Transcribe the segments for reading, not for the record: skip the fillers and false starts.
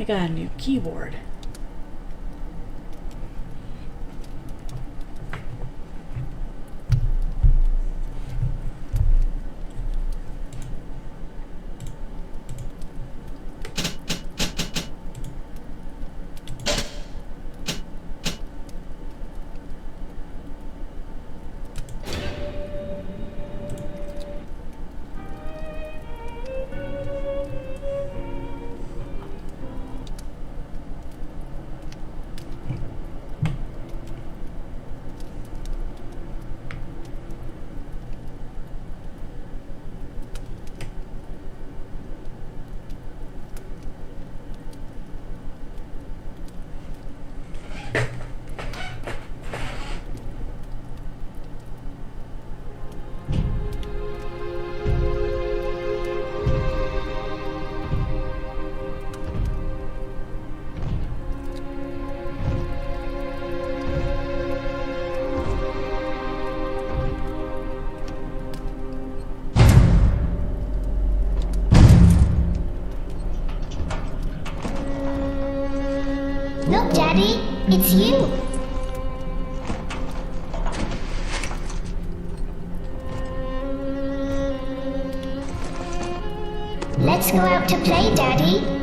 got a new keyboard. Look, Daddy, it's you. Let's go out to play, Daddy.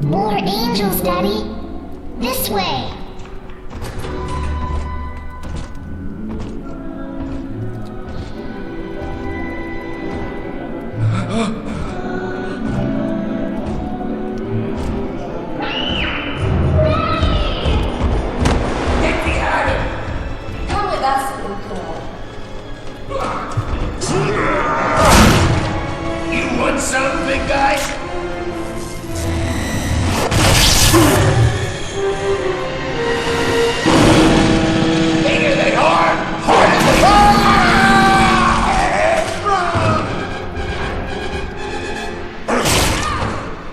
More angels, Daddy. This way. Get behind him! Come with us, little girl. You want some, big guy? Bigger than hard! Harder than hard!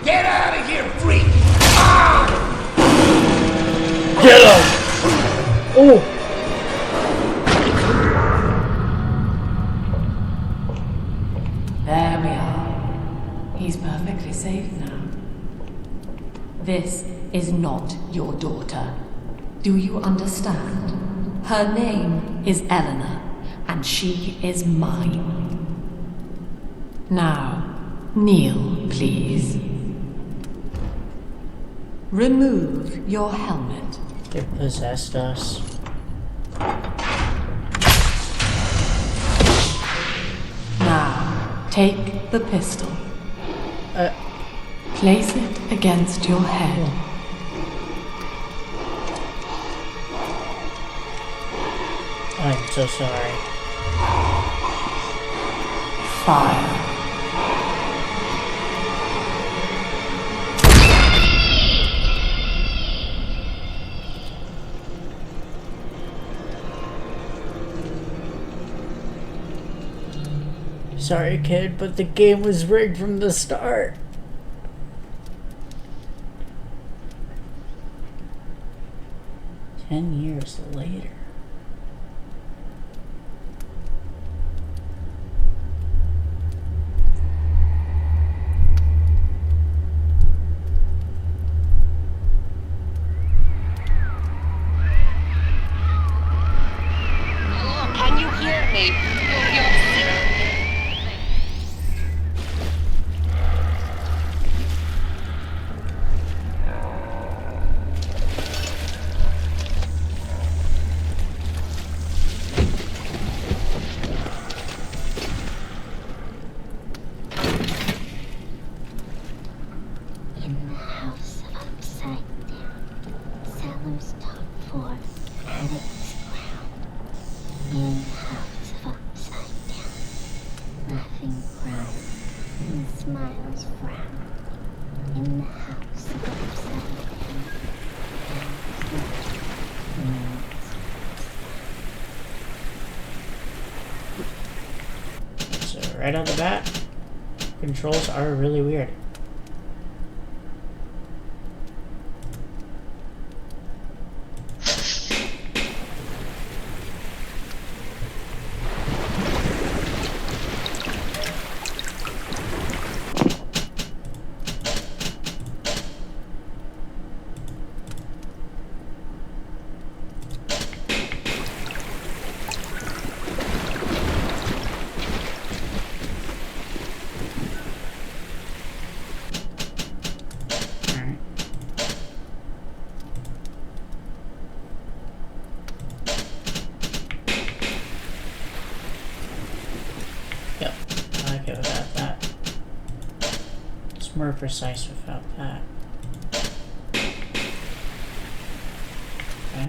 Get out of here, freak! Get him! Oh! There we are. He's perfectly safe now. This is not your daughter. Do you understand? Her name is Eleanor, and she is mine. Now, kneel, please. Remove your helmet. They possessed us. Now, take the pistol. Place it against your head. I'm so sorry. Fire. Sorry, kid, but the game was rigged from the start. Years later. Hello, can you hear me? In the house upside down, Salem's top floor, attic's ground. In the house upside down, laughing cries and smiles Daddy's frown in the house upside down. So right off the bat, controls are really weird. Yep, I like it without that. It's more precise without that. Okay.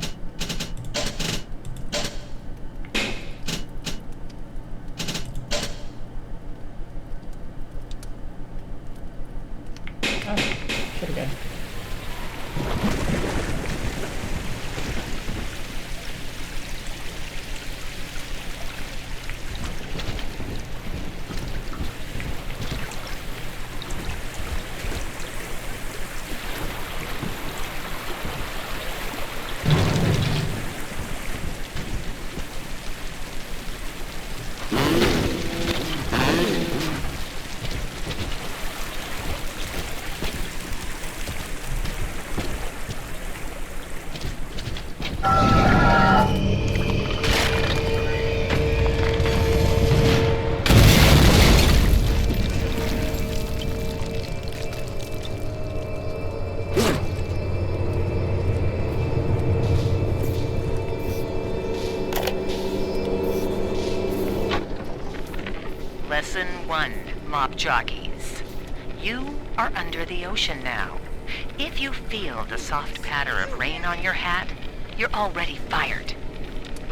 Oh, pretty good. Lesson 1, mob jockeys. You are under the ocean now. If you feel the soft patter of rain on your hat, you're already fired.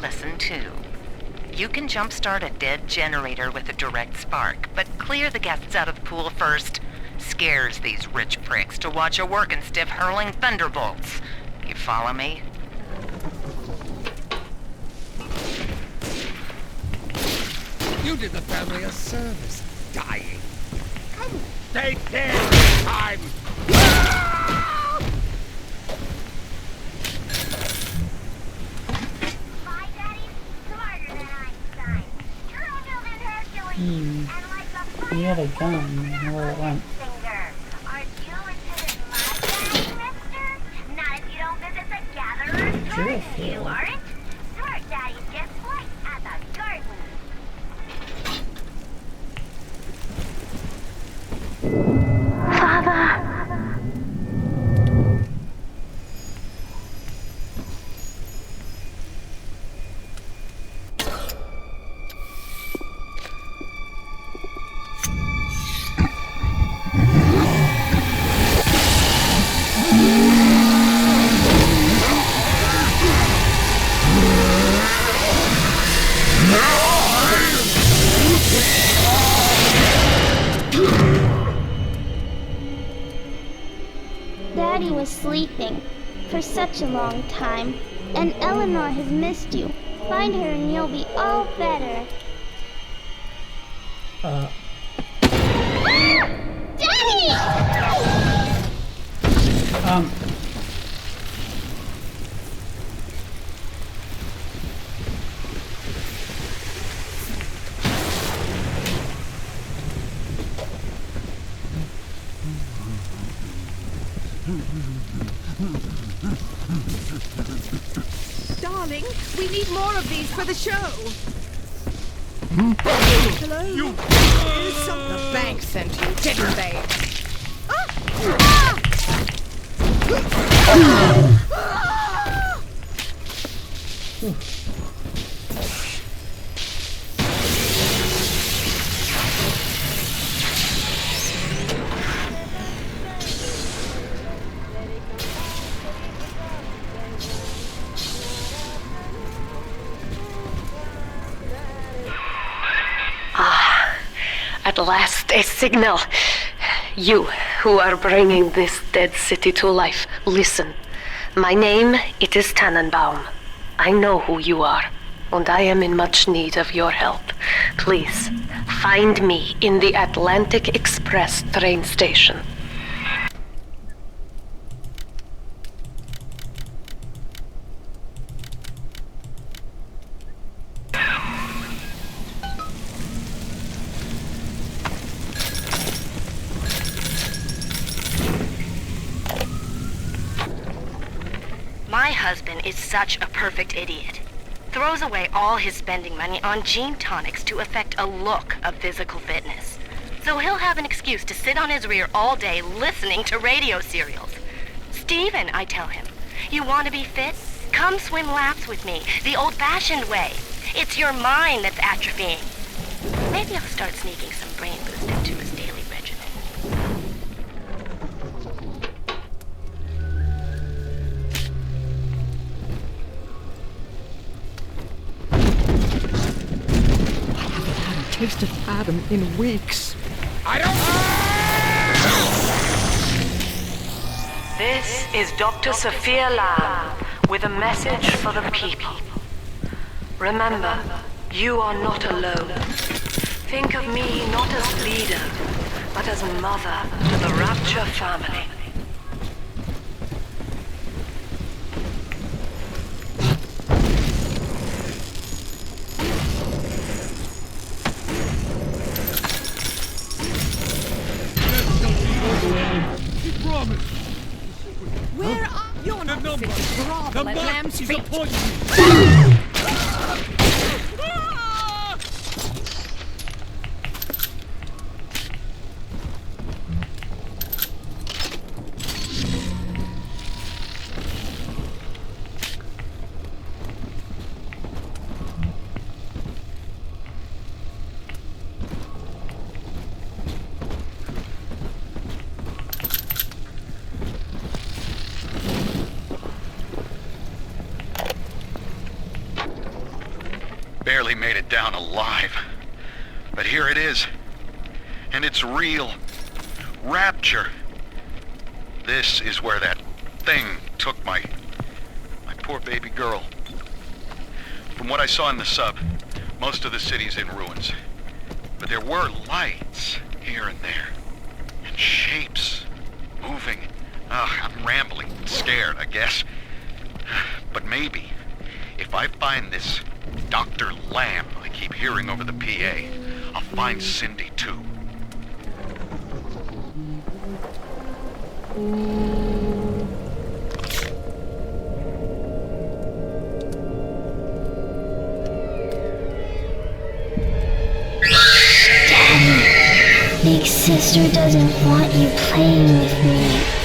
Lesson 2. You can jumpstart a dead generator with a direct spark, but clear the guests out of the pool first. Scares these rich pricks to watch a working stiff hurling thunderbolts. You follow me? You did the family a service, dying. Come, take care this time. My daddy's smarter than Einstein. Stronger than Hercules. And like a He had a gun. Where it went? finger. Aren't you interested in my daddy, mister? Not if you don't visit the gatherer's Sure, garden. yeah. You aren't? Smart daddies get flight at the garden. Father! Daddy was sleeping for such a long time, and Eleanor has missed you. Find her and you'll be all better. Daddy! Darling, we need more of these for the show. Hello? The bank sent you, didn't they? At last, a signal. You, who are bringing this dead city to life, listen. My name, it is Tannenbaum. I know who you are, and I am in much need of your help. Please, find me in the Atlantic Express train station. My husband is such a perfect idiot. Throws away all his spending money on gene tonics to affect a look of physical fitness. So he'll have an excuse to sit on his rear all day listening to radio serials. Steven, I tell him, you want to be fit? Come swim laps with me, the old-fashioned way. It's your mind that's atrophying. Maybe I'll start sneaking some brain boost into his daily regimen. Tasted Adam in weeks. I don't... This is Dr. Sophia Lamb with a message for the people. Remember, you are not alone. Think of me not as leader, but as mother to the Rapture family. Where are you? Not fit to grovel at Lamb's feet. Barely made it down alive. But here it is. And it's real. Rapture. This is where that thing took my poor baby girl. From what I saw in the sub, most of the city's in ruins. But there were lights here and there. And shapes moving. I'm rambling, scared, I guess. But maybe, if I find this Dr. Lamb I keep hearing over the PA, I'll find Cindy too. Daddy, Big Sister doesn't want you playing with me.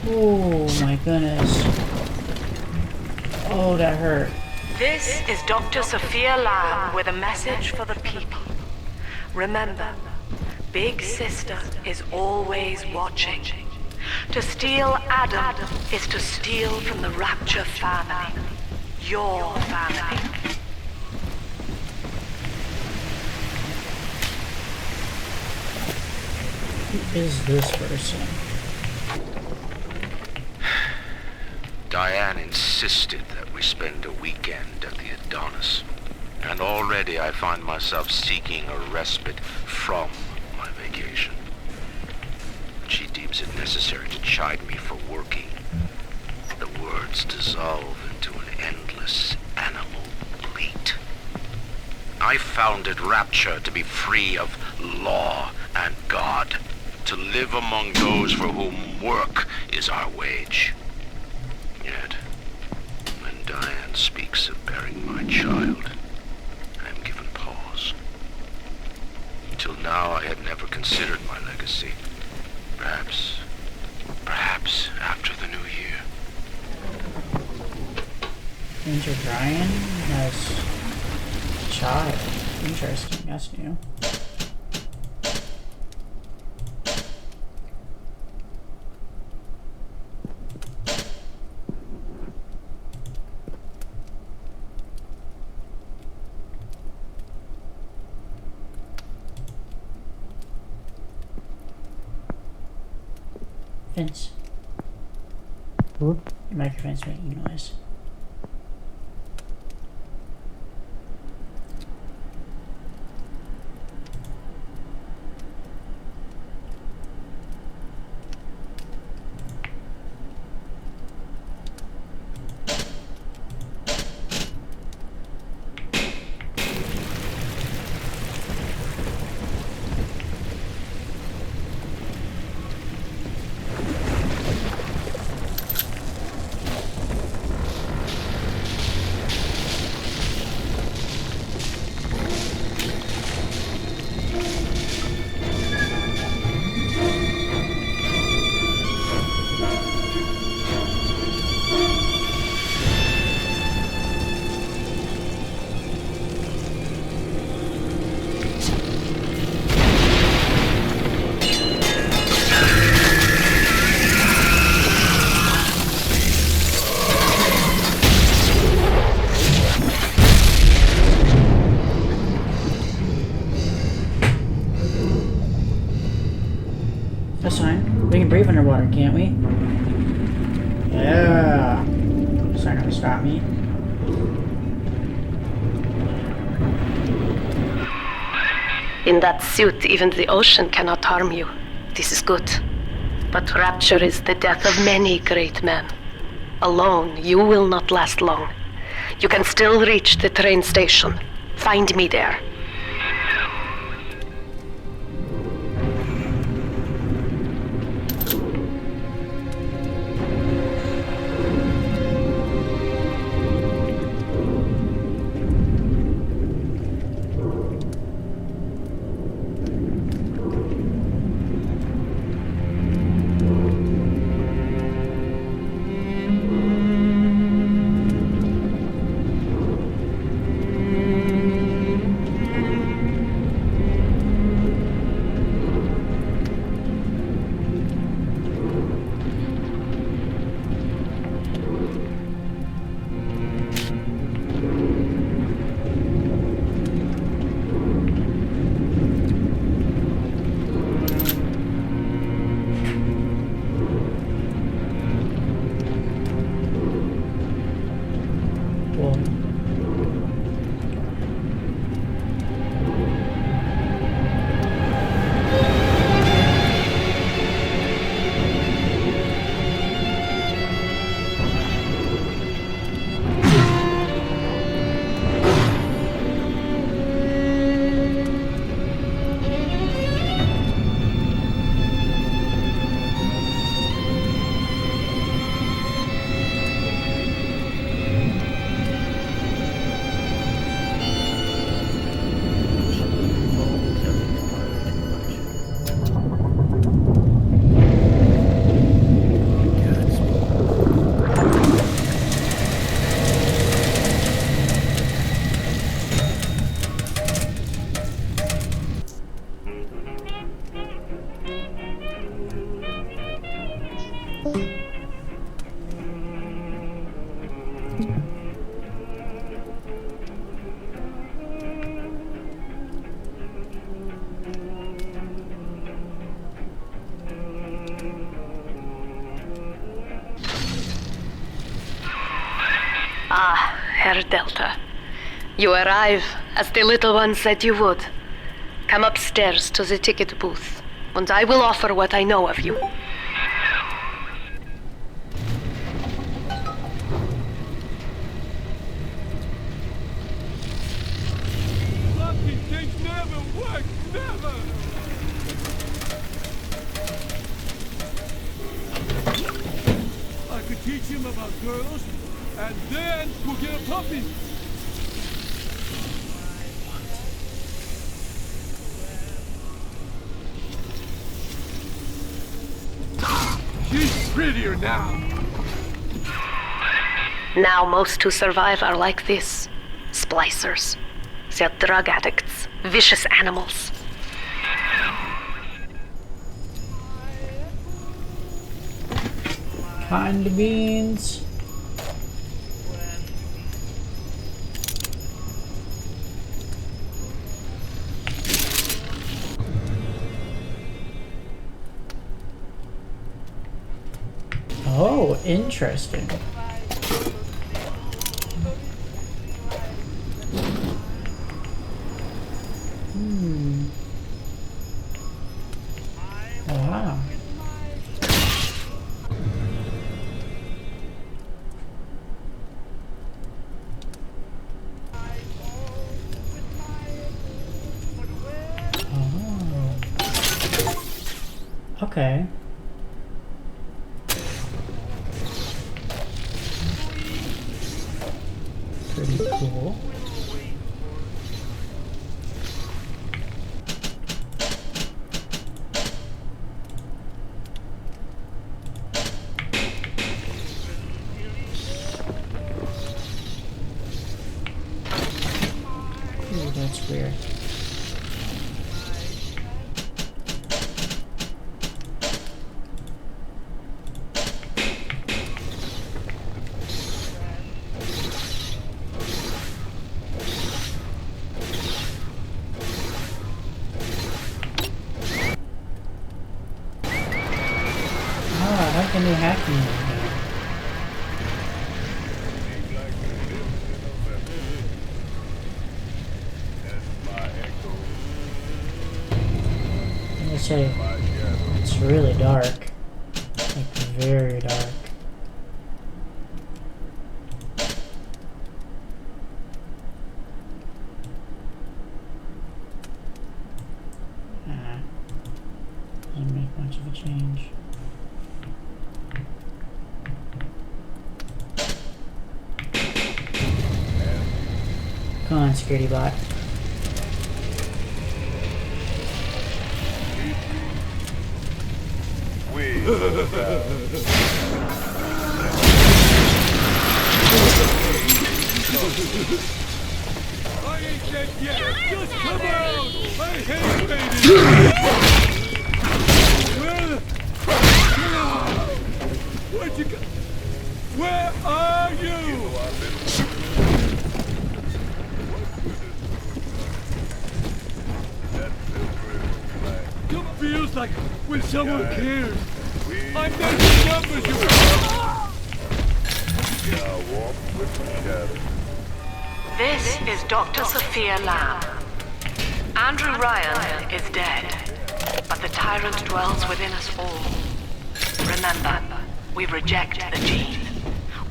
Oh my goodness. Oh, that hurt. This is Dr. Sophia Lamb with a message for the people. Remember, Big Sister is always watching. To steal Adam is to steal from the Rapture family. Your family. Who is this person? Diane insisted that we spend a weekend at the Adonis. And already I find myself seeking a respite from my vacation. She deems it necessary to chide me for working. The words dissolve into an endless animal bleat. I founded Rapture to be free of law and God, to live among those for whom work is our wage. Yet, when Diane speaks of burying my child, I am given pause. Till now I had never considered my legacy. Perhaps after the new year. Ranger Brian has a child. Interesting, that's new. Vince. Your microphone's making noise. That's fine. We can breathe underwater, can't we? Yeah. It's not gonna stop me. In that suit, even the ocean cannot harm you. This is good. But Rapture is the death of many great men. Alone, you will not last long. You can still reach the train station. Find me there. Ah, Herr Delta. You arrive, as the little one said you would. Come upstairs to the ticket booth, and I will offer what I know of you. now, girls. And then we'll get a puppy. She's prettier now. Now most who survive are like this. Splicers. They're drug addicts. Vicious animals. Cotton beans. Oh, interesting. Wow. Oh. Okay. Pretty cool. Ooh, that's weird. How can you hack me? I'm gonna say it's really dark, like very dark. Doesn't make much of a change. Come on, security bot. I ain't dead yet. Just come out. I hate ladies. Where'd you go? Where are you? It feels like when someone cares. I'm making numbers, you. This is Dr. Sophia Lamb. Andrew Ryan is dead, but the tyrant dwells within us all. Remember, we reject the gene.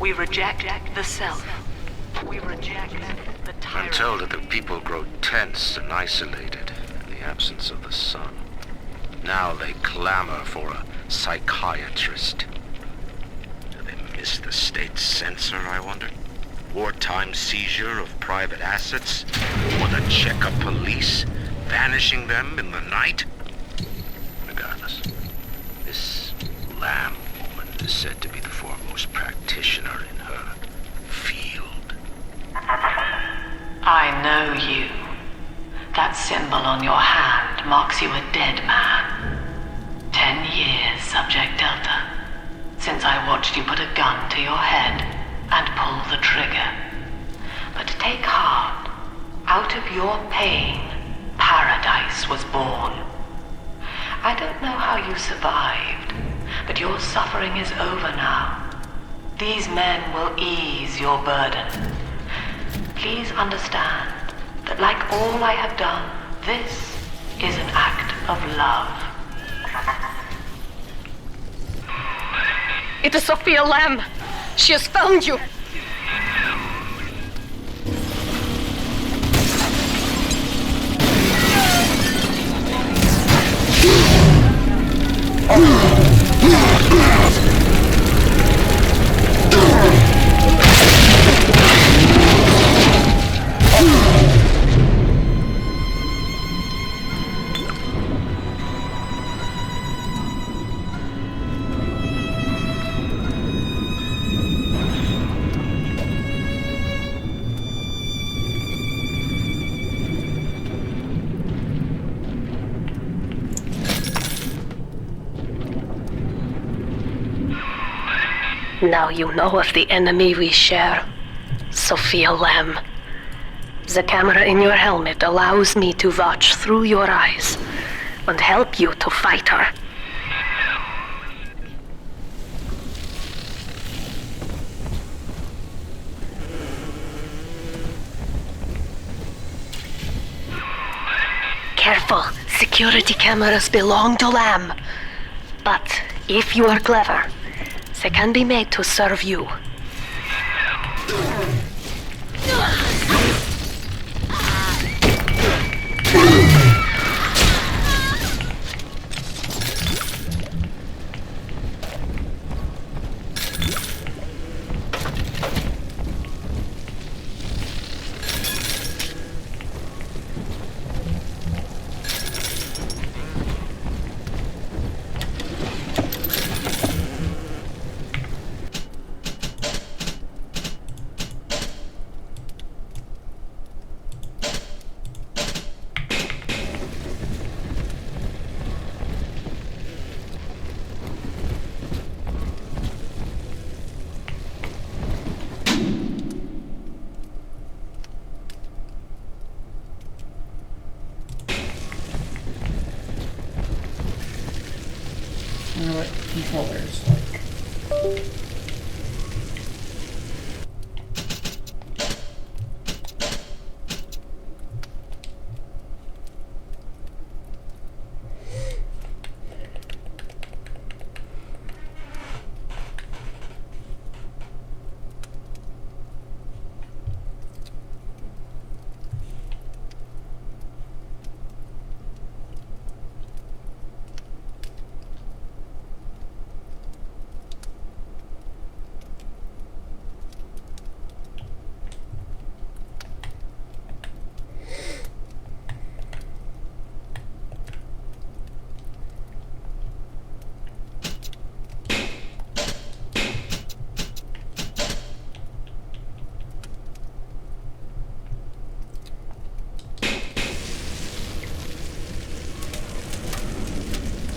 We reject the self. We reject the tyrant. I'm told that the people grow tense and isolated in the absence of the sun. Now they clamor for a psychiatrist. Do they miss the state censor, I wonder? Wartime seizure of private assets? Or the Cheka police vanishing them in the night? Regardless, this Lamb woman is said to be the foremost practitioner in her field. I know you. That symbol on your hand marks you a dead man. 10 years, Subject Delta, since I watched you put a gun to your head and pull the trigger. But take heart. Out of your pain, paradise was born. I don't know how you survived, but your suffering is over now. These men will ease your burden. Please understand that like all I have done, this is an act of love. It is Sophia Lamb. She has found you. Now you know of the enemy we share, Sophia Lamb. The camera in your helmet allows me to watch through your eyes and help you to fight her. Careful, security cameras belong to Lamb. But if you are clever, they can be made to serve you. I wonder what controllers like.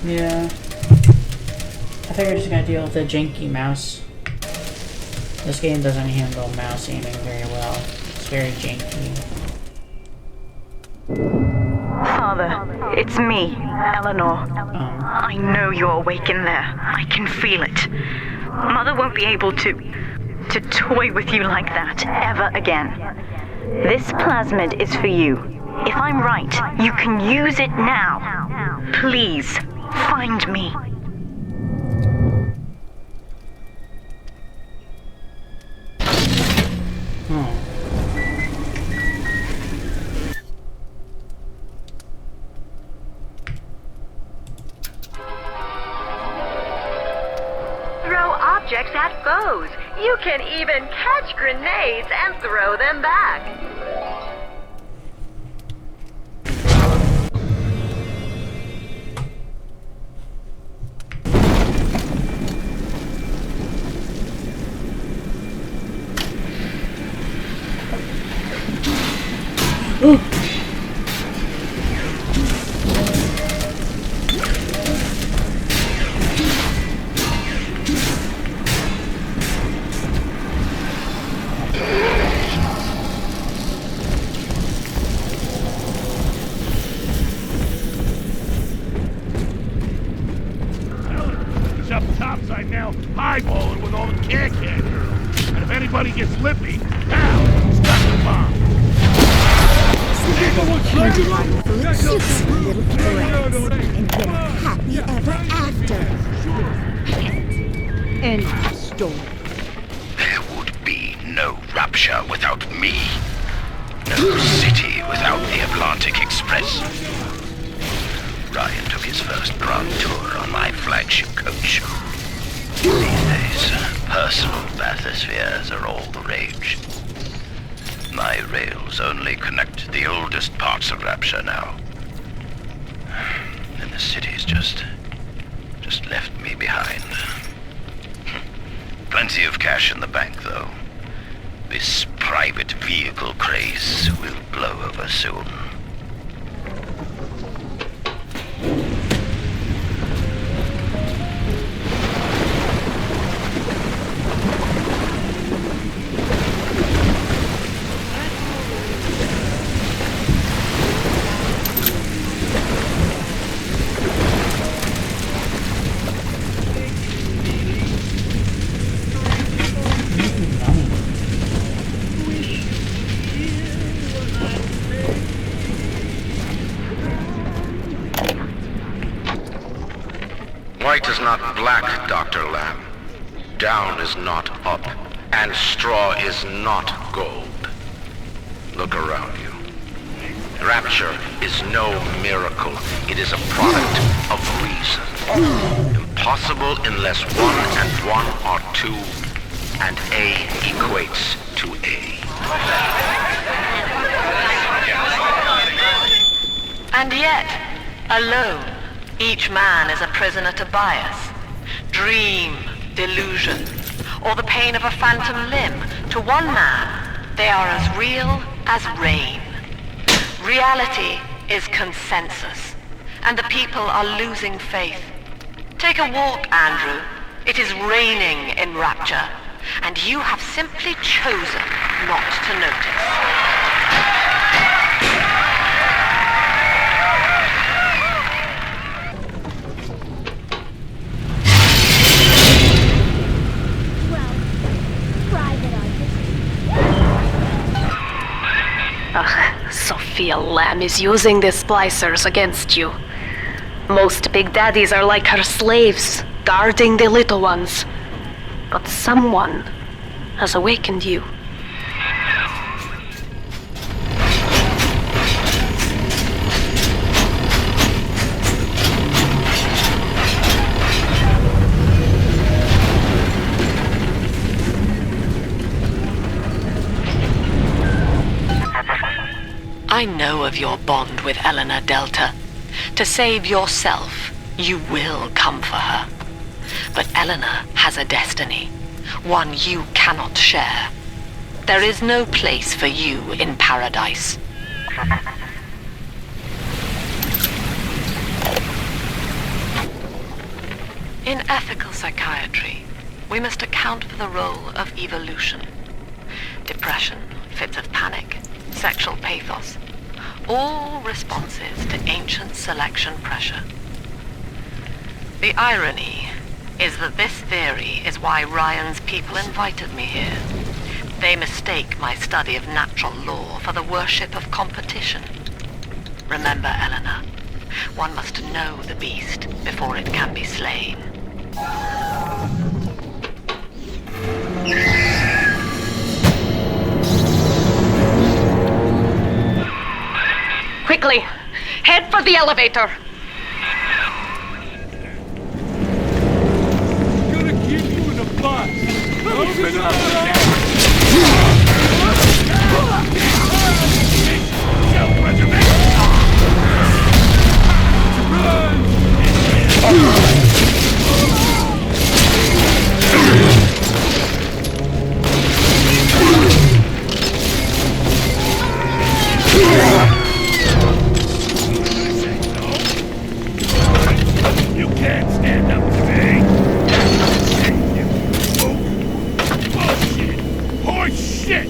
Yeah. I think we're just gonna deal with the janky mouse. This game doesn't handle mouse aiming very well. It's very janky. Father, it's me, Eleanor. I know you're awake in there. I can feel it. Mother won't be able to toy with you like that ever again. This plasmid is for you. If I'm right, you can use it now. Please, find me. Throw objects at foes. You can even catch grenades and throw them back. He's up topside now, highballing with all the can-can girls. And if anybody gets lippy, pow, he's got the bomb. Happy ever after. End of story. There would be no Rapture without me. No city without the Atlantic Express. Ryan took his first grand tour on my flagship coach. These days, personal bathyspheres are all the rage. My rails only connect the oldest parts of Rapture now. And the city's just left me behind. Plenty of cash in the bank, though. This private vehicle craze will blow over soon. white is not black, Dr. Lamb. Down is not up, and straw is not gold. Look around you. Rapture is no miracle. It is a product of reason. Impossible unless 1 and 1 are 2, and A equates to A. And yet, alone, each man is a prisoner to bias, dream, delusion, or the pain of a phantom limb. To one man, they are as real as rain. Reality is consensus, and the people are losing faith. Take a walk, Andrew. It is raining in Rapture, and you have simply chosen not to notice. Sophia Lamb is using the splicers against you. Most big daddies are like her slaves, guarding the little ones. But someone has awakened you. I know of your bond with Eleanor Delta. To save yourself, you will come for her. But Eleanor has a destiny, one you cannot share. There is no place for you in paradise. In ethical psychiatry, we must account for the role of evolution. Depression, fits of panic, sexual pathos, all responses to ancient selection pressure. The irony is that this theory is why Ryan's people invited me here. They mistake my study of natural law for the worship of competition. Remember, Eleanor, one must know the beast before it can be slain. Quickly, head for the elevator. Gonna keep you in a box. Open up! You can't stand up to me! Bullshit! Horse shit!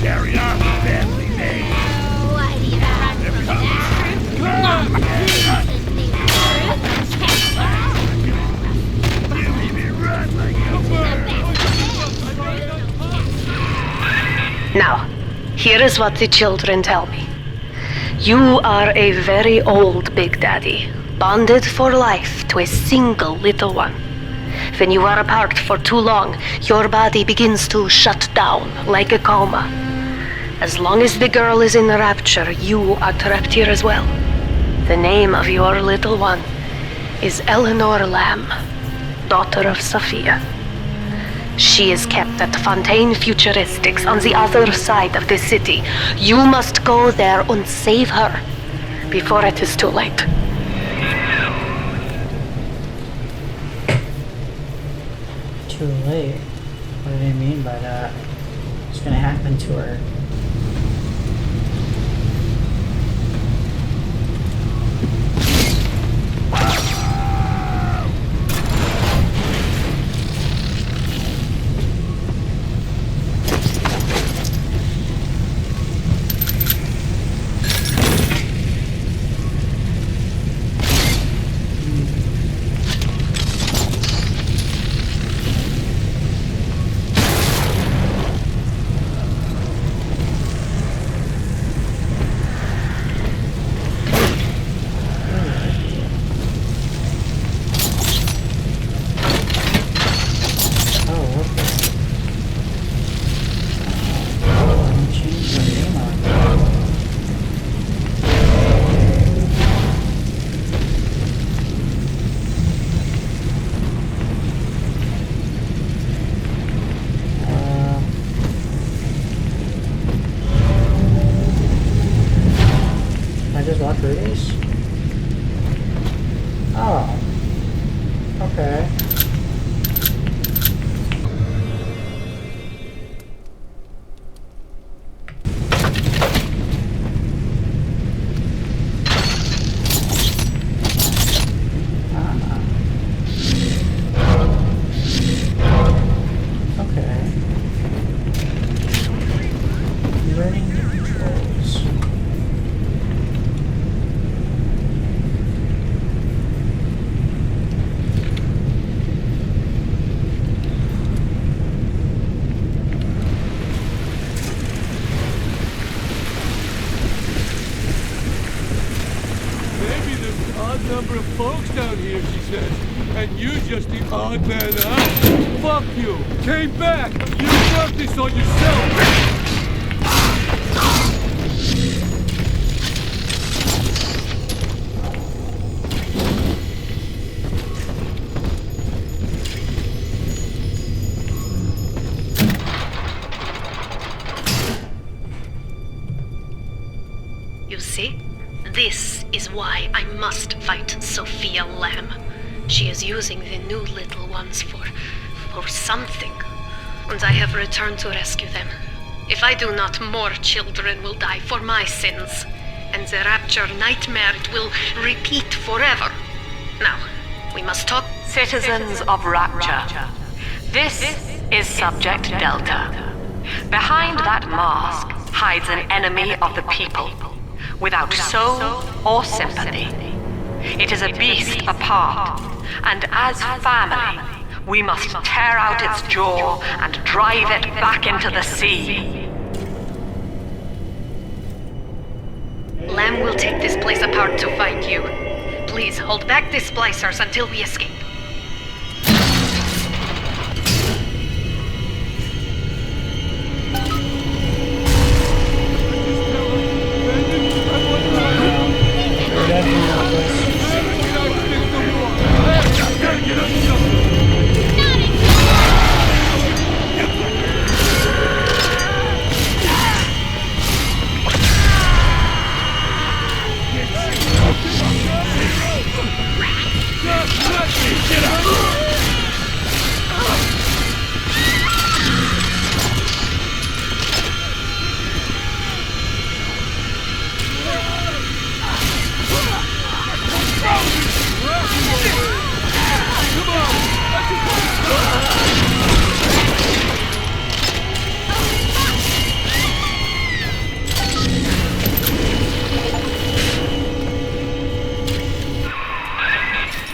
Carry on, family name. Why do you run from that? Not Bruce's name, You leave me run like a bird. Now, here is what the children tell me. You are a very old Big Daddy, bonded for life to a single little one. When you are apart for too long, your body begins to shut down like a coma. As long as the girl is in Rapture, you are trapped here as well. The name of your little one is Eleanor Lamb, daughter of Sophia. She is kept at Fontaine Futuristics on the other side of the city. You must go there and save her before it is too late. too late. What do they mean by that? What's gonna happen to her? Oh. Okay. Number of folks down here, she says. And you just the odd man out. Fuck you. Came back. You brought this on yourself. You see? This is why I must fight Sophia Lamb. She is using the new little ones for something. And I have returned to rescue them. If I do not, more children will die for my sins. And the Rapture nightmare will repeat forever. Now, we must talk. Citizens of Rapture, this is Subject Delta. Behind that mask hides an enemy of the people. Without soul or sympathy. It is a beast apart, and as family, we must tear out its jaw and drive it back into the sea. Lamb will take this place apart to find you. Please hold back the splicers until we escape.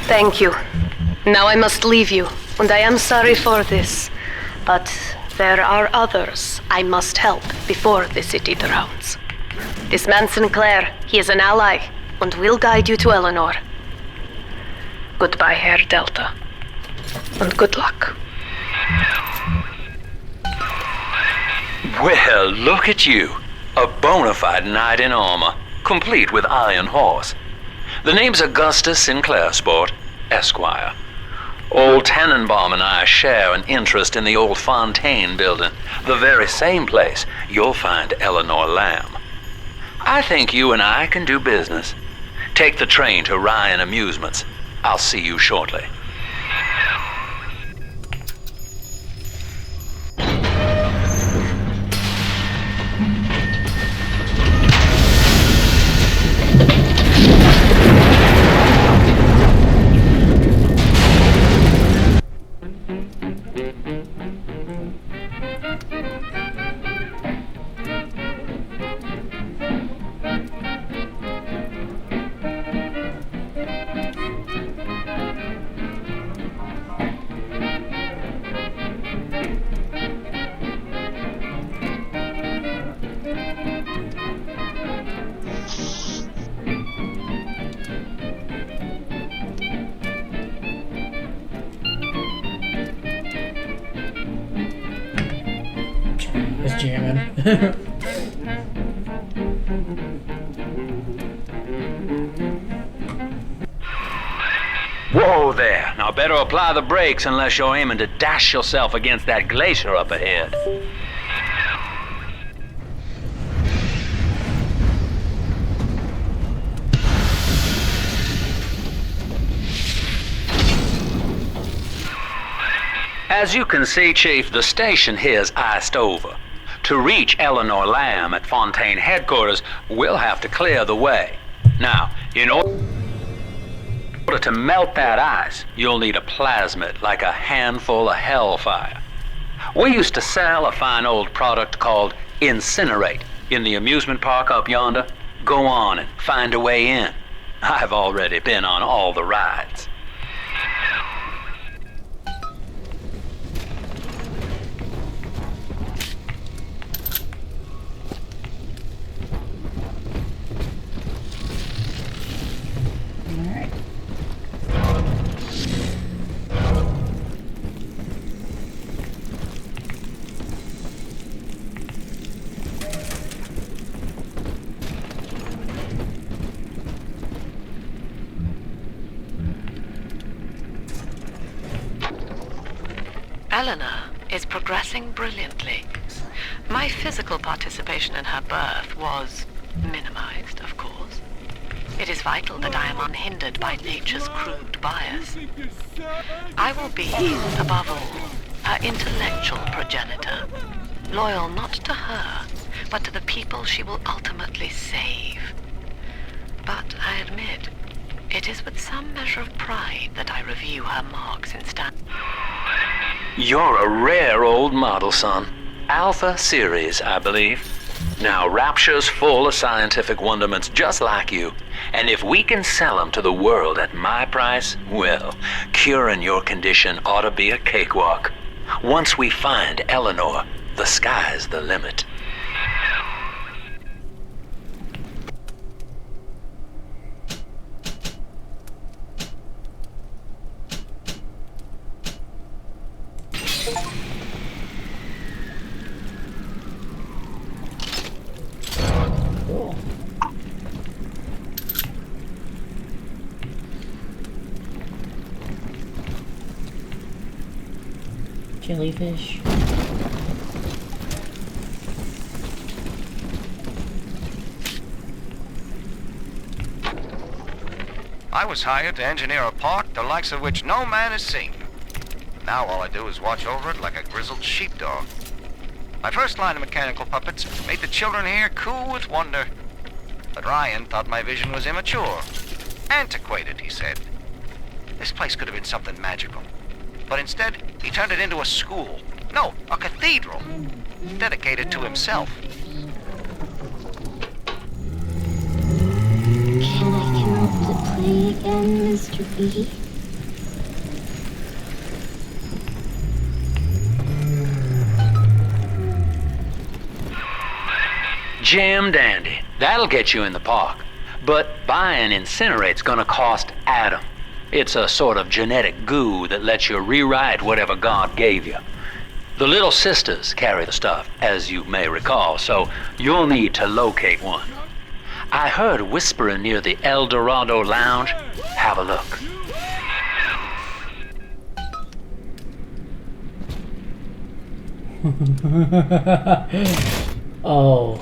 Thank you. Now I must leave you, and I am sorry for this. But there are others I must help before the city drowns. This man Sinclair, he is an ally, and will guide you to Eleanor. Goodbye, Herr Delta. And good luck. Well, look at you. A bona fide knight in armor, complete with iron horse. The name's Augustus Sinclair, sport, Esquire. Old Tannenbaum and I share an interest in the old Fontaine building, the very same place you'll find Eleanor Lamb. I think you and I can do business. Take the train to Ryan Amusements. I'll see you shortly. jamming. Whoa there. Now better apply the brakes unless you're aiming to dash yourself against that glacier up ahead. As you can see, Chief, the station here's iced over. To reach Eleanor Lamb at Fontaine headquarters, we'll have to clear the way. Now, in order to melt that ice, you'll need a plasmid, like a handful of hellfire. We used to sell a fine old product called Incinerate in the amusement park up yonder. Go on and find a way in. I've already been on all the rides. Eleanor is progressing brilliantly. My physical participation in her birth was minimized, of course. It is vital that I am unhindered by nature's crude bias. I will be, above all, her intellectual progenitor, loyal not to her, but to the people she will ultimately save. But I admit, it is with some measure of pride that I review her marks instead. You're a rare old model, son. Alpha series, I believe. Now, Rapture's full of scientific wonderments just like you. And if we can sell them to the world at my price, well, curing your condition ought to be a cakewalk. Once we find Eleanor, the sky's the limit. Cool. Jellyfish. I was hired to engineer a park the likes of which no man has seen. Now all I do is watch over it like a grizzled sheepdog. My first line of mechanical puppets made the children here coo with wonder. But Ryan thought my vision was immature. Antiquated, he said. This place could have been something magical. But instead, he turned it into a school. No, a cathedral. Dedicated to himself. Can I come out to play again, Mr. B? Jam dandy. That'll get you in the park. But buying Incinerate's gonna cost Adam. It's a sort of genetic goo that lets you rewrite whatever God gave you. The little sisters carry the stuff, as you may recall, so you'll need to locate one. I heard whispering near the El Dorado Lounge. Have a look. Oh.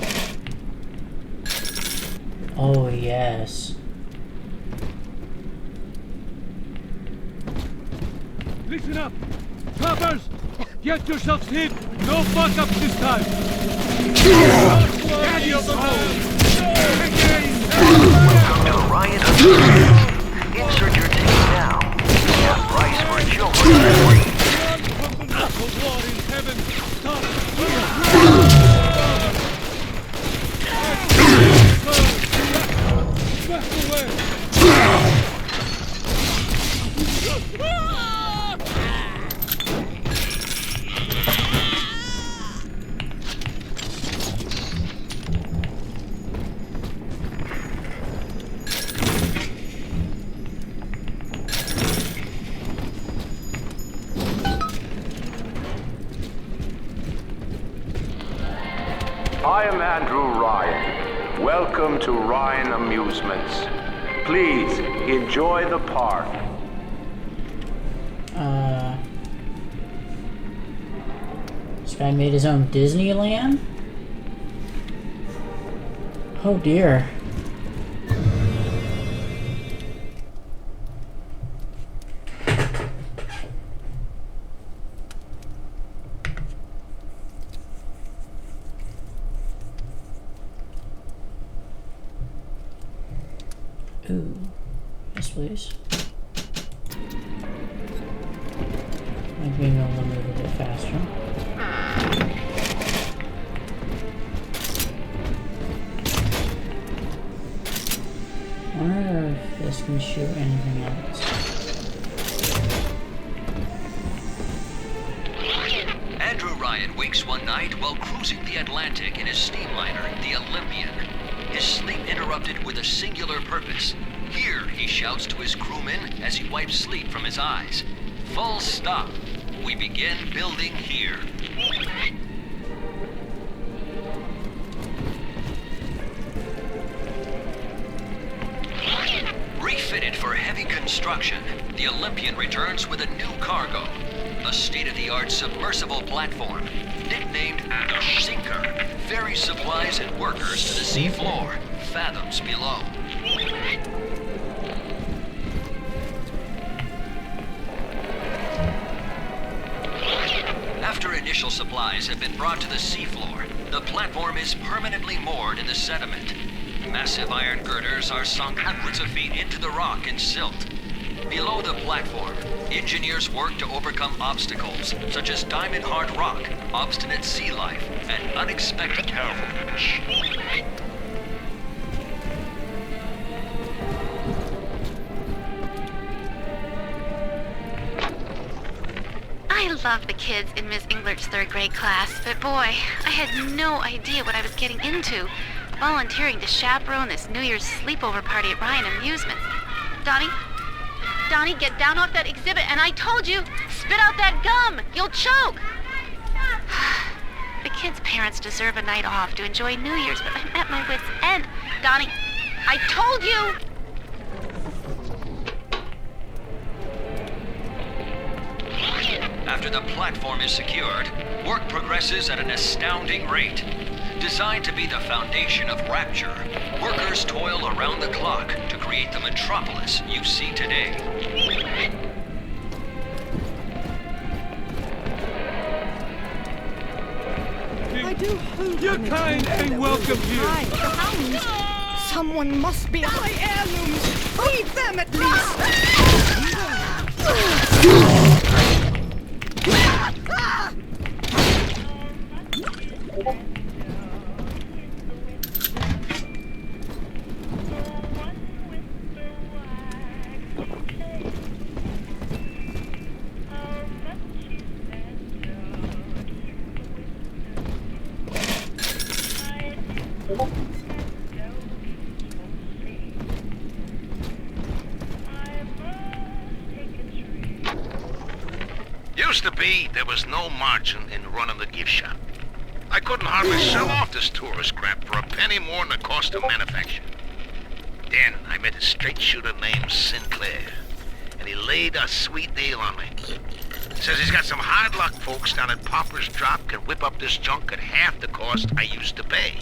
Oh, yes. Listen up! Choppers! Get yourselves hid! No fuck-ups this time! Daddy of the Welcome to Riot of the Insert your ticket now. We have price for children and free. war in heaven! Back away! I am Andrew Ryan. Welcome to Ryan Amusements. Please enjoy the park. This guy made his own Disneyland? Oh dear. Ooh. Yes, please. Might be able to move a bit faster. I wonder if this can shoot anything else. Andrew Ryan wakes one night while cruising the Atlantic in his steamliner, the Olympian. His sleep interrupted with a singular purpose. Here, he shouts to his crewmen as he wipes sleep from his eyes. Full stop. We begin building here. Refitted for heavy construction, the Olympian returns with a new cargo. A state-of-the-art submersible platform, nicknamed the Sinker, ferries supplies and workers to the sea floor, fathoms below. After initial supplies have been brought to the seafloor, the platform is permanently moored in the sediment. Massive iron girders are sunk hundreds of feet into the rock and silt. Below the platform, engineers work to overcome obstacles such as diamond-hard rock, obstinate sea life, and unexpected peril. I love the kids in Miss Englert's third grade class, but boy, I had no idea what I was getting into. Volunteering to chaperone this New Year's sleepover party at Ryan Amusements. Donnie, get down off that exhibit, and I told you, spit out that gum! You'll choke! The kids' parents deserve a night off to enjoy New Year's, but I'm at my wit's end. Donnie, I told you! After the platform is secured, work progresses at an astounding rate. Designed to be the foundation of Rapture, workers toil around the clock to create the metropolis you see today. I do hope Your kind ain't welcome here. Someone must be my heirlooms. Feed them at least. Used to be, there was no margin in running the gift shop. I couldn't hardly sell off this tourist crap for a penny more than the cost of manufacture. Then I met a straight shooter named Sinclair, and he laid a sweet deal on me. Says he's got some hard luck folks down at Popper's Drop can whip up this junk at half the cost I used to pay.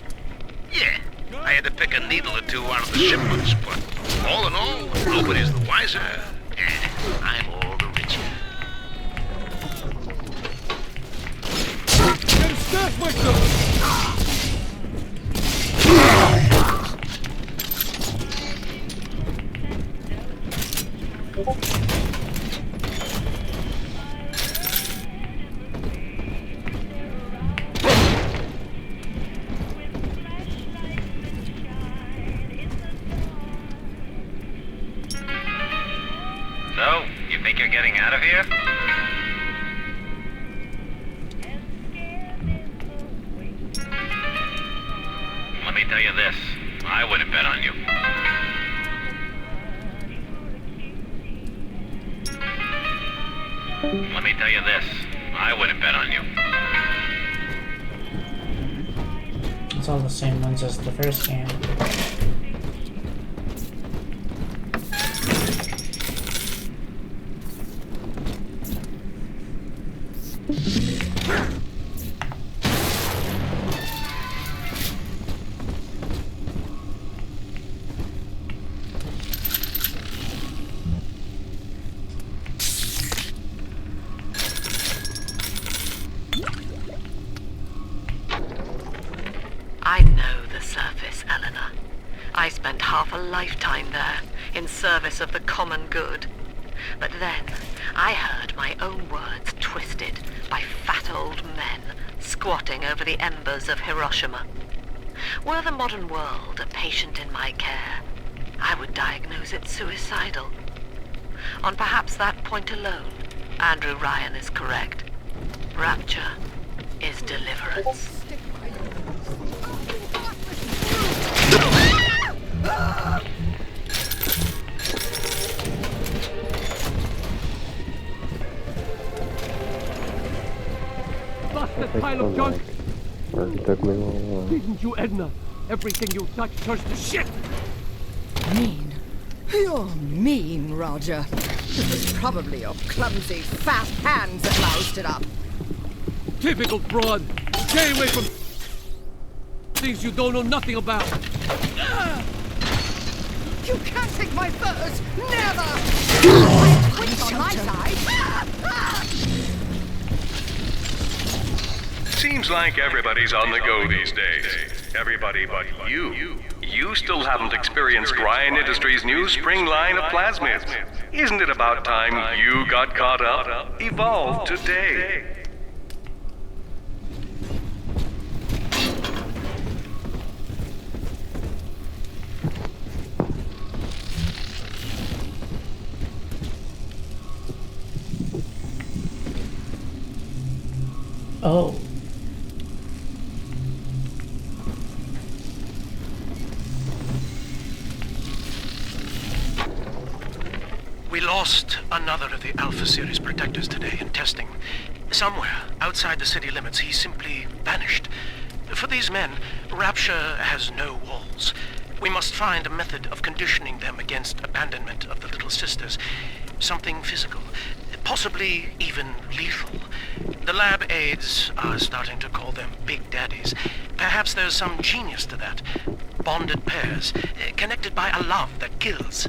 Yeah, I had to pick a needle or two out of the shipments, but all in all, nobody's the wiser, and I'm all the richer. Stash myself! So, you think you're getting out of here? Let me tell you this, I wouldn't bet on you. Let me tell you this, I wouldn't bet on you. It's all the same ones as the first game. I know the surface, Eleanor. I spent half a lifetime there, in service of the common good. But then, I heard my own words twisted by fat old men squatting over the embers of Hiroshima. Were the modern world a patient in my care, I would diagnose it suicidal. On perhaps that point alone, Andrew Ryan is correct. Rapture is deliverance. Bastard pile of junk! Didn't you, Edna? Everything you touch turns to shit! Mean. You're mean, Roger. It was probably your clumsy, fat hands that loused it up. Typical fraud! Stay away from things you don't know nothing about! You can't take my furs! Never! I quit on my side! Seems like everybody's on the go these days. Everybody but you. You still haven't experienced Ryan Industries' new spring line of plasmids. Isn't it about time you got caught up? Evolve today. Oh. We lost another of the Alpha Series protectors today in testing. Somewhere outside the city limits, he simply vanished. For these men, Rapture has no walls. We must find a method of conditioning them against abandonment of the Little Sisters. Something physical, possibly even lethal. The lab aides are starting to call them Big Daddies. Perhaps there's some genius to that. Bonded pairs, connected by a love that kills.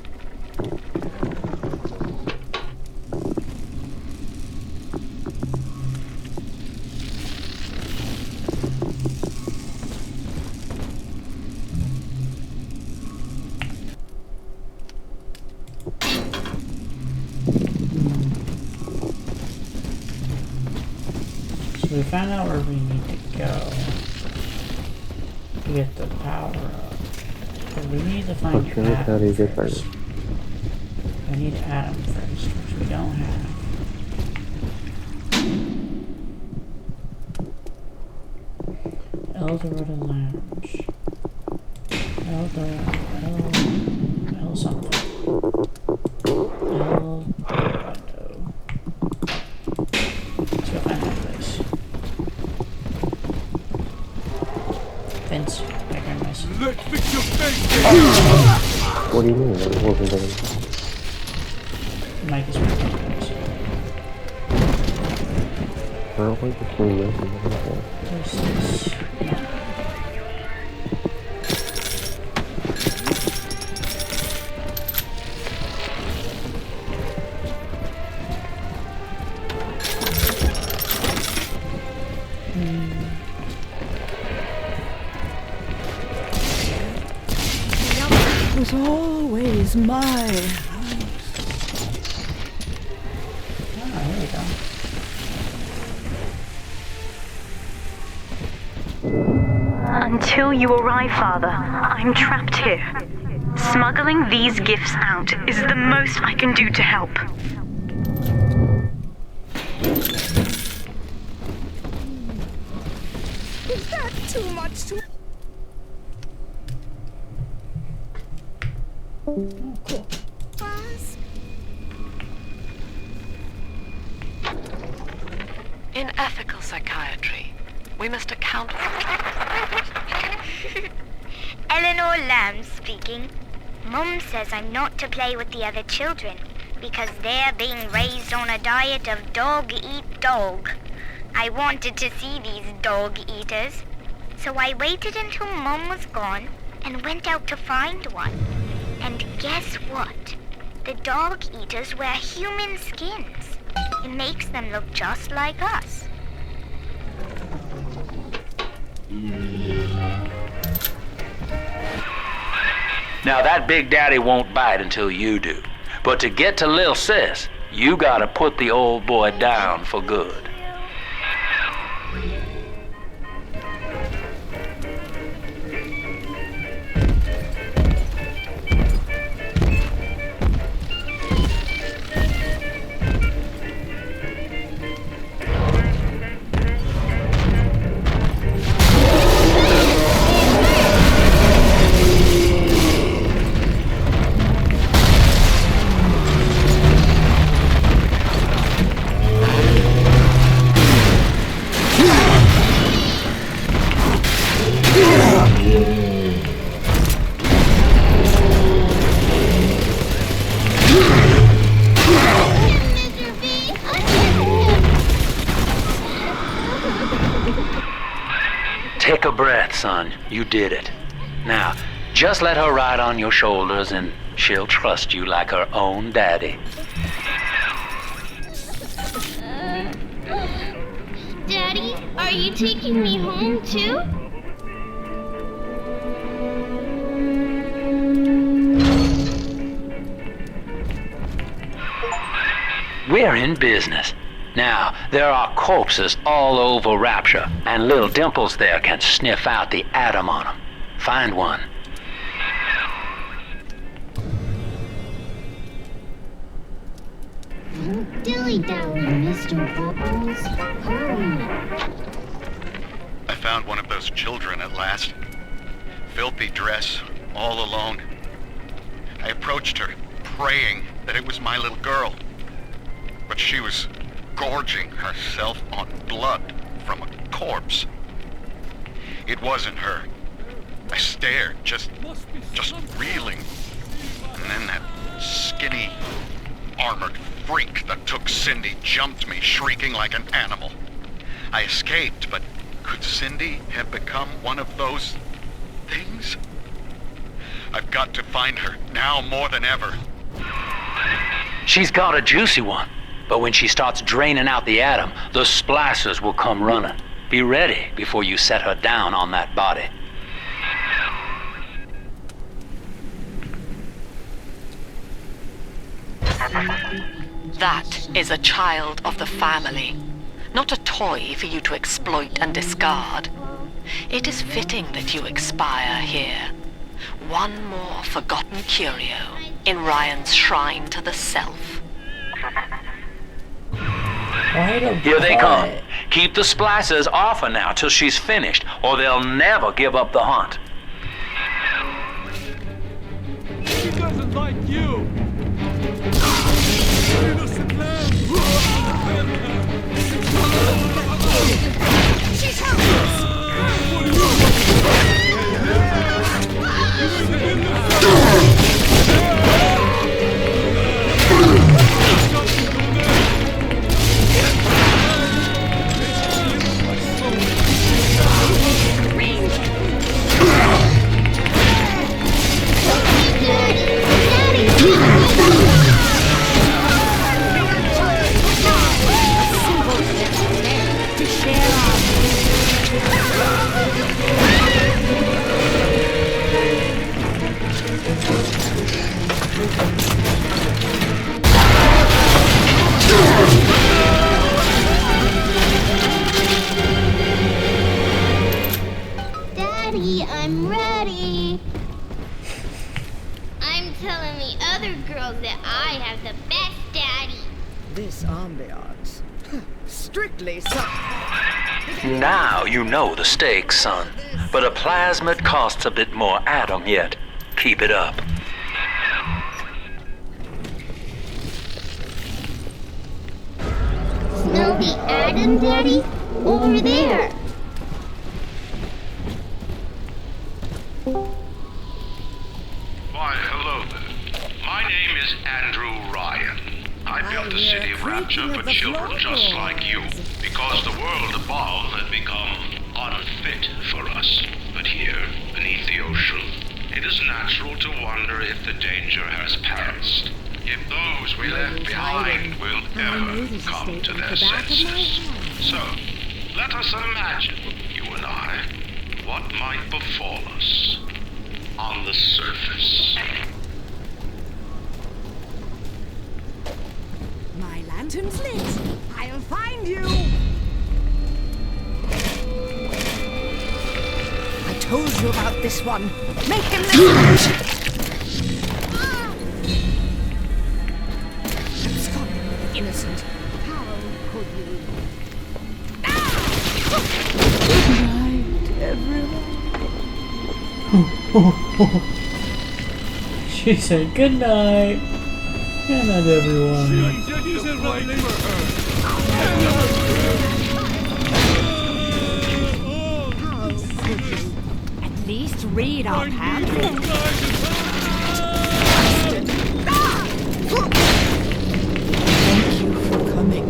So we found out where we need to go to get the power up. But we need to find Adam first. We need Adam first, which we don't have. Eldorado Lounge. L something. Eldorado. Let's go find that place. Vince, background noise. Let's fix your face! What do you mean? It wasn't there. Mike is background noise. I don't like the screen messing with that. There's this. It was always my house. Ah, here we go. Until you arrive, Father, I'm trapped here. Smuggling these gifts out is the most I can do to help. Is that too much to... Oh, cool. In ethical psychiatry, We must account for Eleanor Lamb speaking. Mum says I'm not to play with the other children because they're being raised on a diet of dog eat dog. I wanted to see these dog eaters, so I waited until Mum was gone and went out to find one. And guess what? The dog eaters wear human skins. It makes them look just like us. Now that Big Daddy won't bite until you do. But to get to Lil Sis, you gotta put the old boy down for good. Take a breath, son. You did it. Now, just let her ride on your shoulders and she'll trust you like her own daddy. Daddy, are you taking me home too? We're in business. Now, there are corpses all over Rapture, and little Dimples there can sniff out the atom on them. Find one. Don't dilly-dally, Mr. Bubbles. Hurry. I found one of those children at last. Filthy dress, all alone. I approached her, praying that it was my little girl. But she was gorging herself on blood from a corpse. It wasn't her. I stared, just reeling. And then that skinny, armored freak that took Cindy jumped me, shrieking like an animal. I escaped, but could Cindy have become one of those things? I've got to find her, now more than ever. She's got a juicy one. But when she starts draining out the atom, the splicers will come running. Be ready before you set her down on that body. That is a child of the family, not a toy for you to exploit and discard. It is fitting that you expire here. One more forgotten curio in Ryan's shrine to the self. Here they come. Keep the splicers off her now till she's finished, or they'll never give up the hunt. She doesn't like you! Innocent lamb! She's helpless! Daddy, I'm ready. I'm telling the other girls that I have the best daddy. This ambiance. Strictly so. Now you know the stakes, son. But a plasmid costs a bit more atom yet. Keep it up. Smell the atom, Daddy? Over there. is Andrew Ryan. I built the city of Rapture for children just like you, because the world above had become unfit for us. But here, beneath the ocean, it is natural to wonder if the danger has passed. If those we left behind will ever come to their senses. So, let us imagine, you and I, what might befall us on the surface. My lantern's lit. I'll find you. I told you about this one. Make him listen. Scott, innocent. How could you? Good night, everyone. She said good night. Good night, everyone. At least read our pamphlet. Thank you for coming.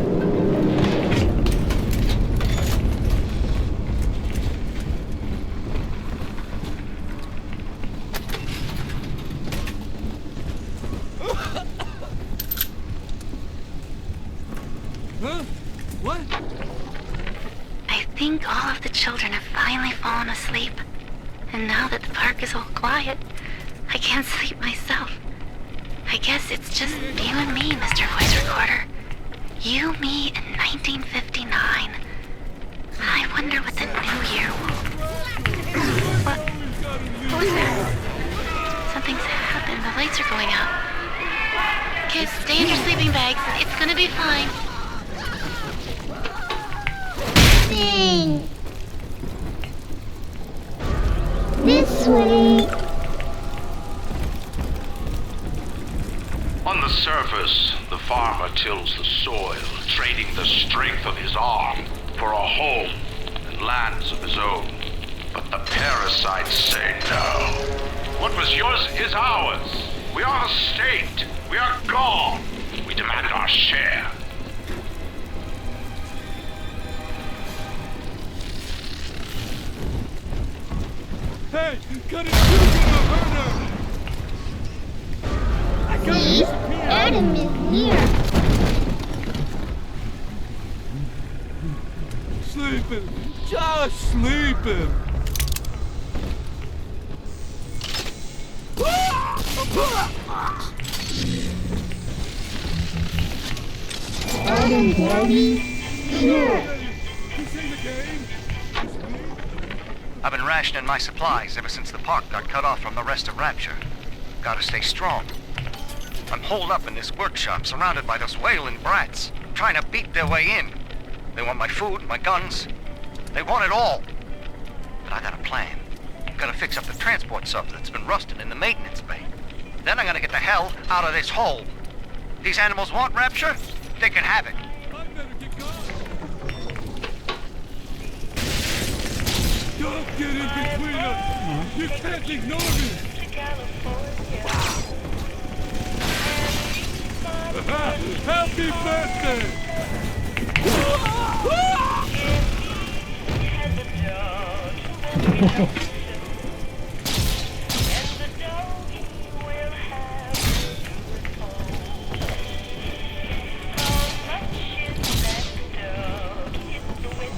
Huh? What? I think all of the children have finally fallen asleep. And now that the park is all quiet, I can't sleep myself. I guess it's just you and me, Mr. Voice Recorder. You, me, in 1959. I wonder what the new year will... What was that? Something's happened. The lights are going out. Kids, stay in your sleeping bags. It's gonna be fine. Sing. This way. On the surface, the farmer tills the soil, trading the strength of his arm for a home and lands of his own. But the parasites say no. What was yours is ours. We are the state. We are gone. We demand our share. Hey, cut it through the murder! I got See? Adam is here. Sleeping, just sleeping. Adam, Daddy, here. I've been rationing my supplies ever since the park got cut off from the rest of Rapture. Gotta stay strong. I'm holed up in this workshop, surrounded by those wailing brats, trying to beat their way in. They want my food, my guns. They want it all. But I got a plan. Gotta fix up the transport sub that's been rusting in the maintenance bay. Then I'm gonna get the hell out of this hole. These animals want Rapture? They can have it. Don't get in between us! You can't ignore me! Happy birthday!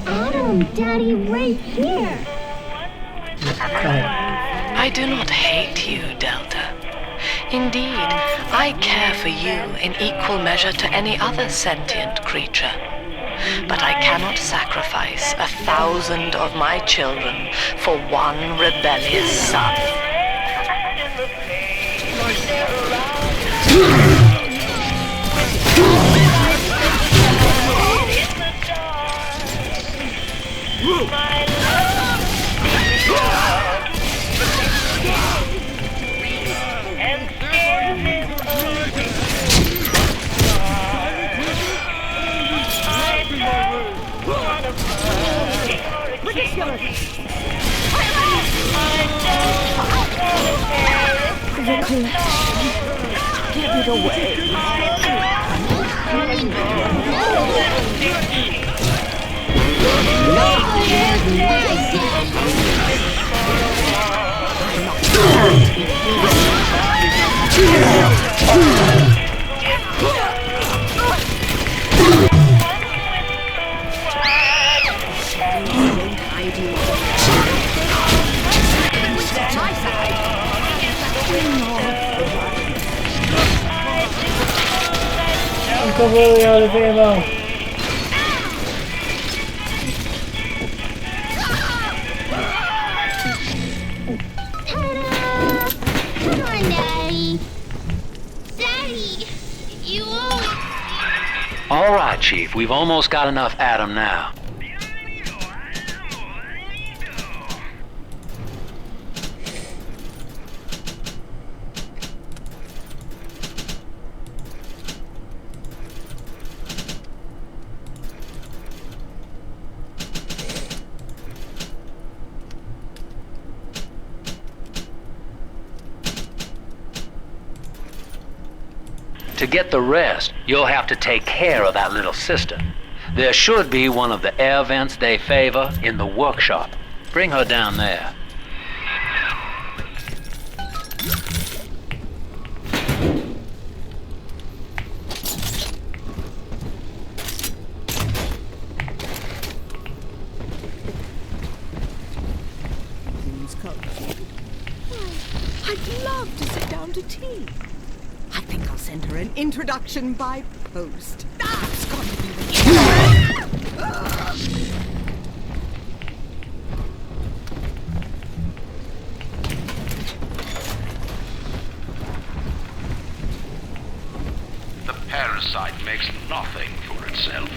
Adam, Daddy, right here. I do not hate you, Delta. Indeed, I care for you in equal measure to any other sentient creature. But I cannot sacrifice 1,000 of my children for one rebellious son. Take it away. I'm completely out of ammo. Come on, Daddy. Daddy, you always... All right, Chief. We've almost got enough Adam now. To get the rest, you'll have to take care of that little sister. There should be one of the air vents they favor in the workshop. Bring her down there. I'd love to sit down to tea. I think I'll send her an introduction by post. That's got to be The parasite makes nothing for itself.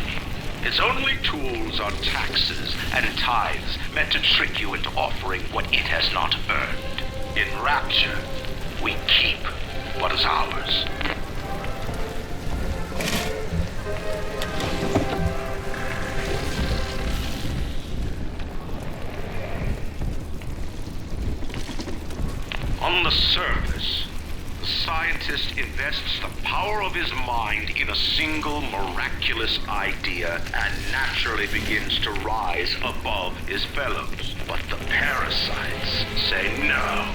Its only tools are taxes and tithes meant to trick you into offering what it has not earned. In Rapture, we keep what is ours. On the surface, the scientist invests the power of his mind in a single miraculous idea and naturally begins to rise above his fellows. But the parasites say no.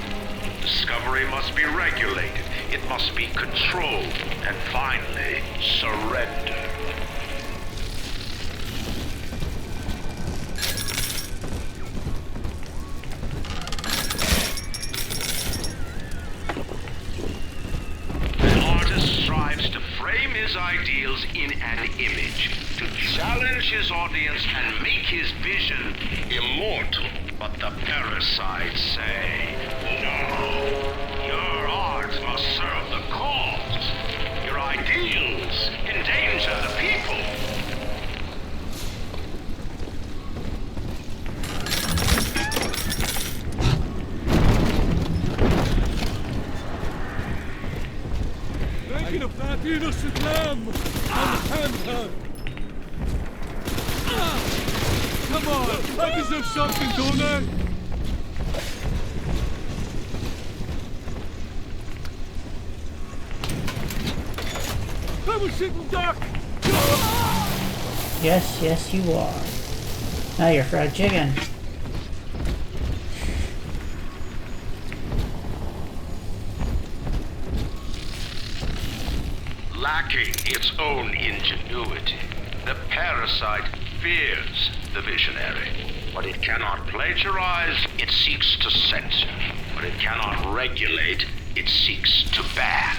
Discovery must be regulated, it must be controlled, and finally, surrender. An artist strives to frame his ideals in an image, to challenge his audience and make his vision immortal. But the parasites say, no, your art must serve the cause. Your ideals endanger the people. Making a fat innocent lamb on the panther. Come on, I deserve something, don't I? I'm a single duck! Yes, yes, you are. Now you're fried chicken. Lacking its own ingenuity, the parasite fears the visionary. What it cannot plagiarize, it seeks to censor. What it cannot regulate, it seeks to ban.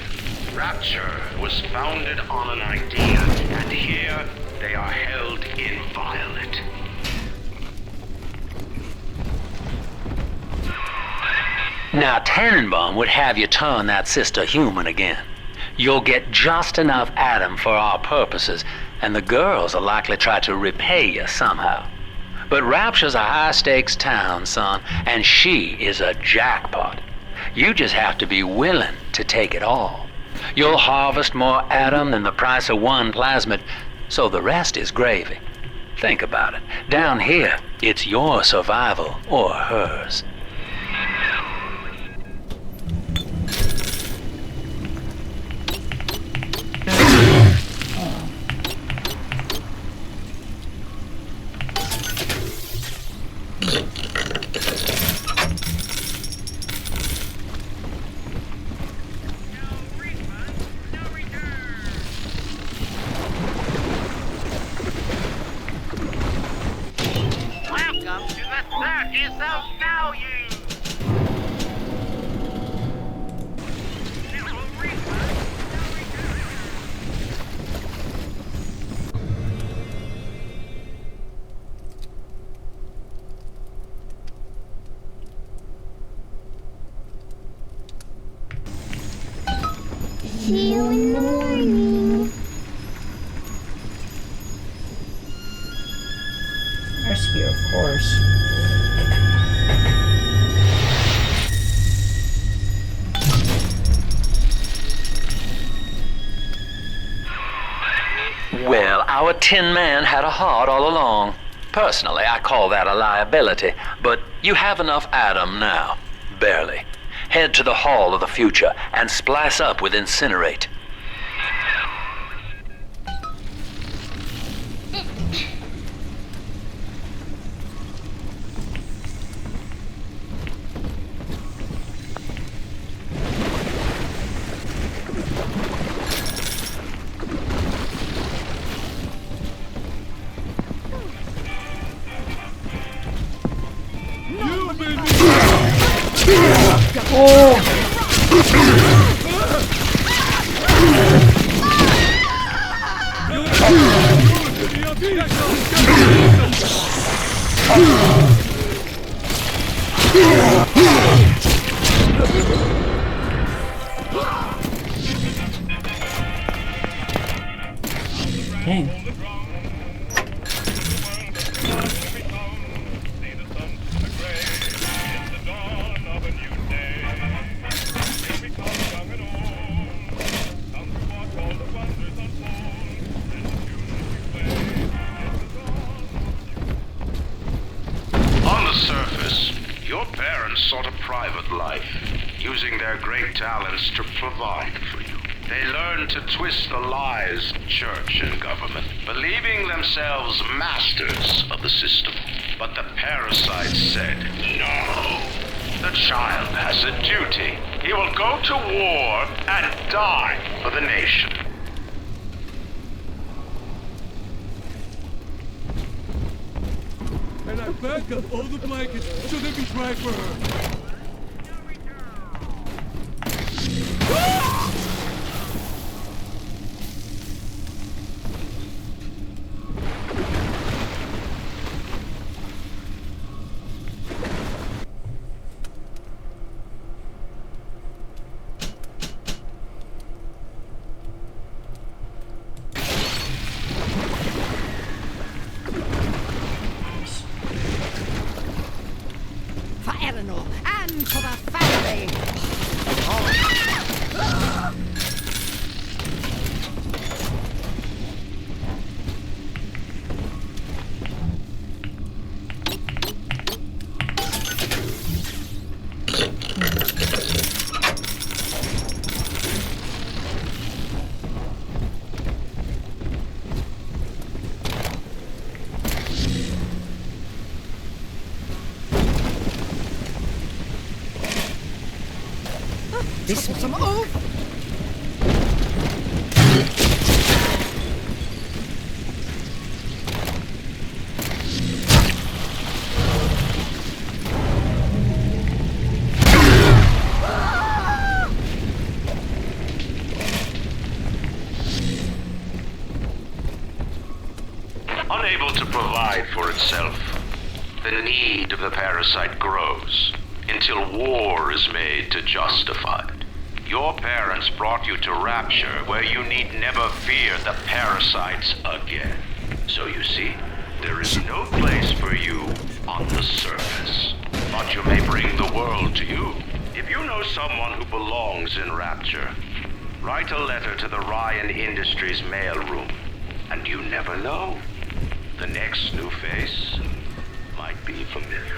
Rapture was founded on an idea, and here they are held inviolate. Now, Tannenbaum would have you turn that sister human again. You'll get just enough Adam for our purposes, and the girls will likely try to repay you somehow. But Rapture's a high-stakes town, son, and she is a jackpot. You just have to be willing to take it all. You'll harvest more Adam than the price of one plasmid, so the rest is gravy. Think about it. Down here, it's your survival or hers. yourself now, you... See you in the morning. Rescue, of course. Well, our Tin Man had a heart all along. Personally, I call that a liability, but you have enough Adam now. Barely. Head to the Hall of the Future and splice up with Incinerate. Dang. On the surface, your parents sought a private life, using their great talents to provide for you. They learned to twist the lies of church and government, believing themselves masters of the system. But the parasites said, no. The child has a duty. He will go to war and die for the nation. And I backed up all the blankets so they'd be dry for her. For Eleanor and for the family. This was some old. Unable to provide for itself, the need of the parasite grows until war is made to justify it. Your parents brought you to Rapture, where you need never fear the parasites again. So you see, there is no place for you on the surface. But you may bring the world to you. If you know someone who belongs in Rapture, write a letter to the Ryan Industries mailroom. And you never know. The next new face might be familiar.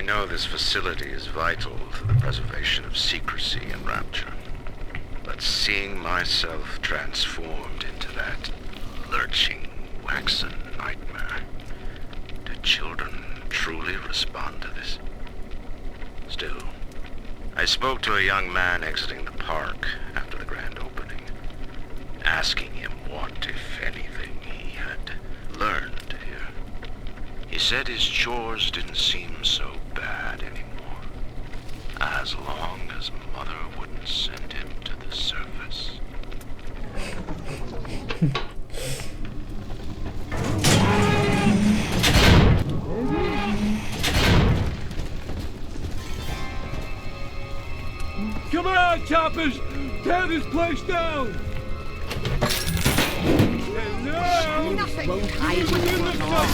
I know this facility is vital to the preservation of secrecy and Rapture. But seeing myself transformed into that lurching, waxen nightmare, do children truly respond to this? Still, I spoke to a young man exiting the park after the grand opening, asking him what, if anything, he had learned here. He said his chores didn't seem so bad anymore, as long as Mother wouldn't send him to the surface. Come on, choppers! Tear this place down! And now... Nothing won't hide within you the anymore.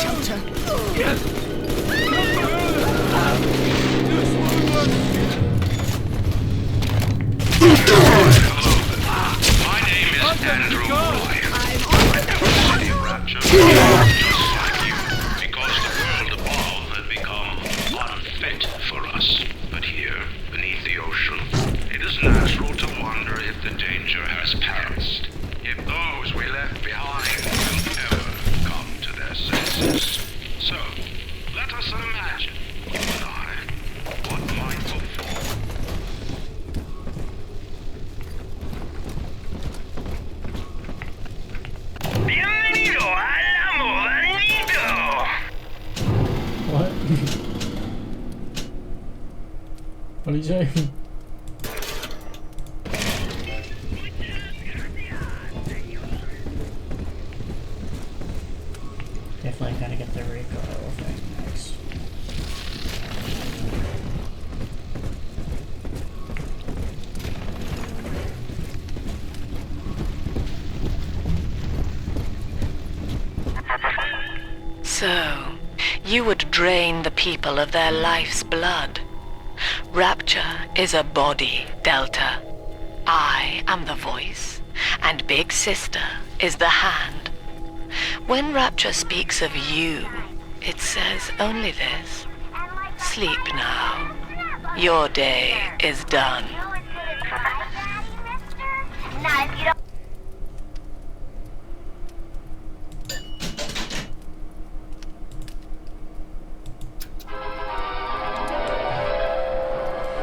shelter! Shelter. Yes! This one was... My name is Andrew Ryan. I'm City Rapture, just like you, because the world above had become unfit for us. But here, beneath the ocean, it is natural to wonder if the danger has passed. If those we left behind will ever come to their senses. So, let us imagine, you and I, what might befall. Bienvenido a la Modanito! What? What did you say? Definitely gotta get the Rico thing next. So, you would drain the people of their life's blood. Rapture is a body, Delta. I am the voice, and Big Sister is the hand. When Rapture speaks of you, it says only this. Sleep now. Your day is done.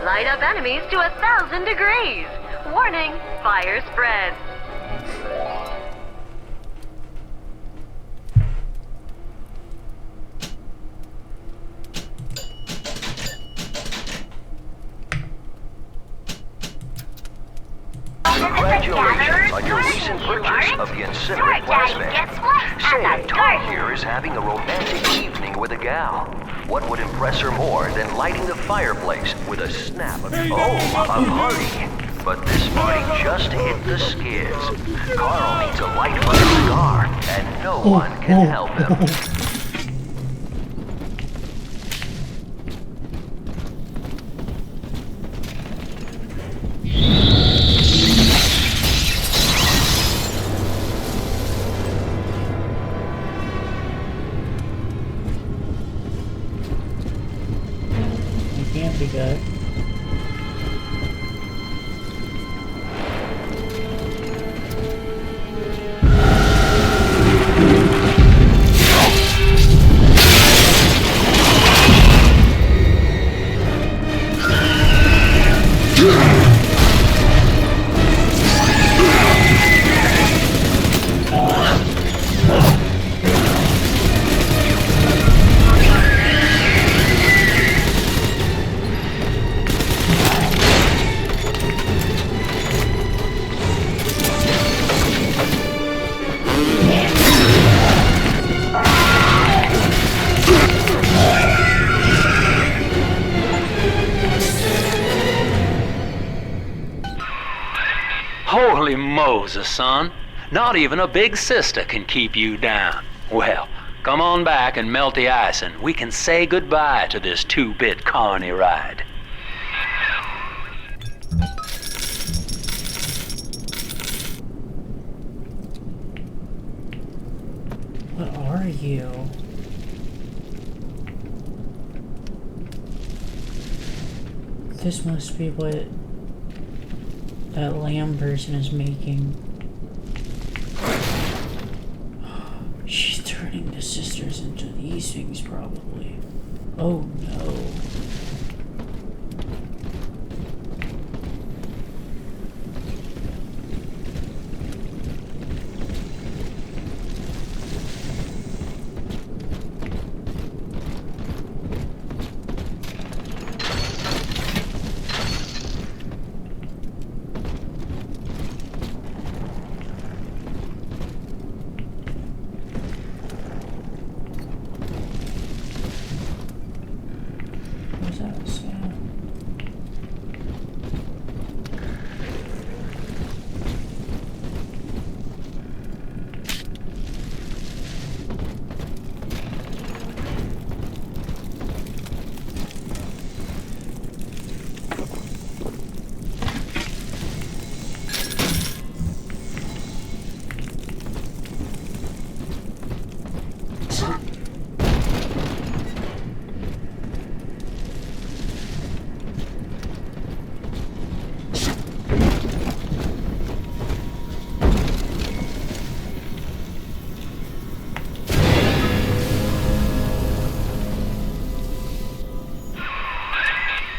Light up enemies to 1,000 degrees. Warning, fire spread. Congratulations on your recent purchase of the incinerate plasmid. Say, Tom here is having a romantic evening with a gal. What would impress her more than lighting the fireplace with a snap of, a party? But this party just hit the skids. Carl needs a light for a cigar, and no one can help him. Can't be good. Holy Moses, son. Not even a big sister can keep you down. Well, come on back and melt the ice and we can say goodbye to this 2-bit carny ride. What are you? This must be what that lamb person is making. She's turning the sisters into these things, probably. Oh no.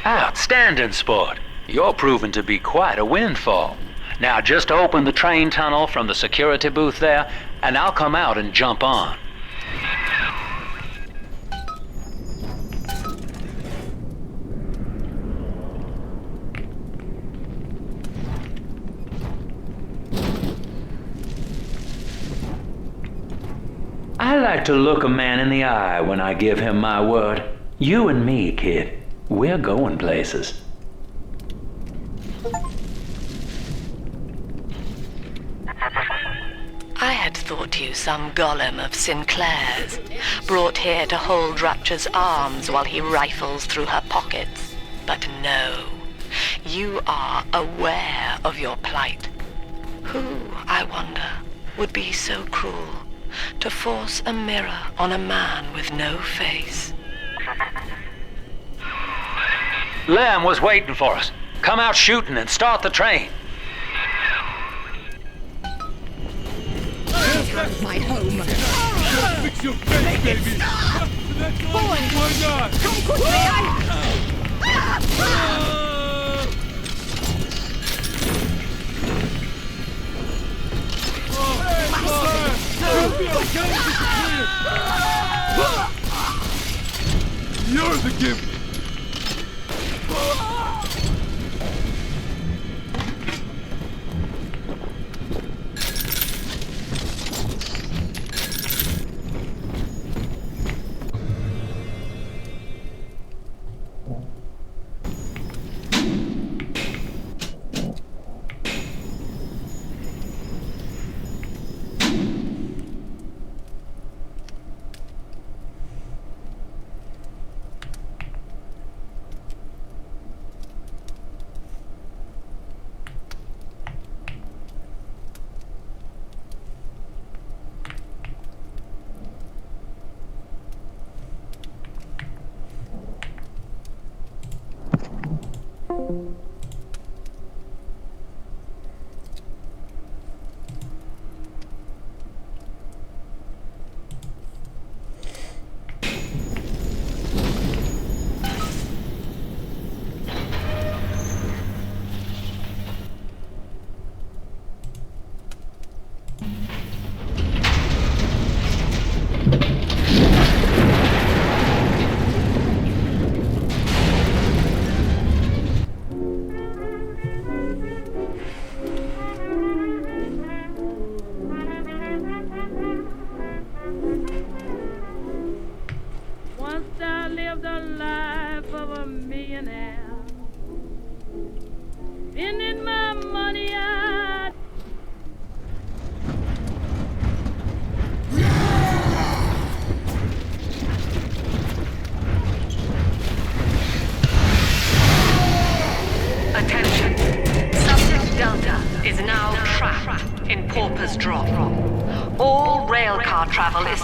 Outstanding sport. You're proving to be quite a windfall. Now just open the train tunnel from the security booth there, and I'll come out and jump on. I like to look a man in the eye when I give him my word. You and me, kid. We're going places. I had thought you some golem of Sinclair's, brought here to hold Rapture's arms while he rifles through her pockets. But no, you are aware of your plight. Who, I wonder, would be so cruel to force a mirror on a man with no face? Lamb was waiting for us. Come out shooting and start the train. My home. Fix your face, baby. That's all. Why not? Come quickly! You're the gift.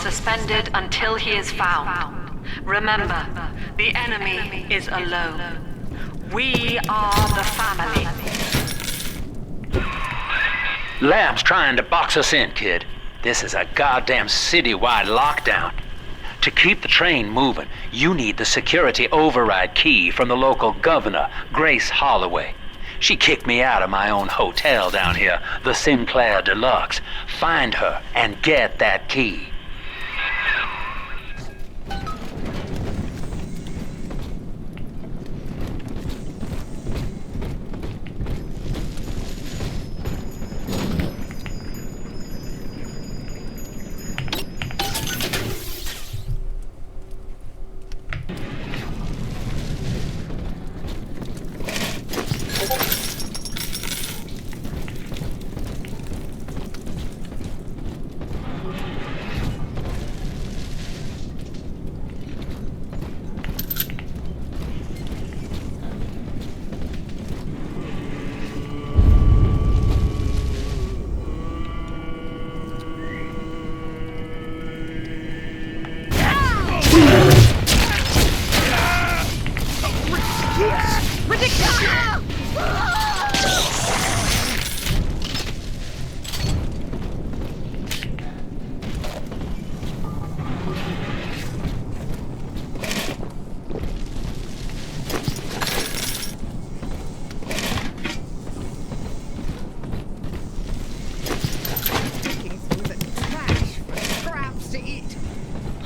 Suspended until he is found. Remember, the enemy is alone. We are the family. Lamb's trying to box us in, kid. This is a goddamn citywide lockdown. To keep the train moving, you need the security override key from the local governor, Grace Holloway. She kicked me out of my own hotel down here, the Sinclair Deluxe. Find her and get that key.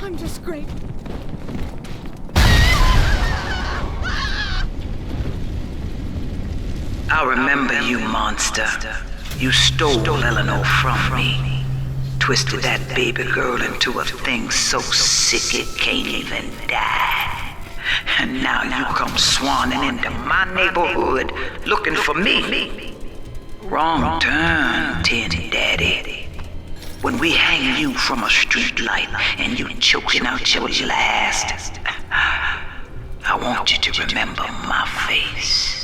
I'm just grateful. I remember you, monster. You stole Eleanor from me. Twisted that baby girl into a thing so sick it can't even die. And now you come swanning into my neighborhood looking for me. Wrong turn, Tin Daddy. When we hang you from a street light and you choking out your last, I want you to remember my face.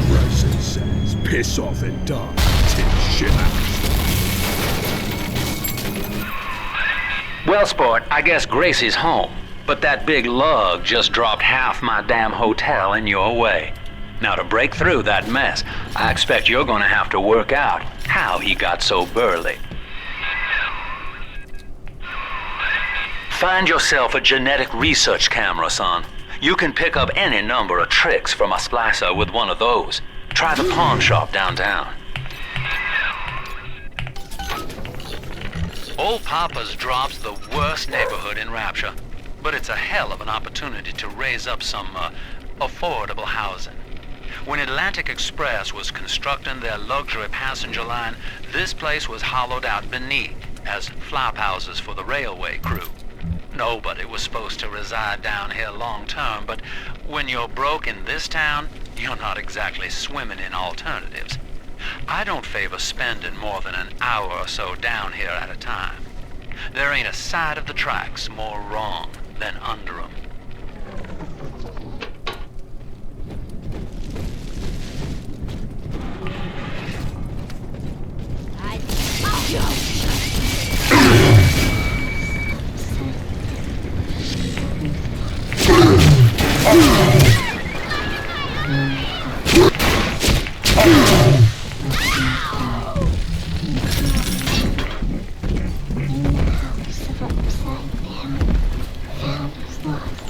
Bryson says, piss off and die, tin shit. Well, sport, I guess Gracie's home. But that big lug just dropped half my damn hotel in your way. Now, to break through that mess, I expect you're gonna have to work out how he got so burly. Find yourself a genetic research camera, son. You can pick up any number of tricks from a splicer with one of those. Try the pawn shop downtown. Old Papa's Drop's the worst neighborhood in Rapture, but it's a hell of an opportunity to raise up some affordable housing. When Atlantic Express was constructing their luxury passenger line, this place was hollowed out beneath as flop houses for the railway crew. Nobody was supposed to reside down here long term, but when you're broke in this town, you're not exactly swimming in alternatives. I don't favor spending more than an hour or so down here at a time. There ain't a side of the tracks more wrong than under them. Found his lost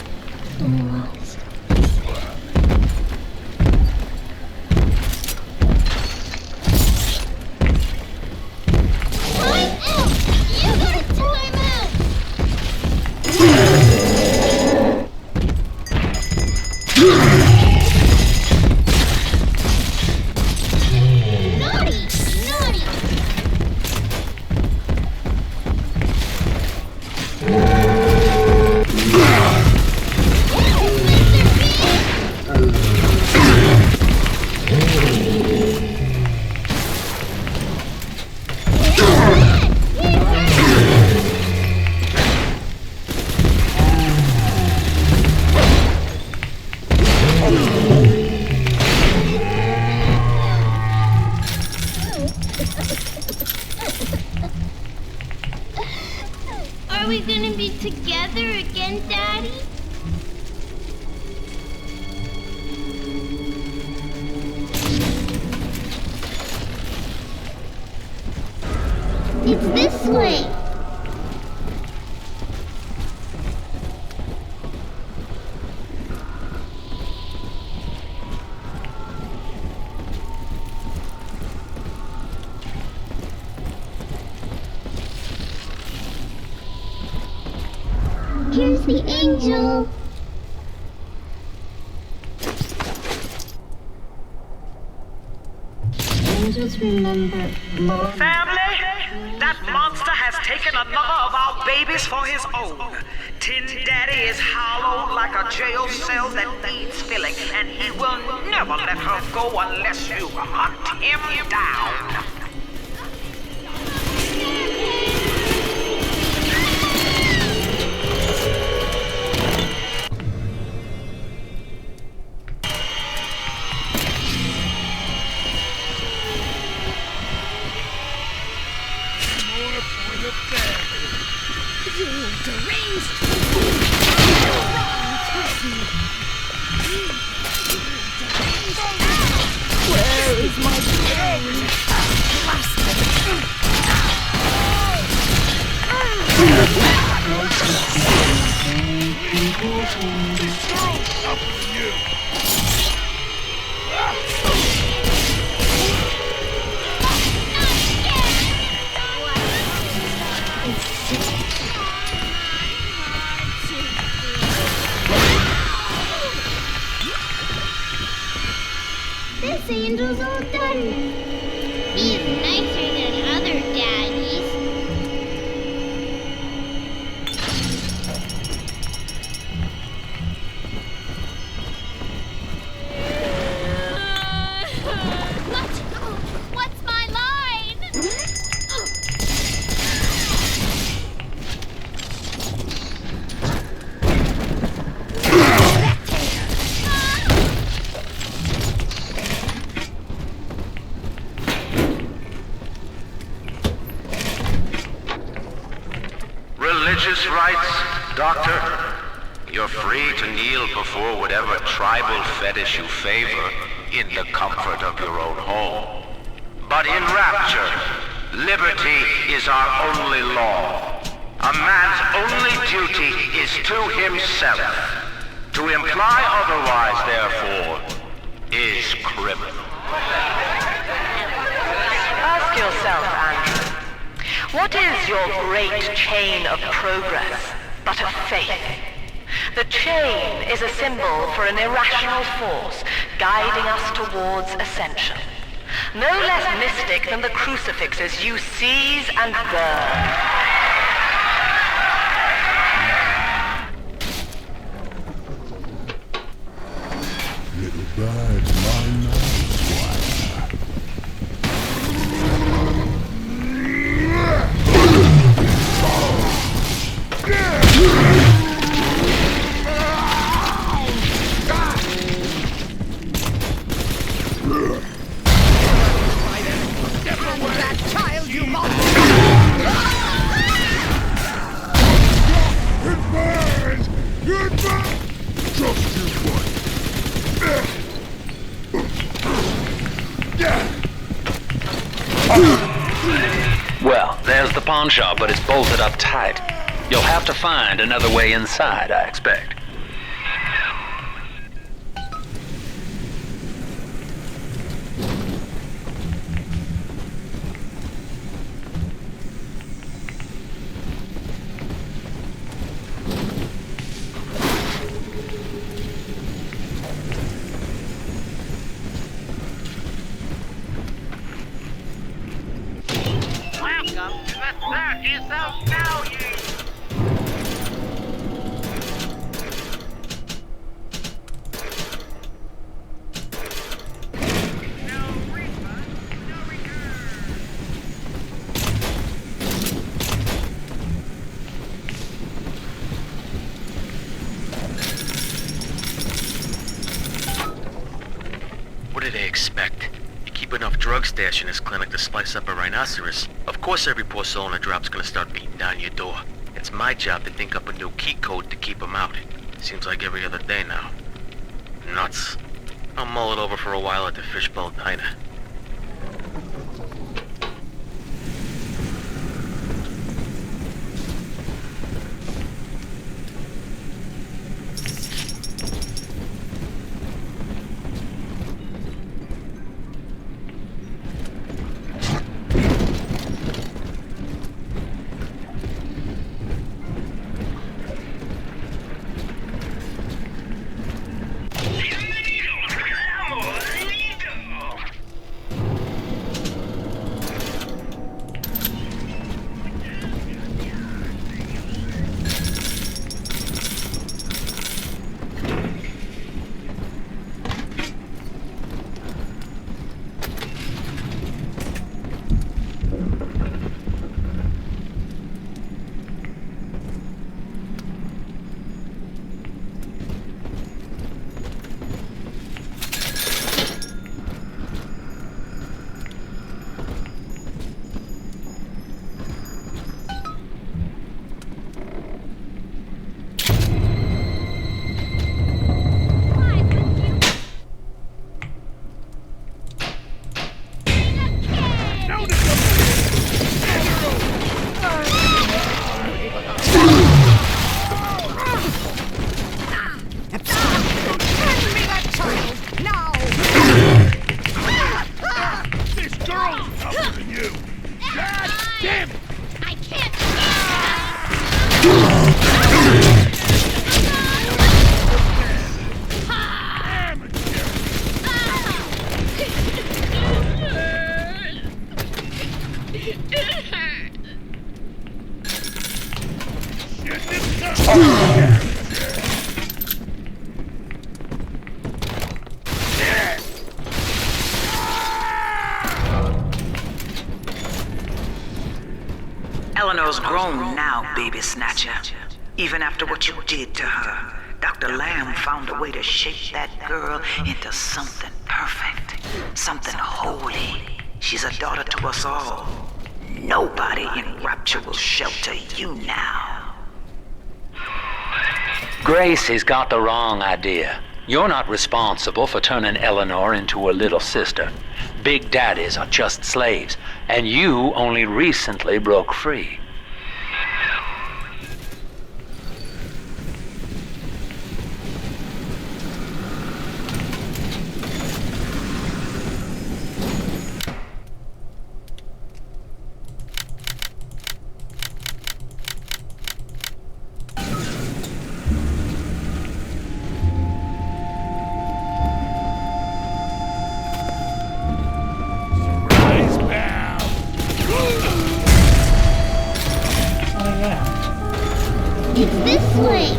we gonna be together again, Daddy? It's this way! Here's the angel! Angels remember more. Family, that monster has taken another of our babies for his own. Tin Daddy is hollow like a jail cell that needs filling, and he will never let her go unless you hunt him down. Where is my brain? This angel's all done. He's nicer than other daddies. What's my line? Religious rites, Doctor? You're free to kneel before whatever tribal fetish you favor in the comfort of your own home. But in Rapture, liberty is our only law. A man's only duty is to himself. To imply otherwise, therefore, is criminal. Ask yourself, Andrew, what is your great chain of progress but of faith? The chain is a symbol for an irrational force guiding us towards ascension. No less mystic than the crucifixes you seize and burn. Well, there's the pawn shop, but it's bolted up tight. You'll have to find another way inside, I expect. Welcome to the Circus of Value! What do they expect? You keep enough drug stash in this clinic to slice up a rhinoceros. Of course every poor soul in a drop's gonna start beating down your door. It's my job to think up a new key code to keep them out. Seems like every other day now. Nuts. I'll mull it over for a while at the Fishbowl Diner. Eleanor's grown now, baby snatcher. Even after what you did to her, Dr. Lamb found a way to shape that girl into something perfect, something holy. She's a daughter to us all. Nobody in Rapture will shelter you now. Grace has got the wrong idea. You're not responsible for turning Eleanor into a little sister. Big daddies are just slaves, and you only recently broke free. It's this way!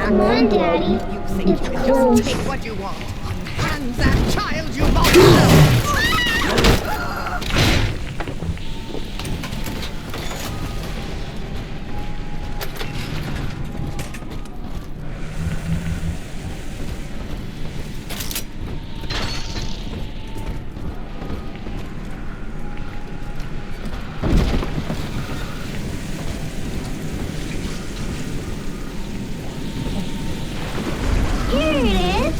Come on, Daddy. It's close. Take what you want. Hand that child, you monster! Here it is.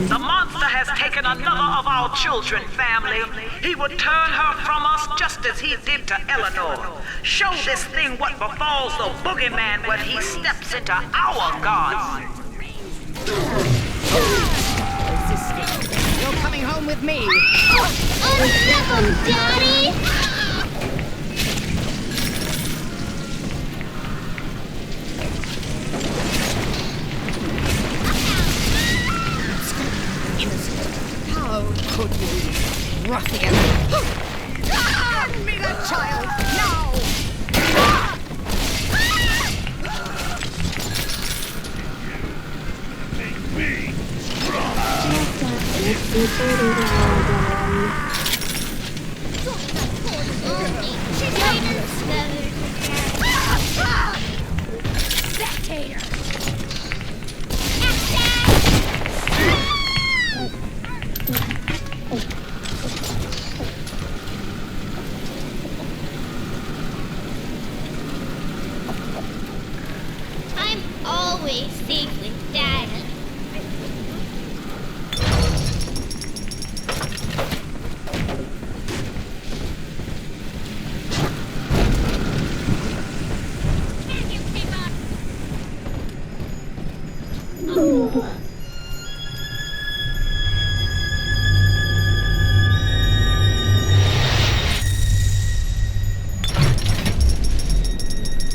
The monster has taken another of our children, family. He would turn her from us just as he did to Eleanor. Show this thing what befalls the boogeyman when he steps into our garden. You're coming home with me. Unzip him, Daddy! ruffian! Hand me that child, now! Spectator! I'm always safe with Daddy.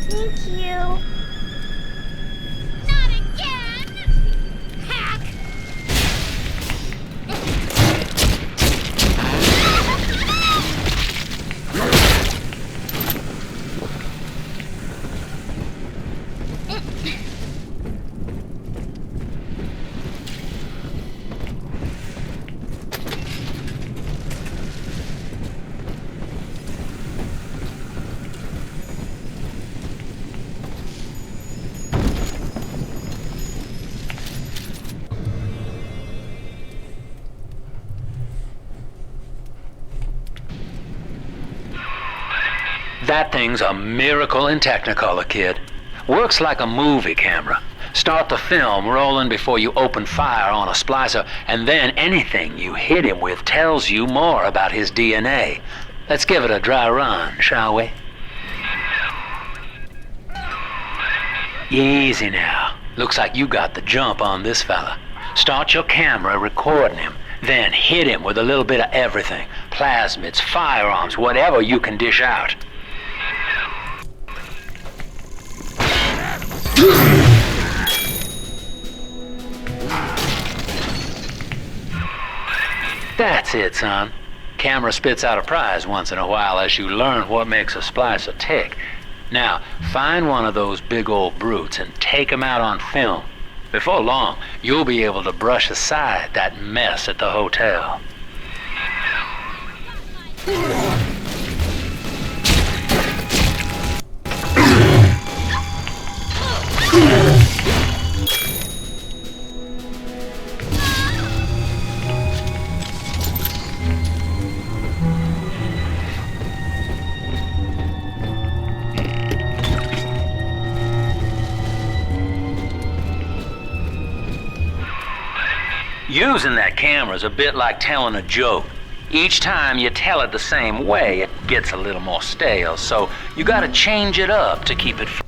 Thank you. Not again! Hack! That thing's a miracle in Technicolor, kid. Works like a movie camera. Start the film rolling before you open fire on a splicer, and then anything you hit him with tells you more about his DNA. Let's give it a dry run, shall we? Easy now. Looks like you got the jump on this fella. Start your camera recording him, then hit him with a little bit of everything. Plasmids, firearms, whatever you can dish out. That's it, son. Camera spits out a prize once in a while as you learn what makes a splicer tick. Now, find one of those big old brutes and take him out on film. Before long, you'll be able to brush aside that mess at the hotel. Using that camera's a bit like telling a joke. Each time you tell it the same way, it gets a little more stale, so you gotta change it up to keep it fresh.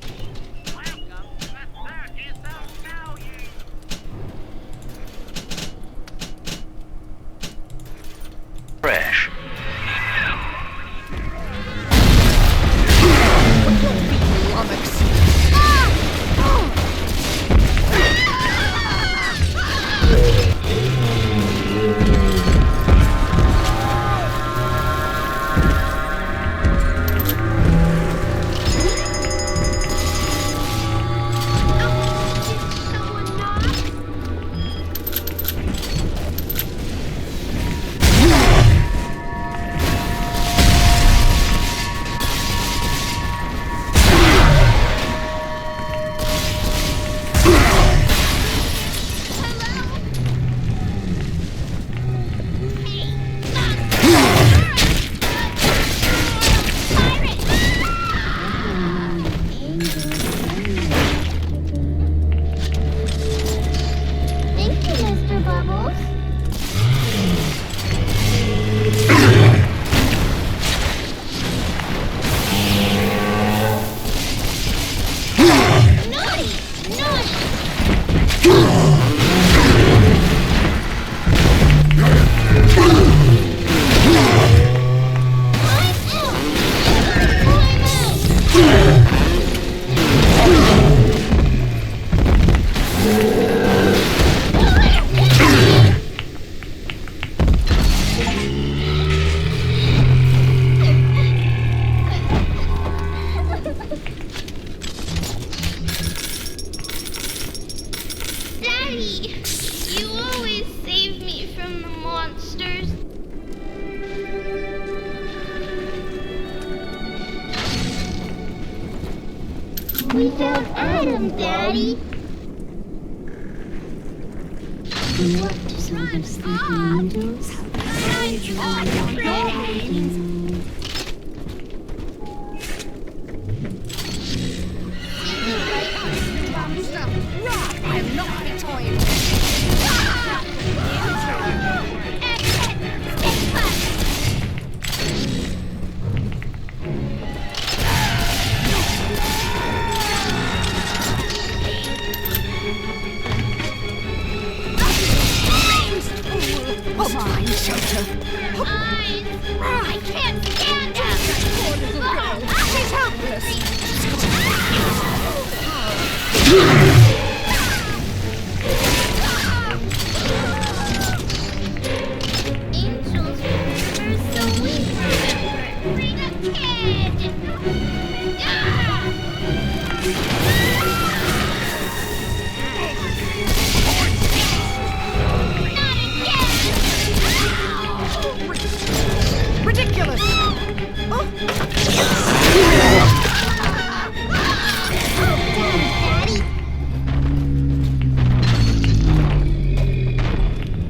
We found Adam, Daddy! What does all those sleeping angels? I'll not be toyed. Fine, shelter. I can't stand that! Poor little girl. She's helpless. Angels were so weak, remember? Bring a kid! Ridiculous!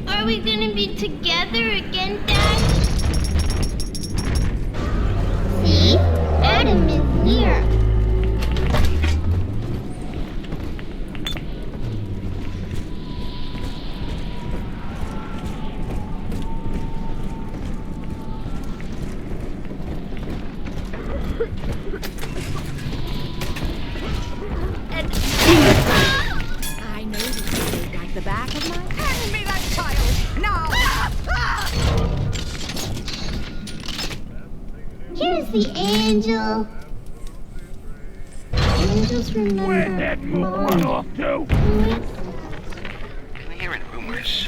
Are we gonna be together again, Dad? See? Adam is here. I know this is like the back of my hand. Hand me that child now! Here's the angel. Angels remember. Where'd that moon run off to? I'm hearing rumors.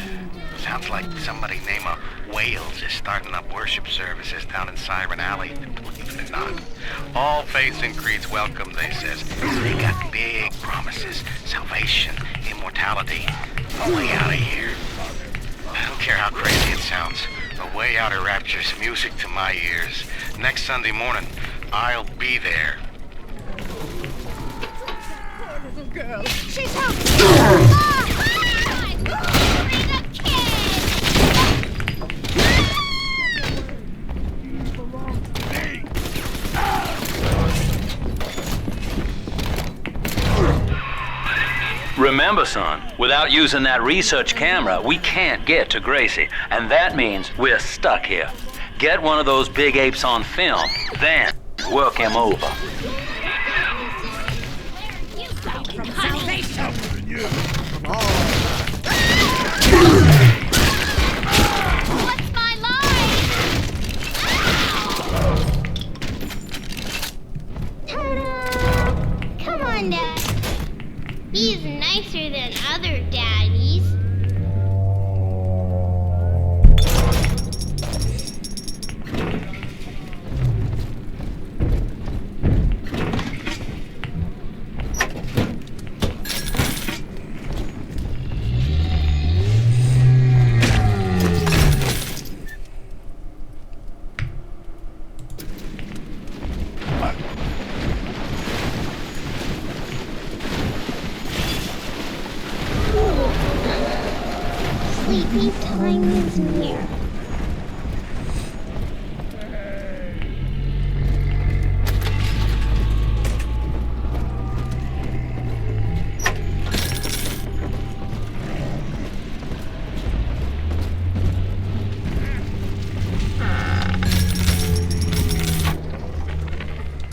Sounds like somebody named Wales is starting up worship services down in Siren Alley. Believe it or not. All faiths and creeds welcome, they says. They got big promises. Salvation, immortality. A way out of here. I don't care how crazy it sounds. A way out of rapture's music to my ears. Next Sunday morning, I'll be there. Poor little girl. She's helpless. Remember, son, without using that research camera, we can't get to Gracie, and that means we're stuck here. Get one of those big apes on film, then work him over. From salvation. What's my line? Ta-da! Come on, Dad. He's nicer than other daddies. Sleepy time is near.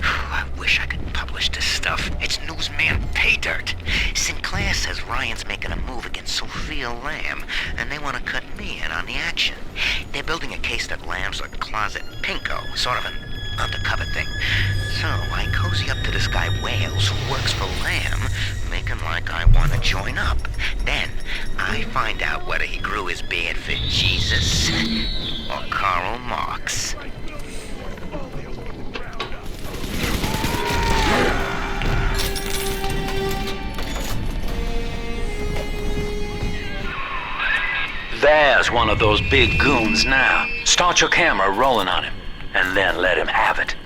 I wish I could publish this stuff. It's newsman pay dirt. Sinclair says Ryan's making a move against Sophia Lamb, and they want to cut me in on the action. They're building a case that Lamb's a closet pinko, sort of an undercover thing. So I cozy up to this guy Wales who works for Lamb, making like I want to join up. Then I find out whether he grew his beard for Jesus or Karl Marx. There's one of those big goons now. Start your camera rolling on him, and then let him have it.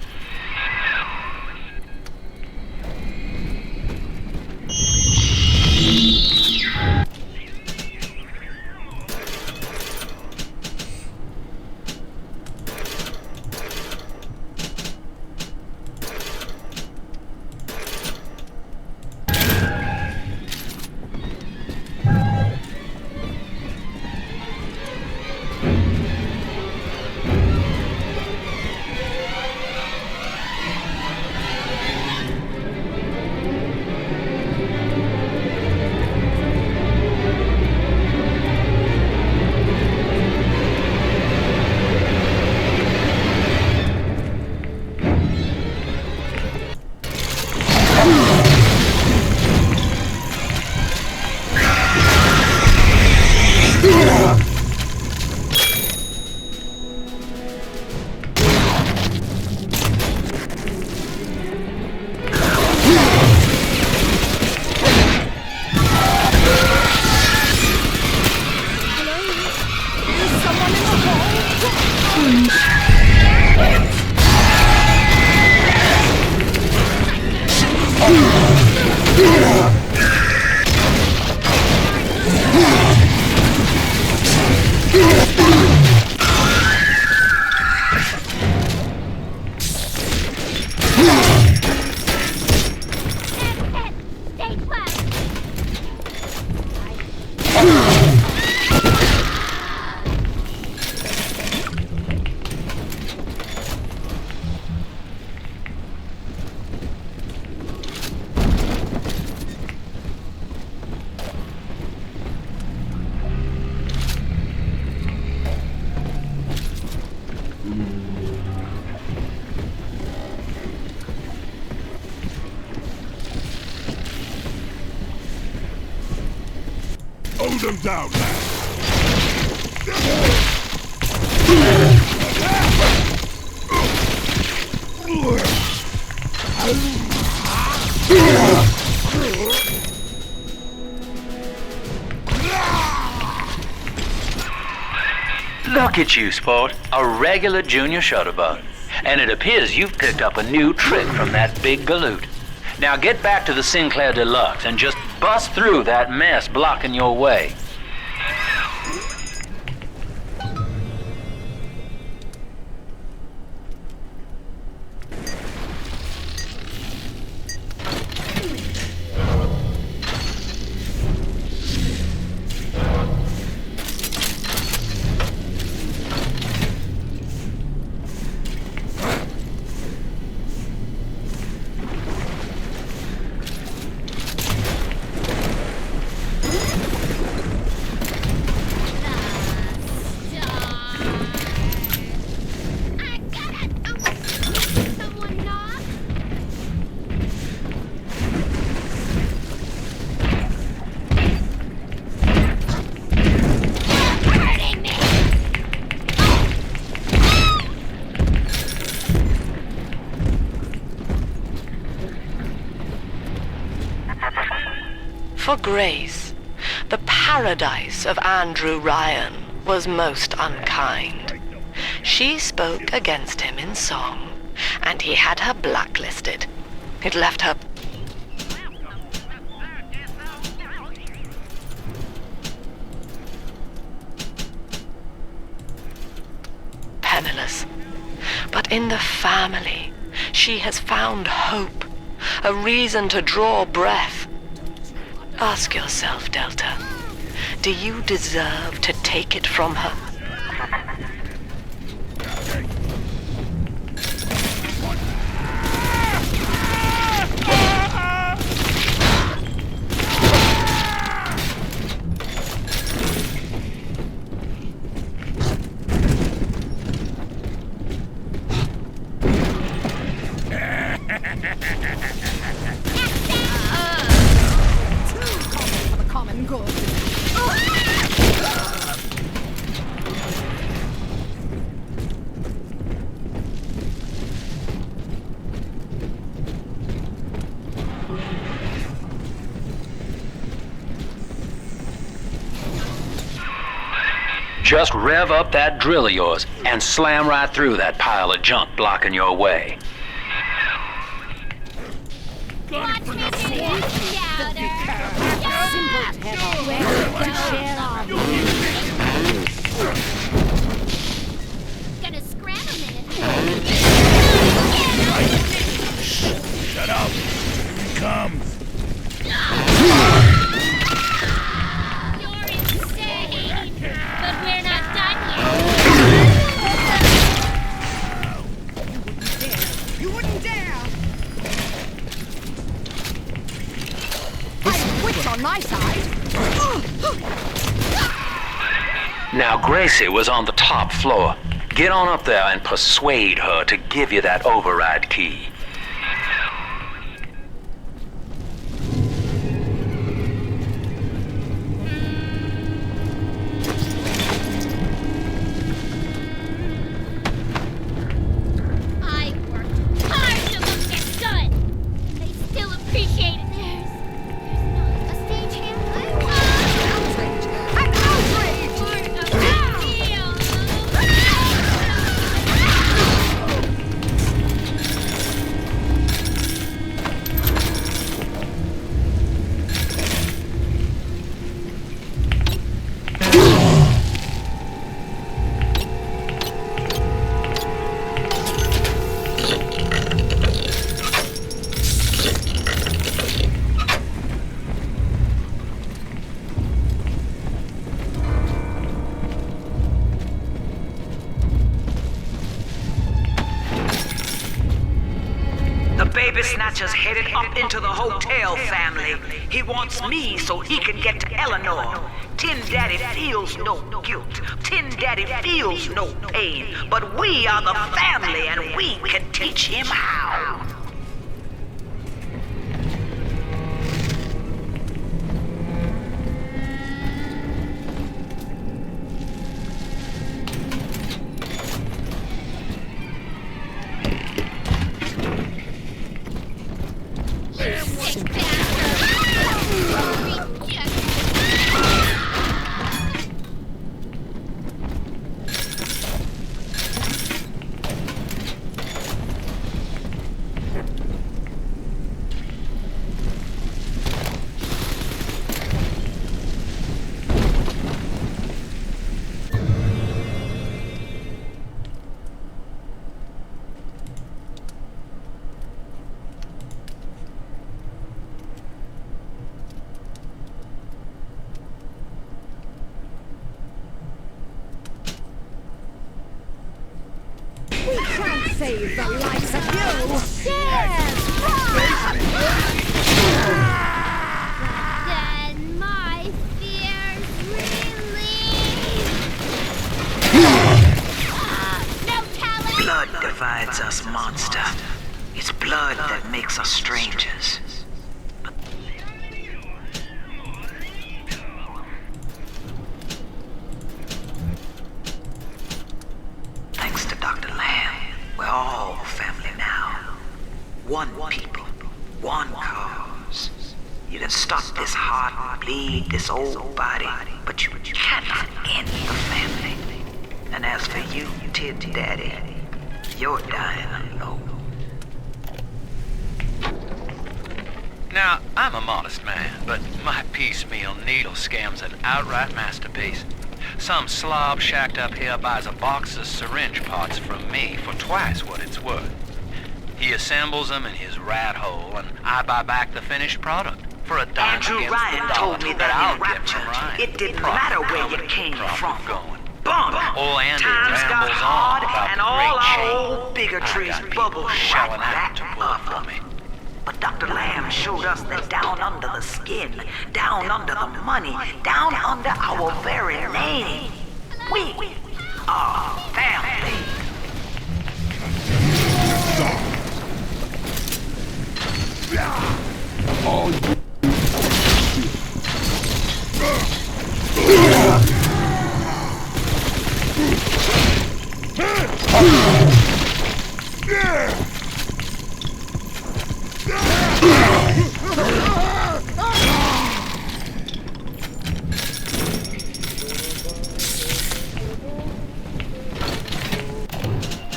Hold them down, Look at you, Sport. A regular junior shutterbug. And it appears you've picked up a new trick from that big galoot. Now get back to the Sinclair Deluxe and just bust through that mess blocking your way. For Grace, the paradise of Andrew Ryan was most unkind. She spoke against him in song, and he had her blacklisted. It left her penniless. But in the family, she has found hope, a reason to draw breath. Ask yourself, Delta, do you deserve to take it from her? Just rev up that drill of yours and slam right through that pile of junk blocking your way. Gonna scram a minute. Shut up! Here he comes! You're insane! But we're not done yet! You wouldn't dare! I quit on my side! Now Gracie was on the top floor. Get on up there and persuade her to give you that override key. I worked hard to look this good! They still appreciate it. There's not a stagehand. I'm outraged! The baby snatcher's headed up into the hotel, family. He wants me so he can get to Eleanor. Tin Daddy feels no guilt. Tin Daddy feels no pain. But we are the family and we can teach him how. save the likes of you! Then my fears Blood divides us, monster. It's blood that makes us strangers. Thanks to Dr. Lamb, we're all family now. One people, one cause. You can stop this heart bleed, this old body, but you cannot end the family. And as for you, Tid Daddy, you're dying alone. Now, I'm a modest man, but my piecemeal needle scam's an outright masterpiece. Some slob shacked up here buys a box of syringe parts from me for twice what it's worth. He assembles them in his rat hole, and I buy back the finished product for a dime Andrew against Ryan the told me dollar that I'll in get Rapture, from Ryan. it didn't Profit matter where you coming, came profit from. going. Bump! Old Andy Times got rambles hard, on about and the all great our change. old bigotries I got people bubbled right shelling out back to pull up. for me. But Dr. Lamb showed us that down under the skin, down under the money, down under our very name, we are family.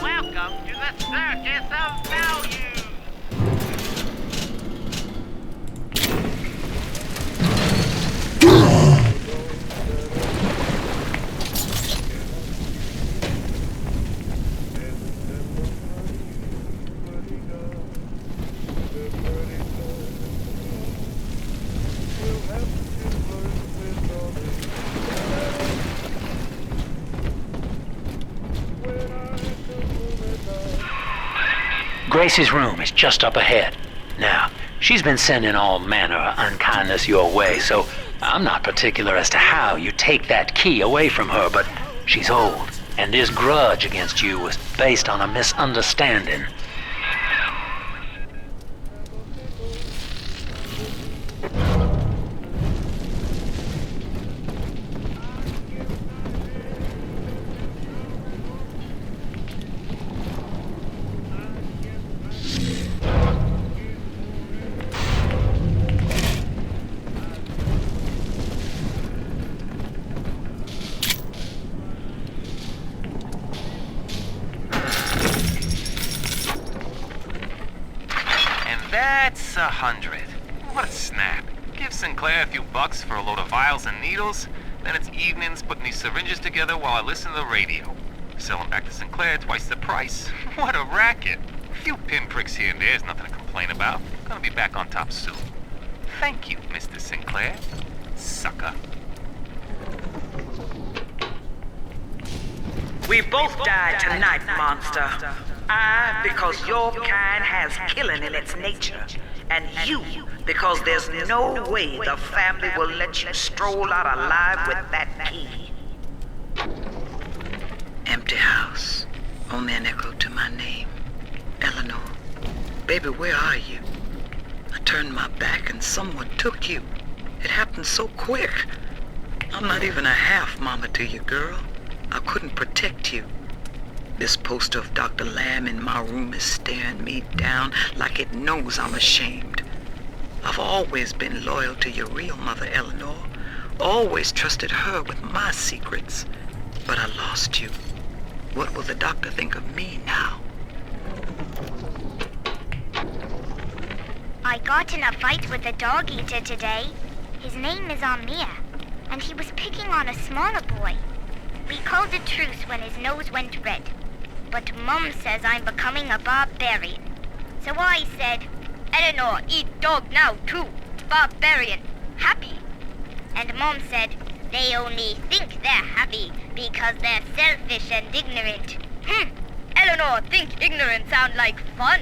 Welcome to the Circus of Value. Gracie's room is just up ahead. Now, she's been sending all manner of unkindness your way, so I'm not particular as to how you take that key away from her, but she's old, and this grudge against you was based on a misunderstanding. That's 100. What a snap. Give Sinclair a few bucks for a load of vials and needles, then it's evenings putting these syringes together while I listen to the radio. Sell them back to Sinclair twice the price. What a racket. A few pinpricks here and there is nothing to complain about. Gonna be back on top soon. Thank you, Mr. Sinclair. Sucker. We both died tonight, monster. I, because your kind has killing in its nature. And you, because there's no way the family will let you stroll out alive with that key. Empty house. Only an echo to my name. Eleanor. Baby, where are you? I turned my back and someone took you. It happened so quick. I'm not even a half mama to you, girl. I couldn't protect you. This poster of Dr. Lamb in my room is staring me down like it knows I'm ashamed. I've always been loyal to your real mother, Eleanor. Always trusted her with my secrets. But I lost you. What will the doctor think of me now? I got in a fight with a dog eater today. His name is Amir, and he was picking on a smaller boy. We called a truce when his nose went red. But Mum says I'm becoming a barbarian. So I said, Eleanor, eat dog now too. Barbarian. Happy. And Mum said, they only think they're happy because they're selfish and ignorant. Eleanor think ignorant sound like fun.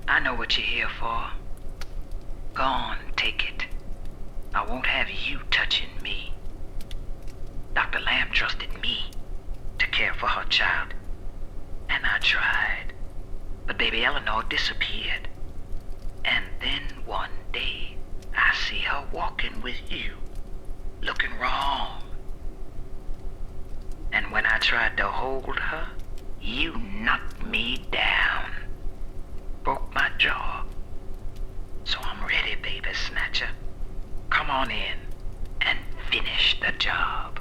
I know what you're here for. Go on, take it. I won't have you touching me. Dr. Lamb trusted me to care for her child, and I tried. But baby Eleanor disappeared. And then one day, I see her walking with you, looking wrong. And when I tried to hold her, you knocked me down. Broke my jaw. So I'm ready, baby snatcher. Come on in and finish the job.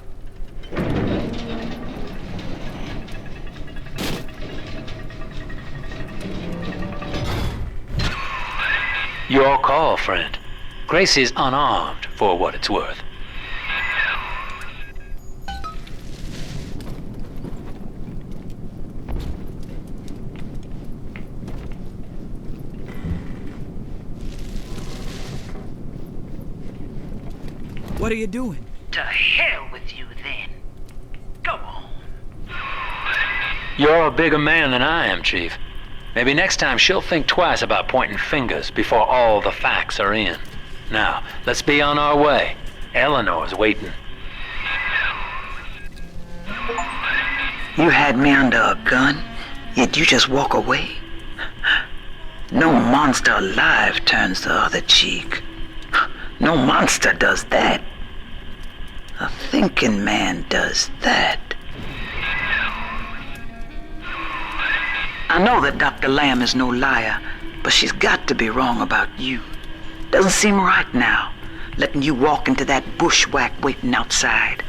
Your call, friend. Grace is unarmed, for what it's worth. What are you doing? To hell with you then. Go on. You're a bigger man than I am, Chief. Maybe next time she'll think twice about pointing fingers before all the facts are in. Now, let's be on our way. Eleanor's waiting. You had me under a gun, yet you just walk away? No monster alive turns the other cheek. No monster does that. A thinking man does that. I know that Dr. Lamb is no liar, but she's got to be wrong about you. Doesn't seem right now, letting you walk into that bushwhack waiting outside.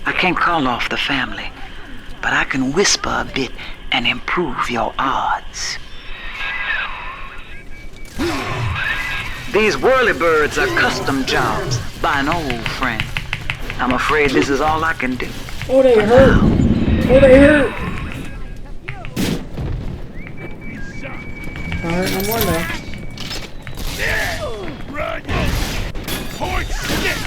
I can't call off the family, but I can whisper a bit and improve your odds. These whirlybirds are custom jobs by an old friend. I'm afraid this is all I can do. Oh, they hurt. Oh, they hurt. Not hurt no more though. Run! Point shit!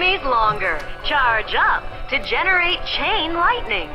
enemies longer. Charge up to generate chain lightning.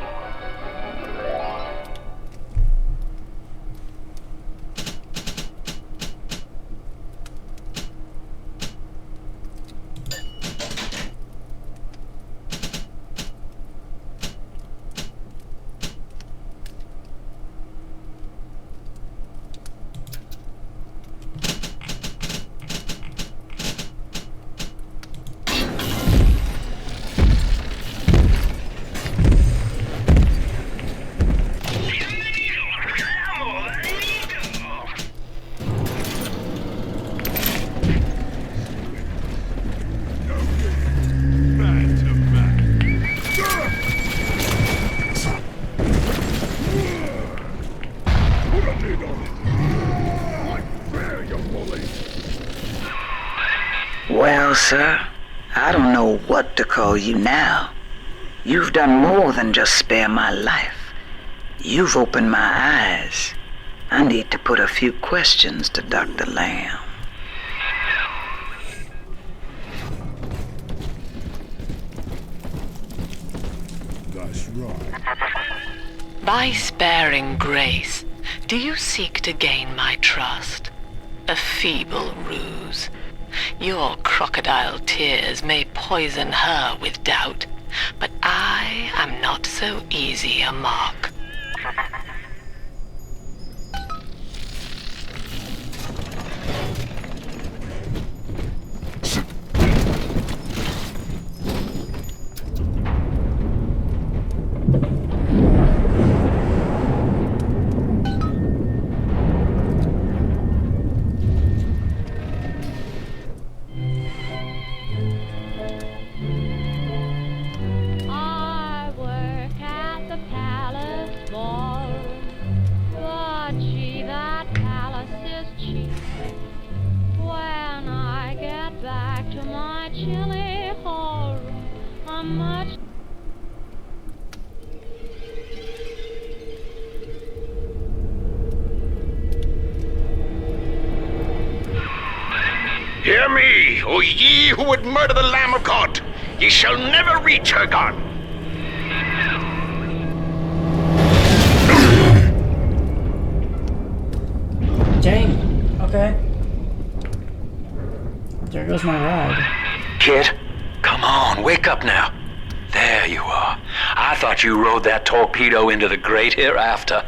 Well, sir, I don't know what to call you now. You've done more than just spare my life. You've opened my eyes. I need to put a few questions to Dr. Lamb. That's right. By sparing grace, do you seek to gain my trust? A feeble ruse. Your crocodile tears may poison her with doubt, but I am not so easy a mark. Hear me, O ye who would murder the Lamb of God! Ye shall never reach her God! Dang. Okay. There goes my ride. Kid, come on, wake up now. There you are. I thought you rode that torpedo into the great hereafter.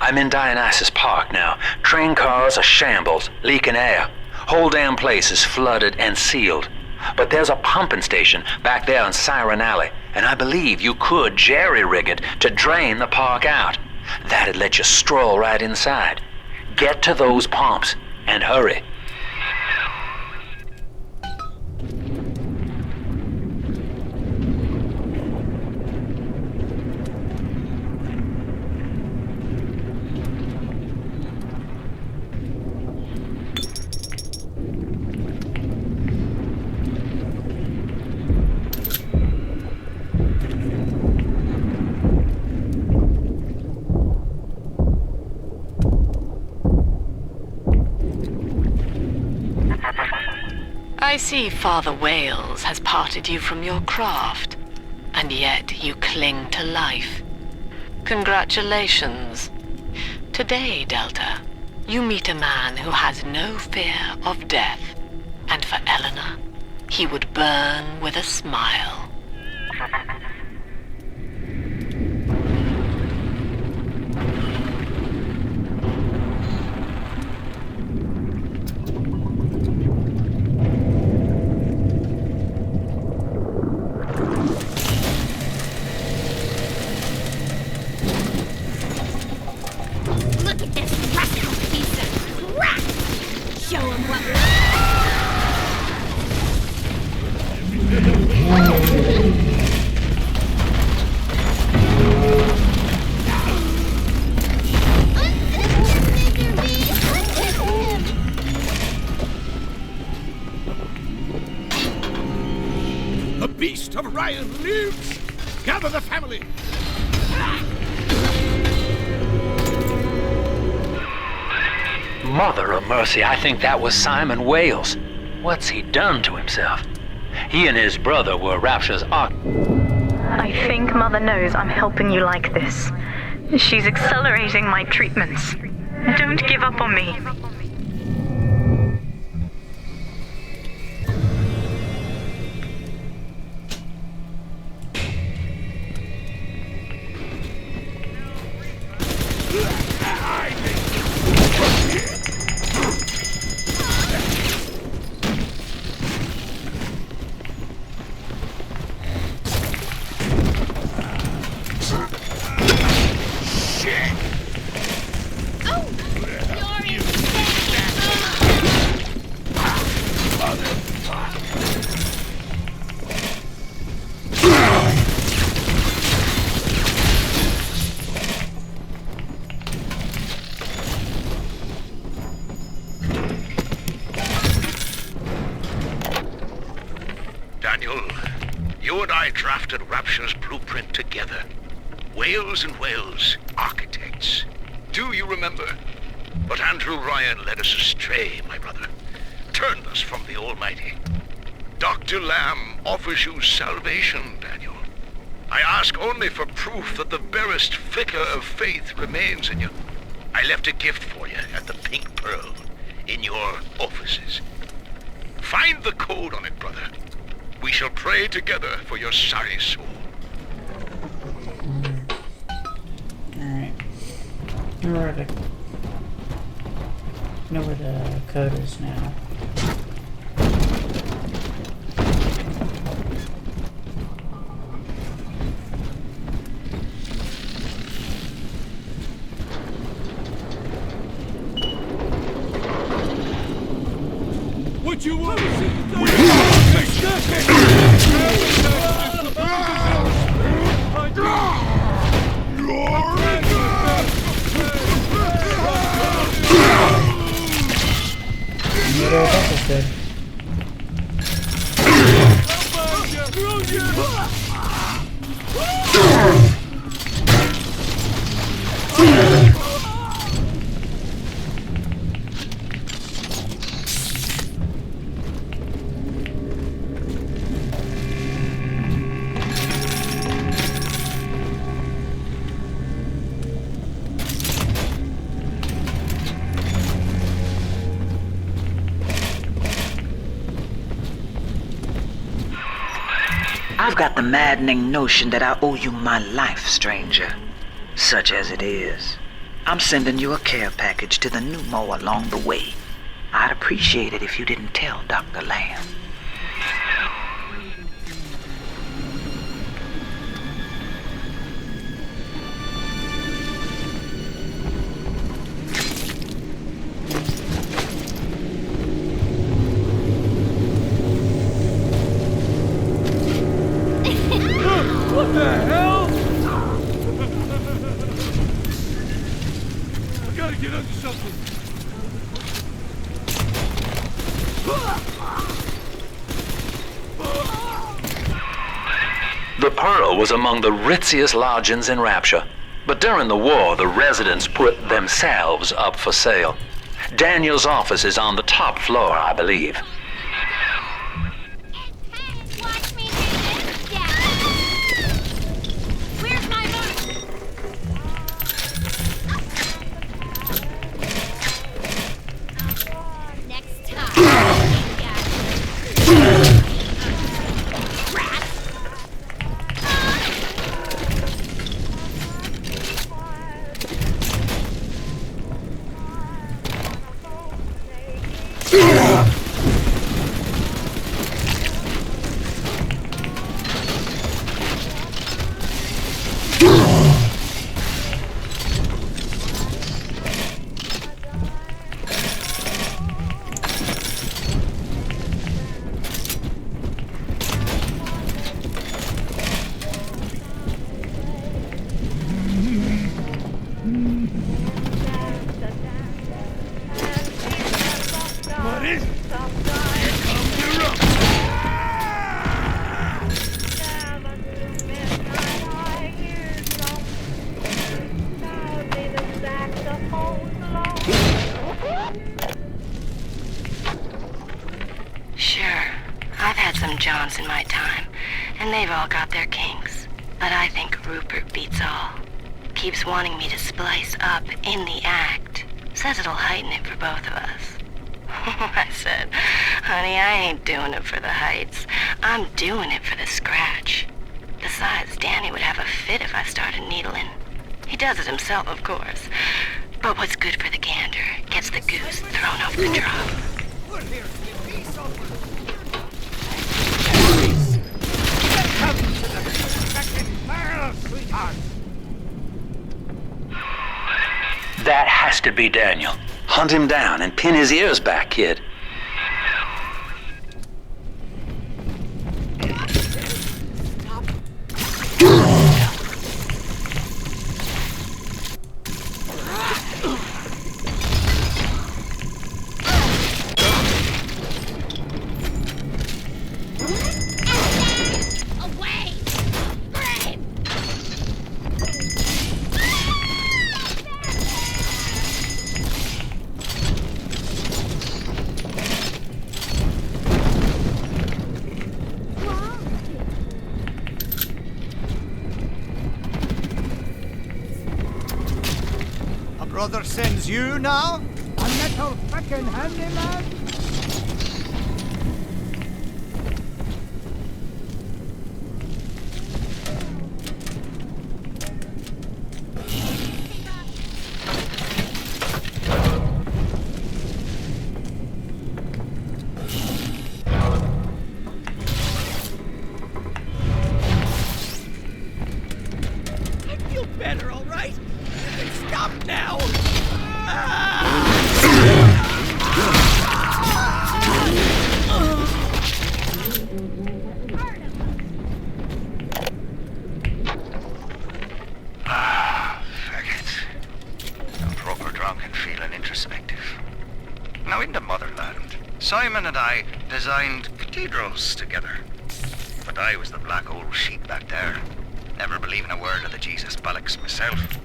I'm in Dionysus Park now. Train cars are shambles, leaking air. Whole damn place is flooded and sealed. But there's a pumping station back there in Siren Alley, and I believe you could jerry-rig it to drain the park out. That'd let you stroll right inside. Get to those pumps, and hurry. I see Father Wales has parted you from your craft, and yet you cling to life. Congratulations. Today, Delta, you meet a man who has no fear of death, and for Eleanor, he would burn with a smile. The beast of Ryan lives! Gather the family! Mother of mercy, I think that was Simon Wales. What's he done to himself? He and his brother were Rapture's I think Mother knows I'm helping you like this. She's accelerating my treatments. Don't give up on me. Daniel, you and I drafted Rapture's blueprint together. Whales and whales, architects. Do you remember? But Andrew Ryan led us astray, my brother. Turned us from the Almighty. Dr. Lamb offers you salvation, Daniel. I ask only for proof that the barest flicker of faith remains in you. I left a gift for you at the Pink Pearl, in your offices. Find the code on it, brother. We shall pray together for your sorry soul. Alright. Know where the code is now. What you want to see? I've got the maddening notion that I owe you my life, stranger. Such as it is. I'm sending you a care package to the pneumo along the way. I'd appreciate it if you didn't tell Dr. Lamb. What the hell? I gotta get under something. The Pearl was among the ritziest lodgings in Rapture, but during the war, the residents put themselves up for sale. Daniel's office is on the top floor, I believe. I've had some Johns in my time, and they've all got their kinks. But I think Rupert beats all. Keeps wanting me to splice up in the act. Says it'll heighten it for both of us. I said, honey, I ain't doing it for the heights. I'm doing it for the scratch. Besides, Danny would have a fit if I started needling. He does it himself, of course. But what's good for the gander gets the goose thrown off the drop. We're here to give peace over. Welcome to the second barrel, sweetheart. That has to be Daniel. Hunt him down and pin his ears back, kid. Brother sends you now? A metal fucking handyman? I feel better, all right? Stop now! Now, in the motherland, Simon and I designed cathedrals together. But I was the black old sheep back there, never believing a word of the Jesus bollocks myself.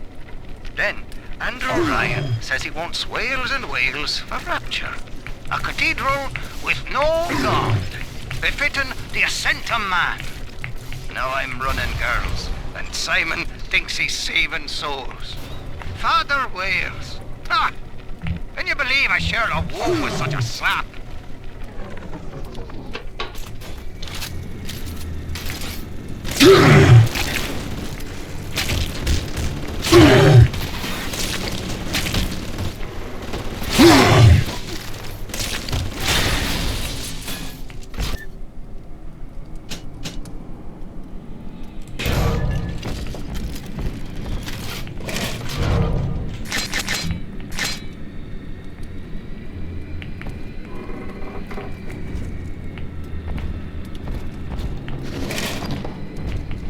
Then, Andrew Ryan says he wants Wales and Wales for rapture. A cathedral with no God, befitting the ascent of man. Now I'm running girls, and Simon thinks he's saving souls. Father Wales. Ah! Can you believe I shared a womb with such a sap?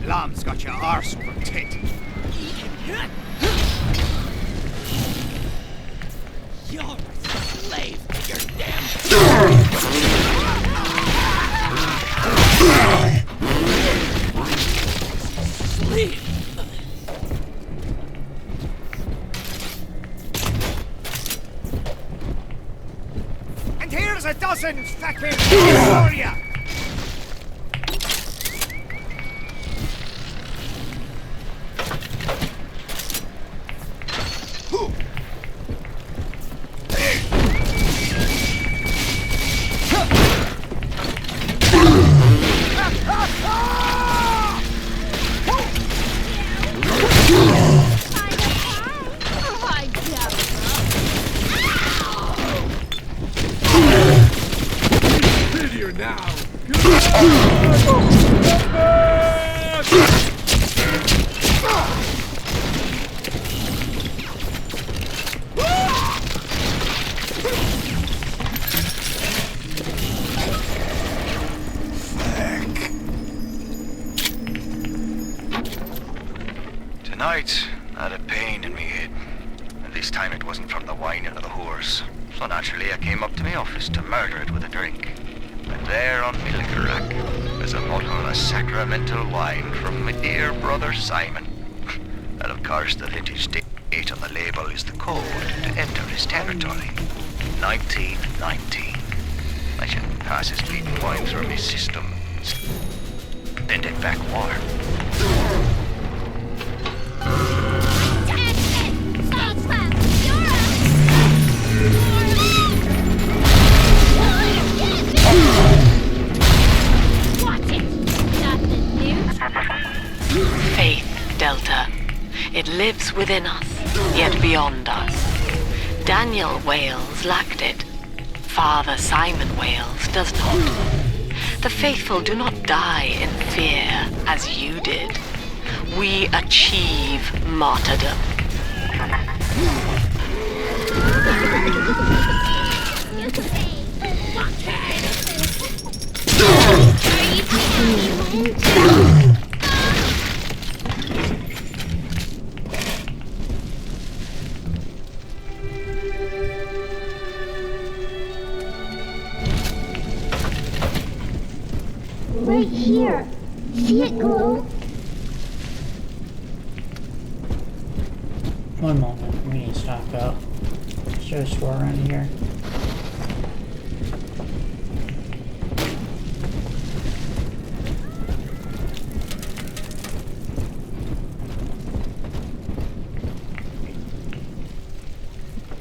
Lamb's got your arse over tit. You're a slave to your damn sleep. And here's a dozen fucking for ya. Tonight, I had a pain in me head. And this time it wasn't from the whining of the whores. So naturally I came up to my office to murder it with a drink. And there on my liquor rack is a bottle of sacramental wine from my dear brother Simon. And of course the vintage date on the label is the code to enter his territory. 1919. I should pass his bleeding wine through my system. Then take back water. Faith, Delta. It lives within us, yet beyond us. Daniel Wales lacked it. Father Simon Wales does not. The faithful do not die in fear, as you did. We achieve martyrdom. Right here. See it glow? One moment, we need to stock up. Is there a store around here?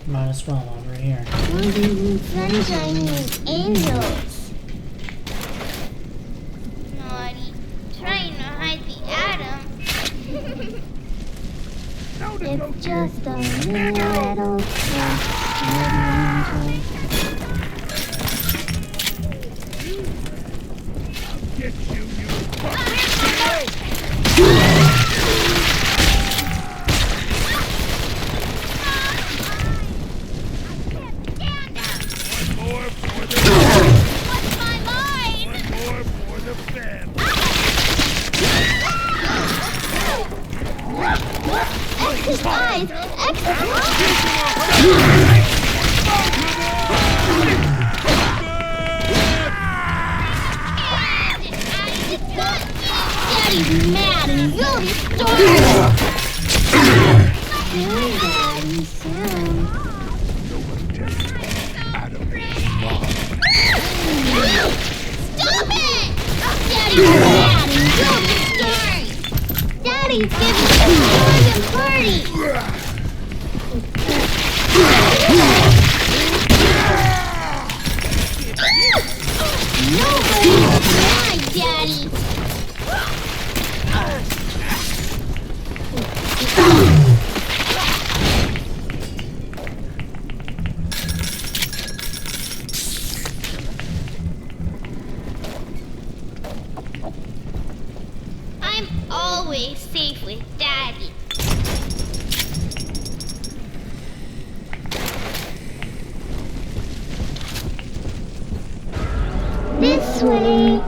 Might as well over here. Sunshine means angels. Naughty. Trying to hide the atom. It's just a little Get you, you X's eyes! X's Daddy's mad and you'll be sorry! Soon, Daddy, soon. Stop it! Daddy's mad and you'll be sorry! Daddy's giving a party! Nobody's my daddy! I'm always safe with Daddy. This way.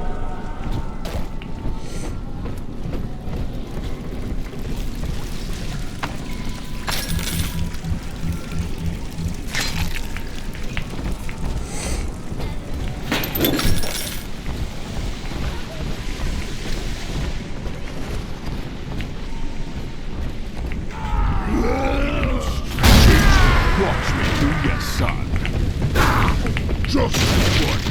Watch me do your son. Just what?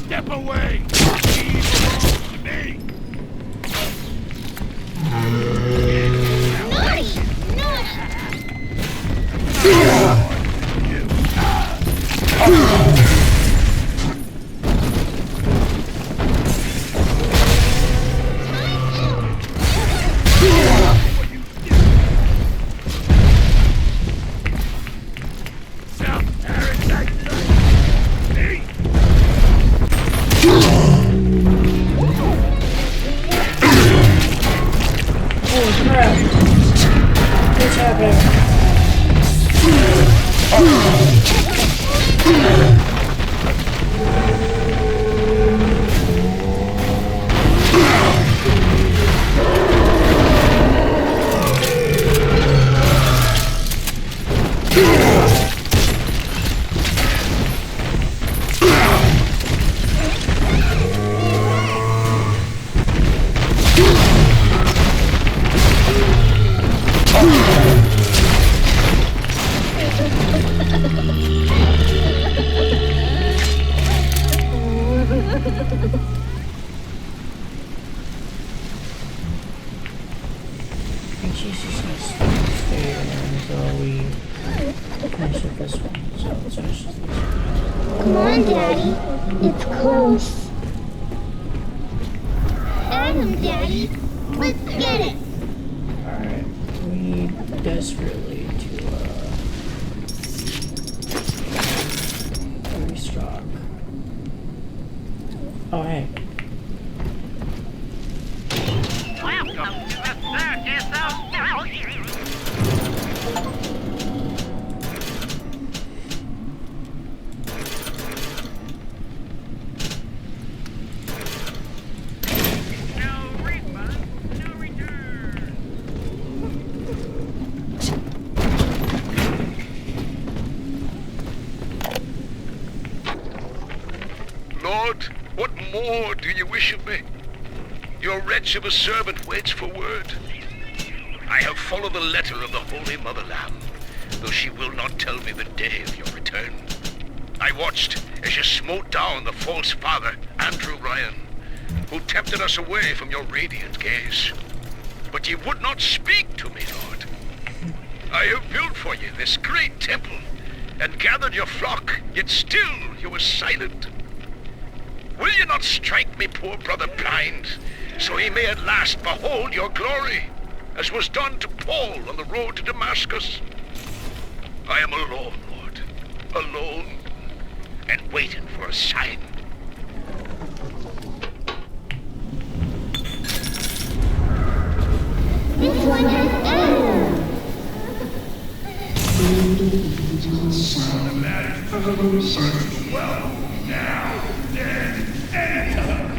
Step away! He belongs to me! Naughty! Holy crap! What's happening? think she's just gonna stay there until we finish with this one. So let's finish this one. Come on, Daddy. It's close. Adam, Daddy. Let's get it. Alright. We need desperately to restock. Oh, hey. Welcome to the circus of Lord, what more do you wish of me? Your wretch of a servant waits for word. I have followed the letter of the Holy Mother Lamb, though she will not tell me the day of your return. I watched as you smote down the false father, Andrew Ryan, who tempted us away from your radiant gaze. But ye would not speak to me, Lord. I have built for you this great temple, and gathered your flock, yet still you were silent. Will you not strike me poor brother blind, so he may at last behold your glory, as was done to Paul on the road to Damascus? I am alone, Lord, alone, and waiting for a sign. This one has Adam. Well, now, then, anytime.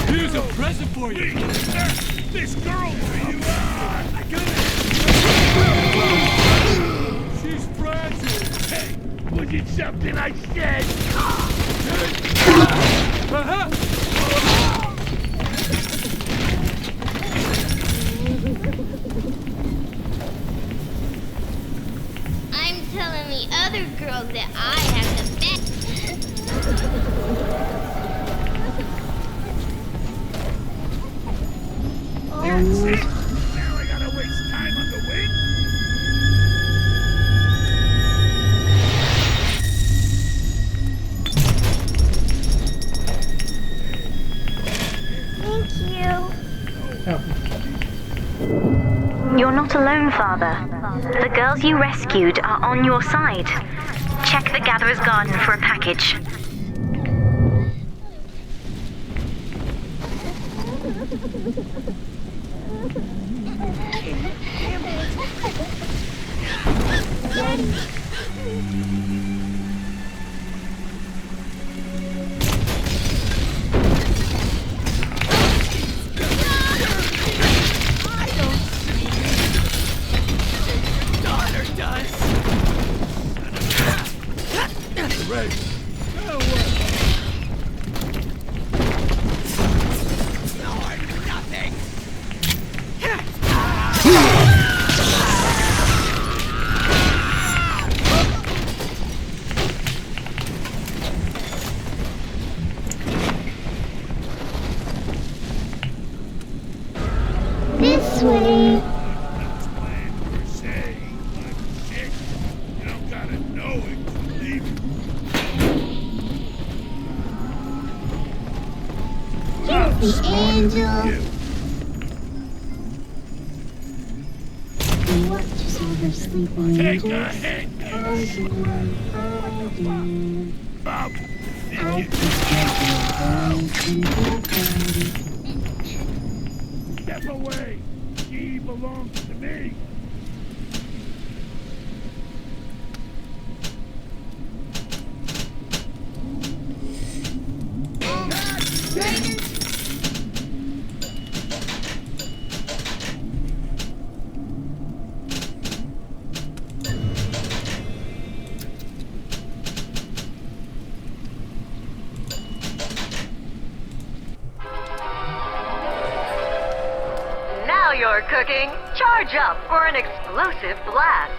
Here's a present for you. This girl for you. She's fragile. Hey, was it something I said? I'm telling the other girls that I have the best. That's it. Now I gotta waste time on the wind. You're not alone, Father. The girls you rescued are on your side. Check the Gatherer's Garden for a package. This way. You don't gotta know it to leave. The angel. He watches over sleeping Take the angels. hit! Bob. Step away! She belongs to me! Now you're cooking. Charge up for an explosive blast.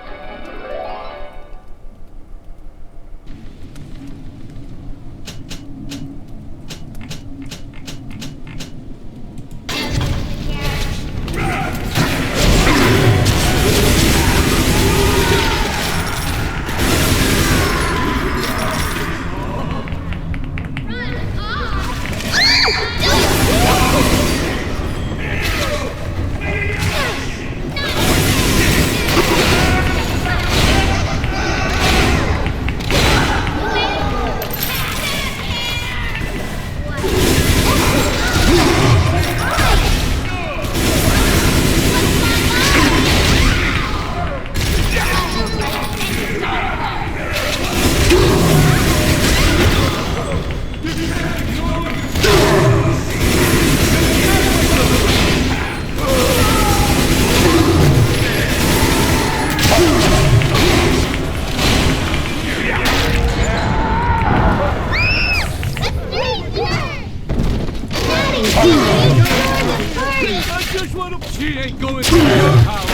I just want to... She ain't going to your house!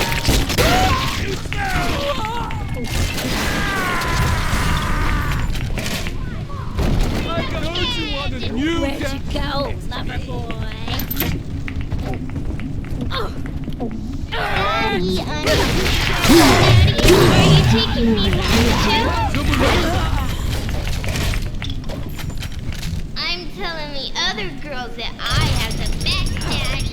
I heard you want a new... Where'd you go, lover boy? Daddy, are you taking me home too? I'm telling the other girls that I have the best daddy.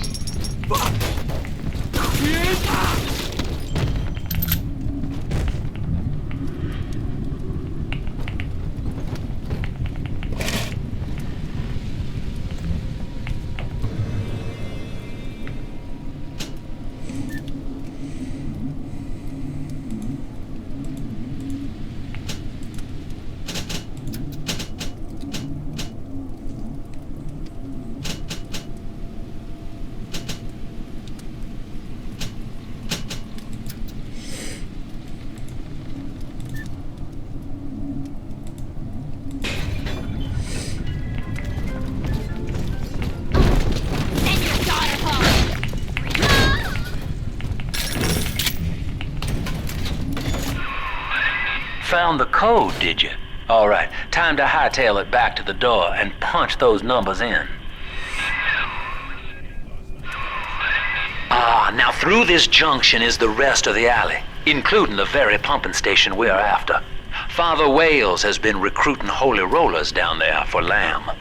Found the code, did you? All right, time to hightail it back to the door and punch those numbers in. Now through this junction is the rest of the alley, including the very pumping station we're after. Father Wales has been recruiting holy rollers down there for lamb.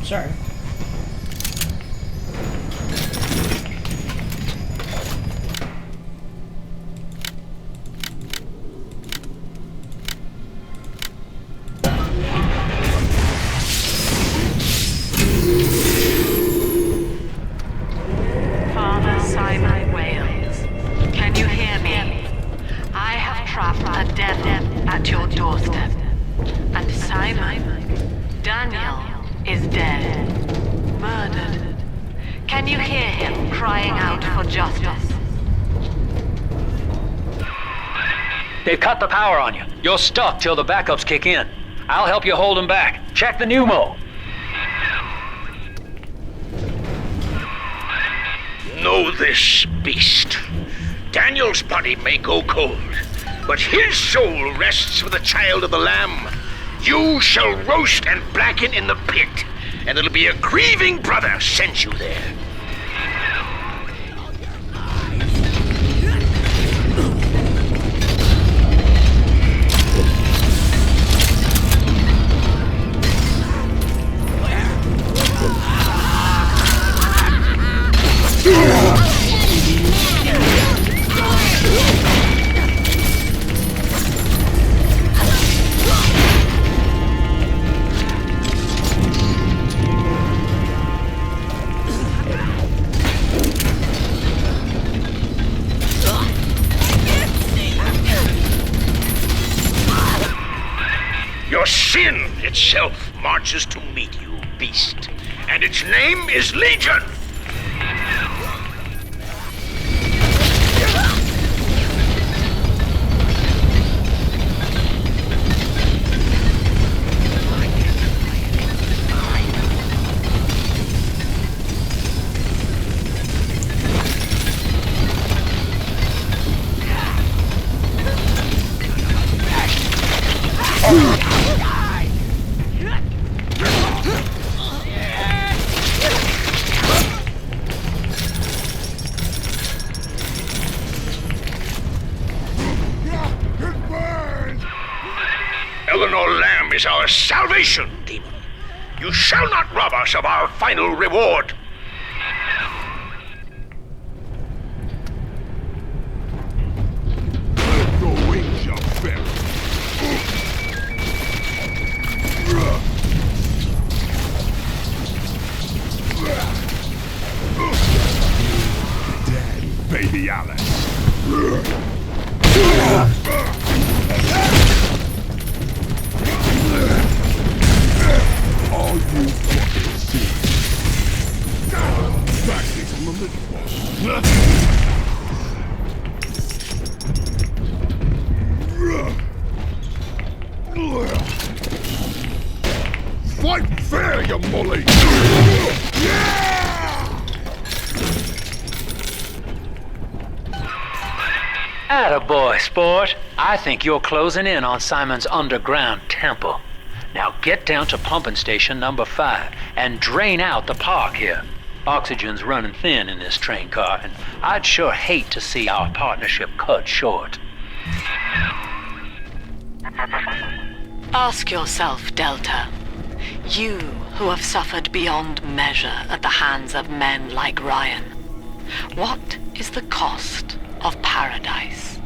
Sorry. Father Simon Wales, can you hear me? I have trapped a death at your doorstep. And Simon, Daniel, is dead. Murdered. Can you hear him crying out for justice? They've cut the power on you. You're stuck till the backups kick in. I'll help you hold them back. Check the pneumo. Know this, beast. Daniel's body may go cold, but his soul rests with the child of the Lamb. You shall roast and blacken in the pit, and it'll be a grieving brother sends you there. Your sin itself marches to meet you, beast, and its name is Legion. Eleanor Lamb is our salvation, demon. You shall not rob us of our final reward. Your wings shall fail. Dead, baby Alice. All you fucking see. Practice on the little boss. Fight fair, you molly! Attaboy, sport. I think you're closing in on Simon's underground temple. Now get down to pumping station number 5 and drain out the park here. Oxygen's running thin in this train car, and I'd sure hate to see our partnership cut short. Ask yourself, Delta. You who have suffered beyond measure at the hands of men like Ryan. What is the cost of paradise?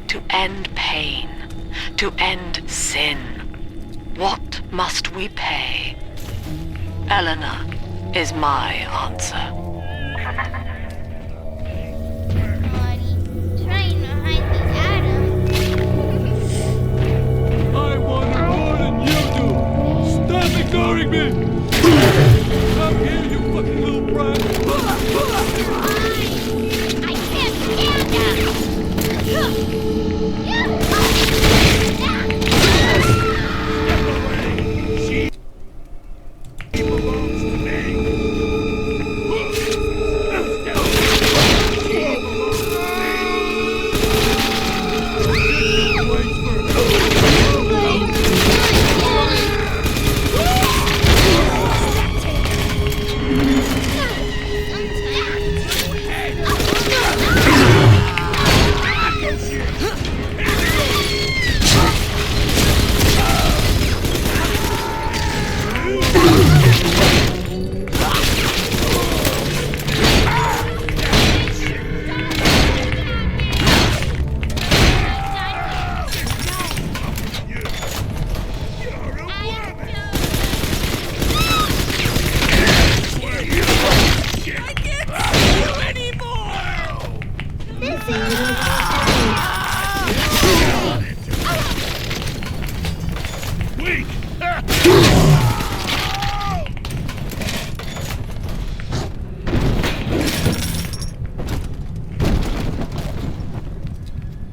To end pain, to end sin. What must we pay? Eleanor is my answer. Trying to hide the atom. I want it more than you do! Stop ignoring me! Come here, you fucking little brat! I can't stand that!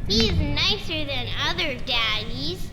He's nicer than other daddies.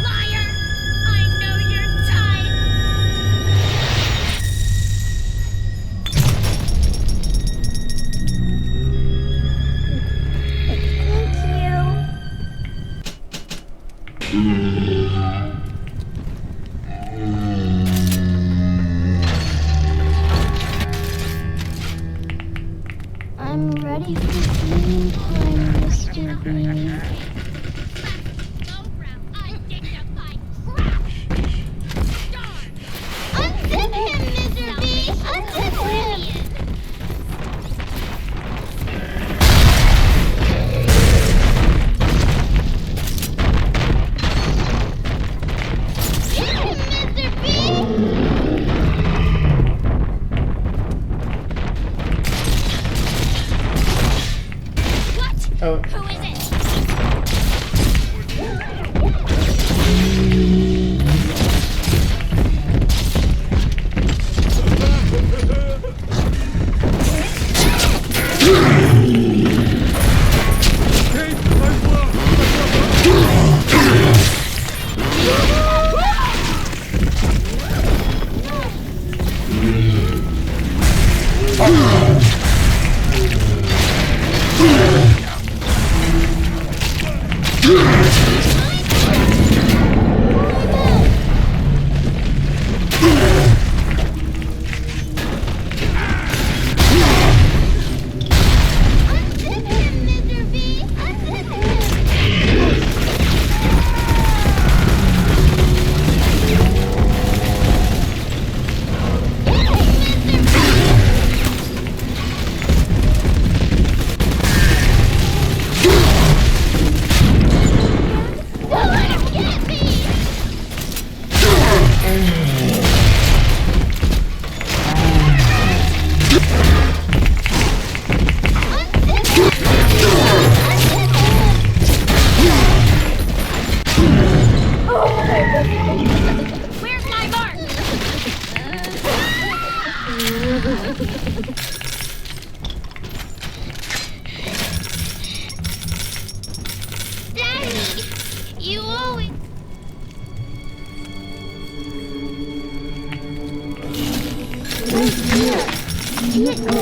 Liar! I know you're tight! I'm ready for cleaning time, Mr. Bean. Unzip him, Mr. B! Unzip him! Get him, Mr. B! What? Oh. Who is it? Where's my mark? Daddy, you always... Where's here? Can't go.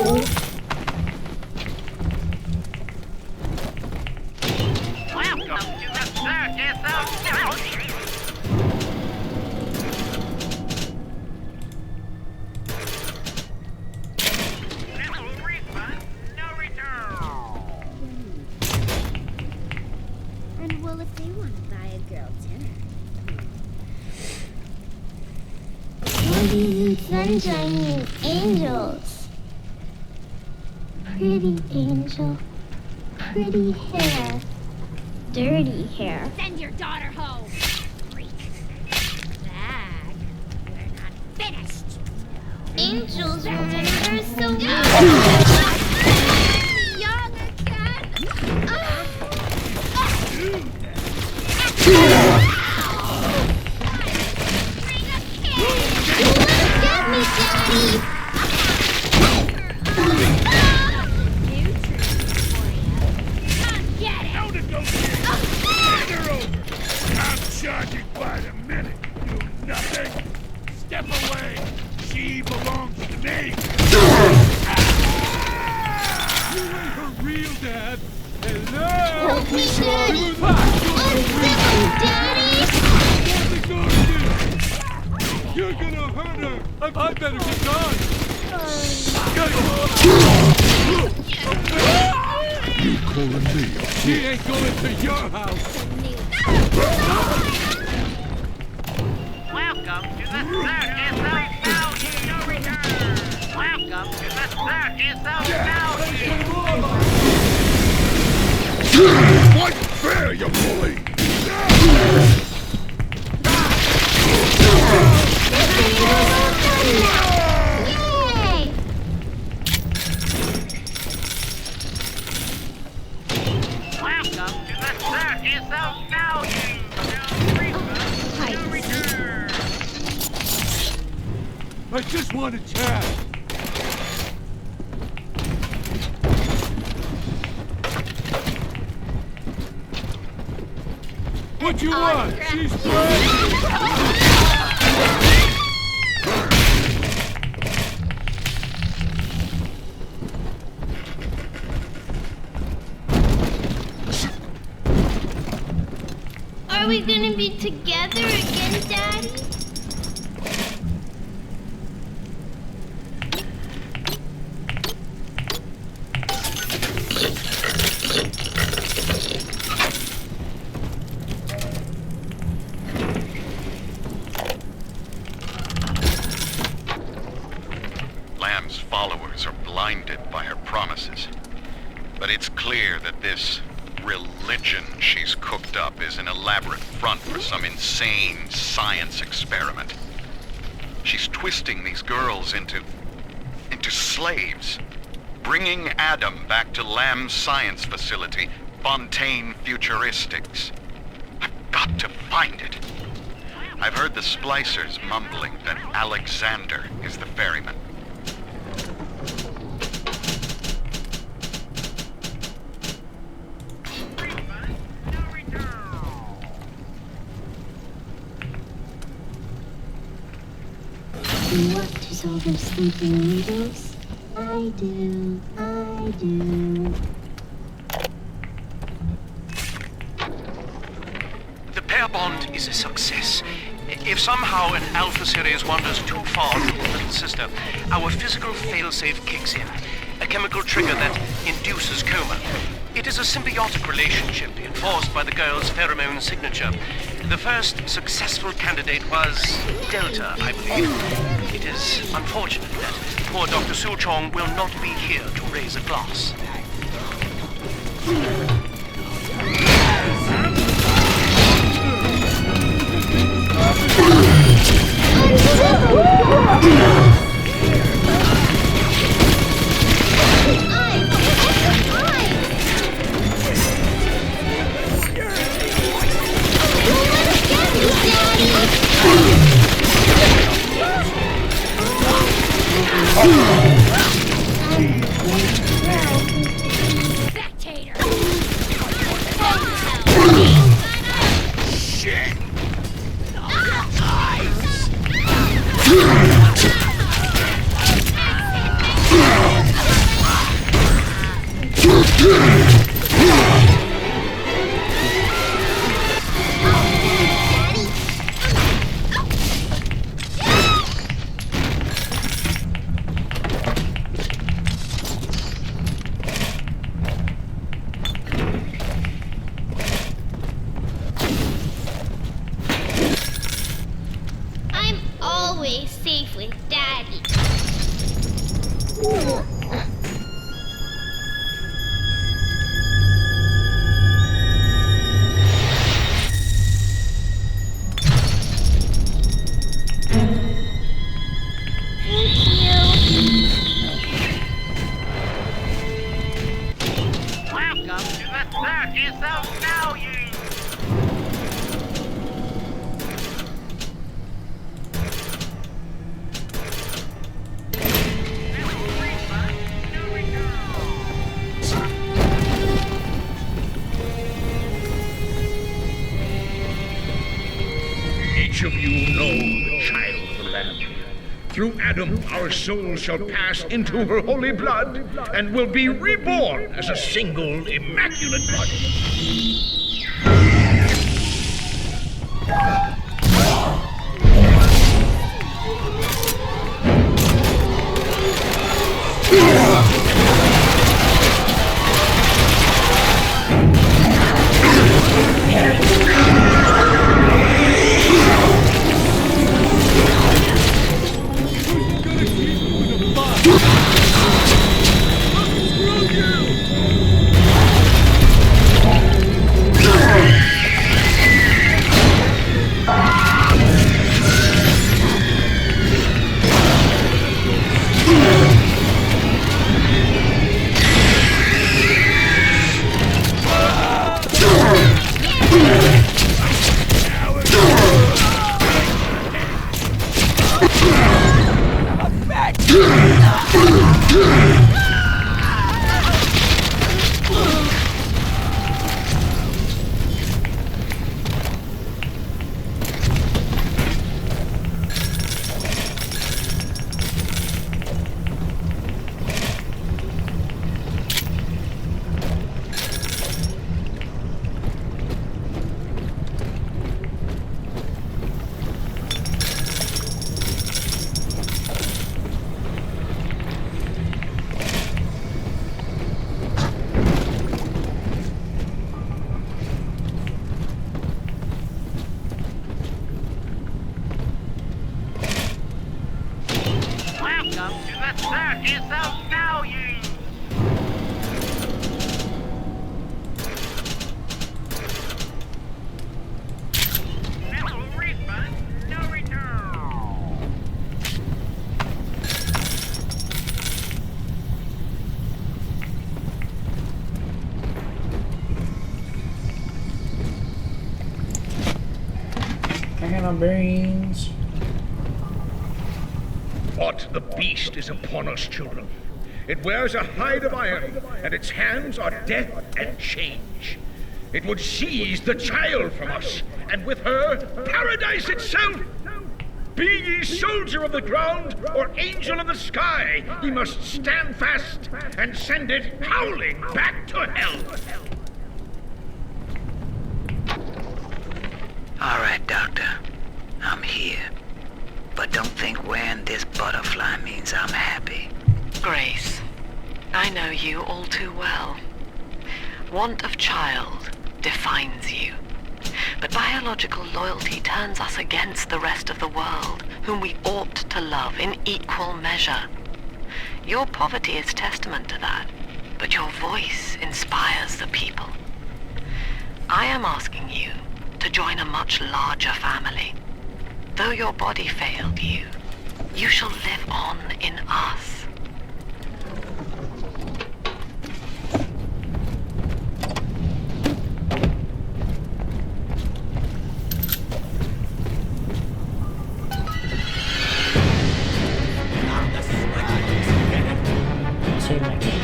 And well, if they want to buy a girl dinner. Ladies and sunshine mean angels. Pretty angel. Pretty hair. Dirty hair. Send your daughter home. Freak. Zach, we're not finished. Angels are so young again. Get me, Daddy! Get it! No negotiation! Hand her over! I'm charging by the minute, you nothing! Step away! She belongs to me! You ain't her real dad! Hello! Help me, Daddy! Unzip him, Daddy! You're gonna hurt her! I better get gone! You calling me? She ain't going to your house! Welcome to the circus of value. No return. Welcome to the circus of value. What fair, you bully! Yay! Welcome to the circus of value. No refund, no return. I just want to chat. What you want? She's Are we gonna be together again, Daddy? Lamb's followers are blinded by her promises. But it's clear that this religion she's cooked up is an elaborate front for some insane science experiment. She's twisting these girls into slaves, bringing Adam back to Lamb's science facility, Fontaine Futuristics. I've got to find it. I've heard the splicers mumbling that Alexander is the ferryman. What does all those sleeping needles? I do. The pair bond is a success. If somehow an Alpha series wanders too far from the little sister, our physical failsafe kicks in, a chemical trigger that induces coma. It is a symbiotic relationship enforced by the girl's pheromone signature. The first successful candidate was Delta, I believe. It is unfortunate that poor Dr. Suchong will not be here to raise a glass. I'm always safe with Daddy. Welcome to the circus of value. Each of you know the child of the Lamb. Through Adam, our souls shall pass into her holy blood and will be reborn as a single immaculate body. no brains. But the beast is upon us, children. It wears a hide of iron, and its hands are death and change. It would seize the child from us, and with her, paradise itself. Be ye soldier of the ground or angel of the sky, ye must stand fast and send it howling back to hell. All right, Doctor. I'm here. But don't think wearing this butterfly means I'm happy. Grace, I know you all too well. Want of child defines you. But biological loyalty turns us against the rest of the world, whom we ought to love in equal measure. Your poverty is testament to that, but your voice inspires the people. I am asking you to join a much larger family. Though your body failed you, you shall live on in us. Save my game.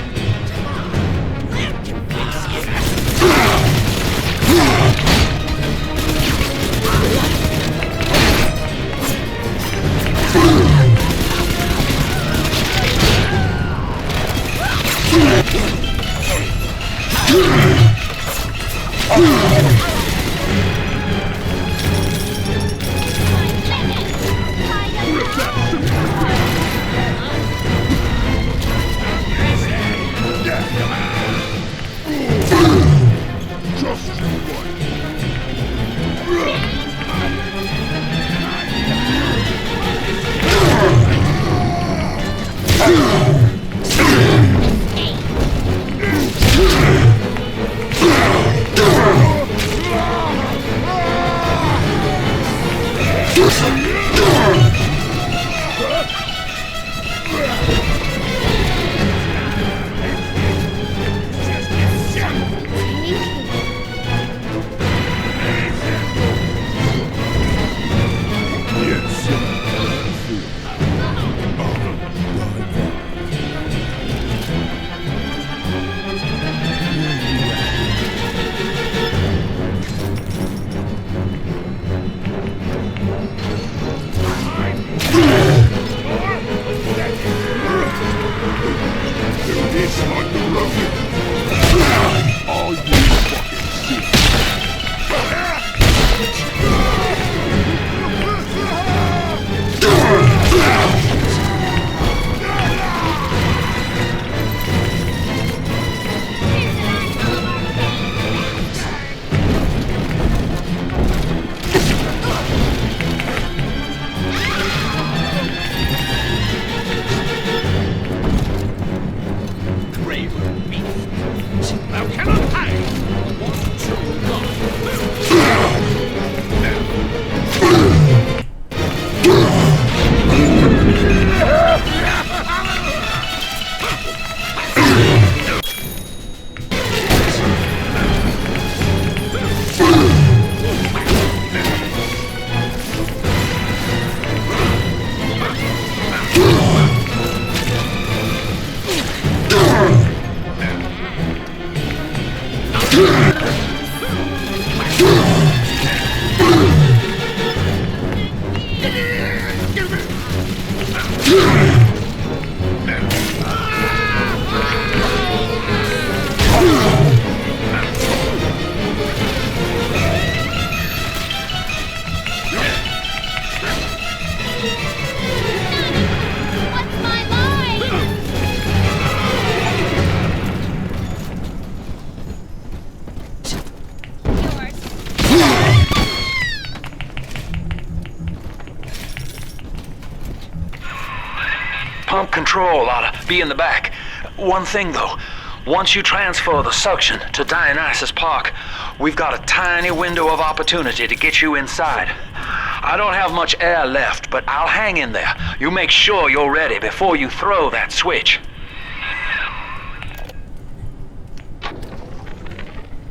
Pump control ought to be in the back. One thing though, once you transfer the suction to Dionysus Park, we've got a tiny window of opportunity to get you inside. I don't have much air left, but I'll hang in there. You make sure you're ready before you throw that switch.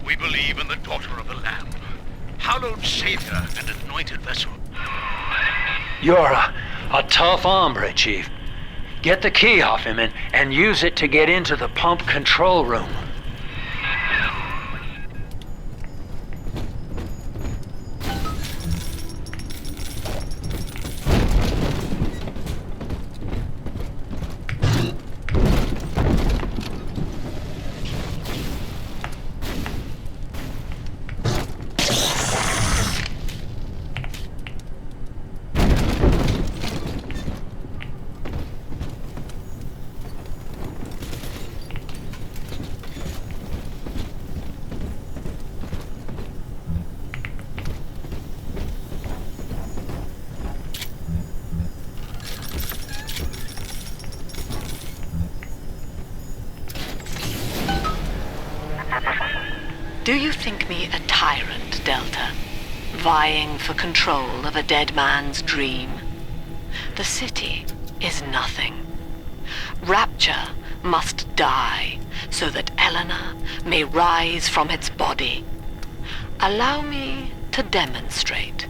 We believe in the daughter of the Lamb, hallowed Savior and anointed vessel. You're a tough hombre, Chief. Get the key off him and use it to get into the pump control room. Do you think me a tyrant, Delta? Vying for control of a dead man's dream? The city is nothing. Rapture must die so that Eleanor may rise from its body. Allow me to demonstrate.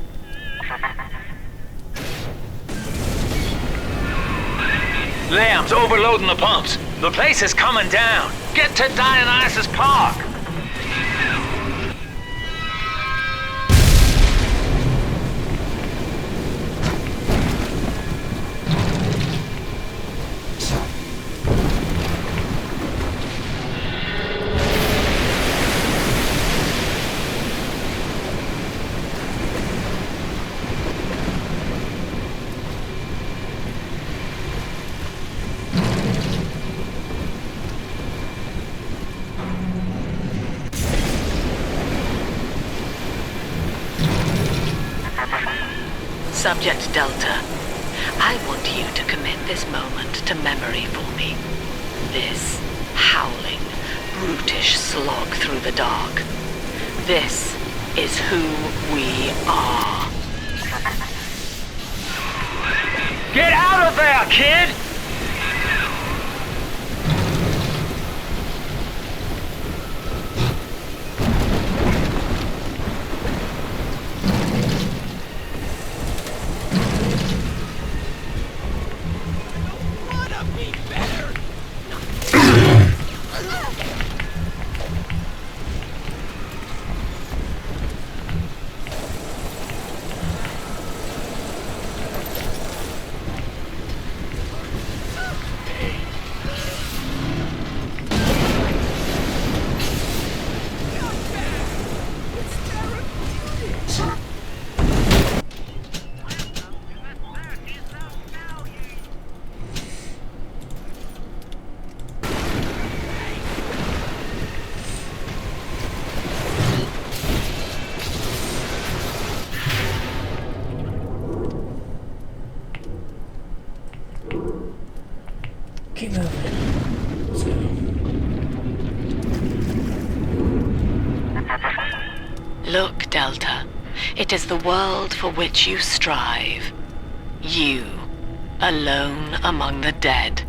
Lamb's overloading the pumps. The place is coming down. Get to Dionysus Park. Subject Delta, I want you to commit this moment to memory for me. This howling, brutish slog through the dark. This is who we are. Get out of there, kid! Keep moving. Let's go. Look, Delta. It is the world for which you strive. You, alone among the dead.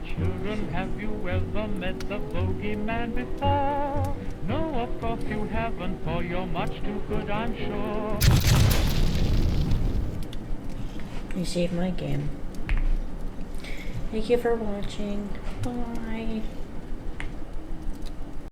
Children, have you ever met the bogeyman before? No, of course you haven't, for you're much too good, I'm sure. You saved my game. Thank you for watching. Bye.